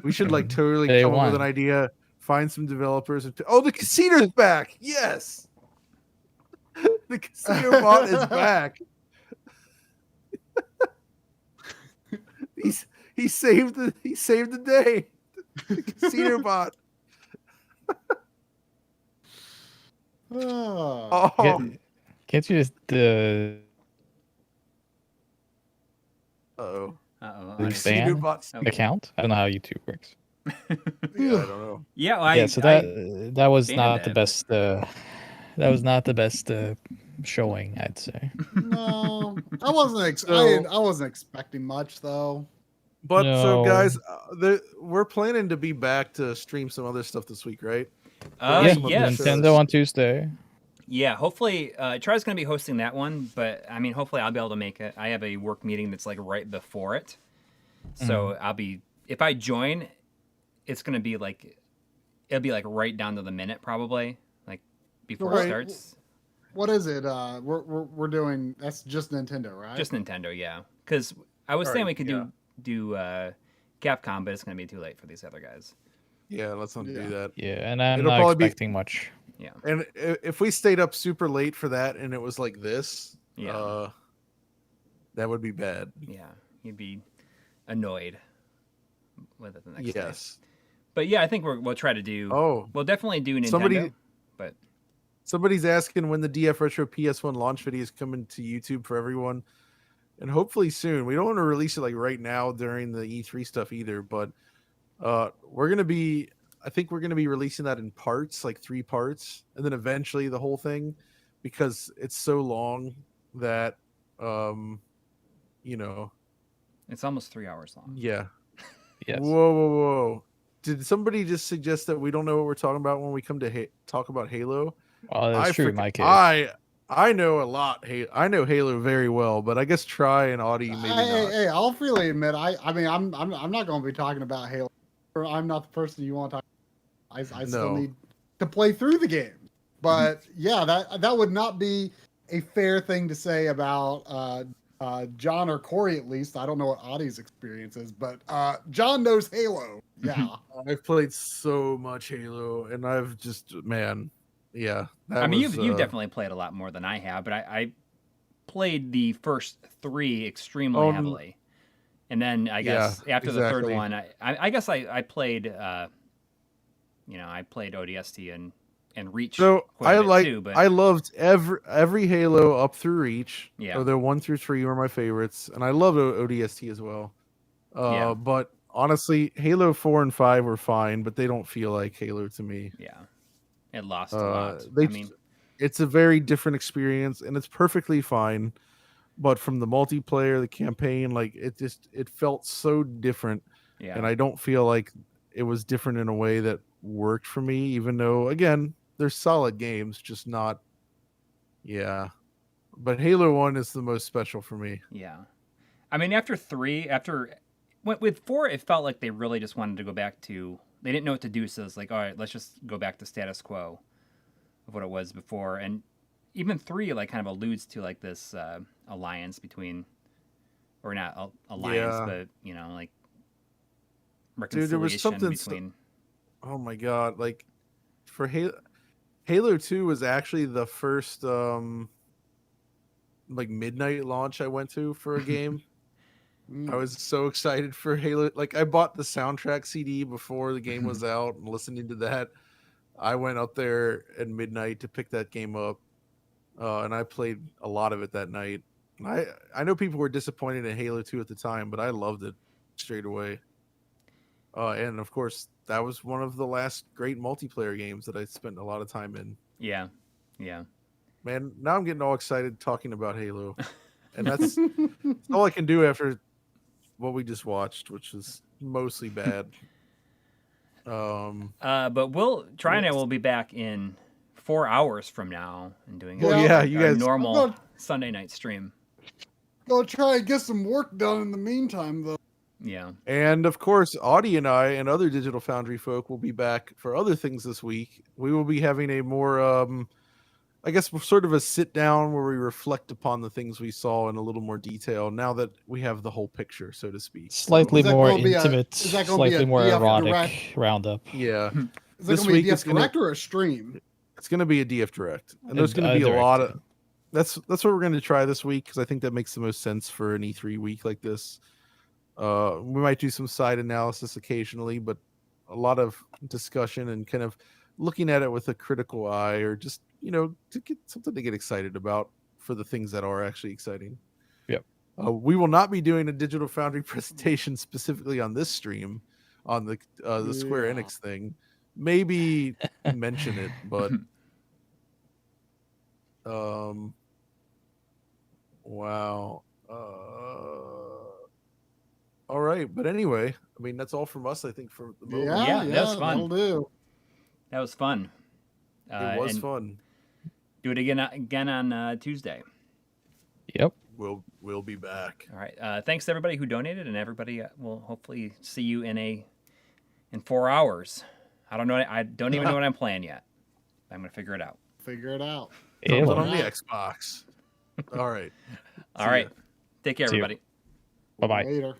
S3: We should like totally
S4: Day
S3: come up
S4: one.
S3: with an idea, find some developers, and oh, the casino's back! Yes, the casino bot is back. he saved the day. The casino bot.
S2: Oh.
S4: Can't you just
S3: Uh-oh.
S4: fan account. I don't know how YouTube works.
S3: Yeah, I don't know.
S1: Yeah,
S4: so that was not the best. That was not the best showing, I'd say.
S2: No, I wasn't expecting much though.
S3: But so
S4: No.
S3: guys, we're planning to be back to stream some other stuff this week, right?
S4: Yeah,
S1: yes.
S4: Nintendo on Tuesday.
S1: Yeah, hopefully Char's going to be hosting that one, but I mean, hopefully I'll be able to make it. I have a work meeting that's like right before it, so if I join, it's going to be like it'll be like right down to the minute probably, like before it starts.
S2: What is it? We're doing that's just Nintendo, right?
S1: Just Nintendo, yeah. Because I was saying we could do Capcom, but it's going to be too late for these other guys.
S3: Yeah, let's not do that.
S4: Yeah, and I'm
S3: It'll
S4: not
S3: probably
S4: expecting much.
S1: Yeah.
S3: And if we stayed up super late for that and it was like this, that would be bad.
S1: Yeah, you'd be annoyed with it the next day.
S3: Yes.
S1: But yeah, I think we'll try to do. We'll definitely do Nintendo. But
S3: somebody's asking when the DF Retro PS1 launch video is coming to YouTube for everyone, and hopefully soon. We don't want to release it like right now during the E3 stuff either, but we're gonna be. I think we're gonna be releasing that in parts, like 3 parts, and then eventually the whole thing, because it's so long that,
S1: it's almost 3 hours long.
S3: Yeah.
S4: Yes.
S3: Whoa. Did somebody just suggest that we don't know what we're talking about when we come to talk about Halo?
S4: Oh, that's true in my case.
S3: I know a lot. I know Halo very well, but I guess Try and Audi maybe not.
S2: Hey, I'll freely admit, I mean, I'm not going to be talking about Halo. I'm not the person you want to talk. I still need to play through the game. But yeah, that would not be a fair thing to say about John or Coury, at least. I don't know what Audi's experience is, but John knows Halo. Yeah.
S3: I've played so much Halo, and I've just, man, yeah.
S1: I mean, you've definitely played a lot more than I have, but I played the first 3 extremely heavily. And then I guess after the third one, I guess I played, I played ODST and Reach.
S3: So
S1: too, but
S3: I loved every Halo up through Reach.
S1: Yeah.
S3: So the 1 through 3 were my favorites, and I love ODST as well. But honestly, Halo 4 and 5 were fine, but they don't feel like Halo to me.
S1: Yeah, it lost a lot.
S3: It's a very different experience, and it's perfectly fine. But from the multiplayer, the campaign, like it felt so different.
S1: Yeah.
S3: And I don't feel like it was different in a way that worked for me, even though, again, they're solid games, just not. Yeah. But Halo 1 is the most special for me.
S1: Yeah. I mean, after 3, with 4, it felt like they really just wanted to go back to, they didn't know what to do. So it's like, all right, let's just go back to status quo of what it was before. And even 3 like kind of alludes to like this alliance between, or not alliance, but like reconciliation.
S3: Dude, there was something
S1: between.
S3: Oh my god! Like for Halo 2 was actually the first like midnight launch I went to for a game. I was so excited for Halo. Like I bought the soundtrack CD before the game was out and listening to that. I went up there at midnight to pick that game up. And I played a lot of it that night. I know people were disappointed in Halo 2 at the time, but I loved it straight away. And of course, that was one of the last great multiplayer games that I spent a lot of time in.
S1: Yeah.
S3: Man, now I'm getting all excited talking about Halo. And that's all I can do after what we just watched, which is mostly bad.
S1: But Try and I will be back in 4 hours from now and doing
S3: you guys
S1: normal Sunday night stream.
S2: Go try and get some work done in the meantime, though.
S1: Yeah.
S3: And of course, Audi and I and other Digital Foundry folk will be back for other things this week. We will be having a more, I guess, sort of a sit down where we reflect upon the things we saw in a little more detail now that we have the whole picture, so to speak.
S4: Slightly more intimate, slightly more erotic roundup.
S3: Yeah.
S2: Is that going to be a DF Direct or a stream?
S3: It's going to be a DF Direct. And there's going to be a lot of... That's what we're going to try this week, because I think that makes the most sense for an E3 week like this. We might do some side analysis occasionally, but a lot of discussion and kind of looking at it with a critical eye, or just, to get something to get excited about for the things that are actually exciting.
S4: Yep.
S3: We will not be doing a Digital Foundry presentation specifically on this stream, on the Square Enix thing. Maybe mention it, but wow. All right, but anyway, I mean that's all from us. I think for the moment.
S1: Yeah, that was fun.
S2: That'll do.
S1: That was fun.
S3: It was fun.
S1: Do it again on Tuesday.
S4: Yep.
S3: We'll be back.
S1: All right. Thanks to everybody who donated, and everybody will hopefully see you in 4 hours. I don't know. I don't even know what I'm playing yet. I'm gonna figure it out.
S2: Figure it out.
S3: Yeah. On the Xbox. All right.
S1: All right. Take care, everybody.
S4: Bye bye.
S2: Later.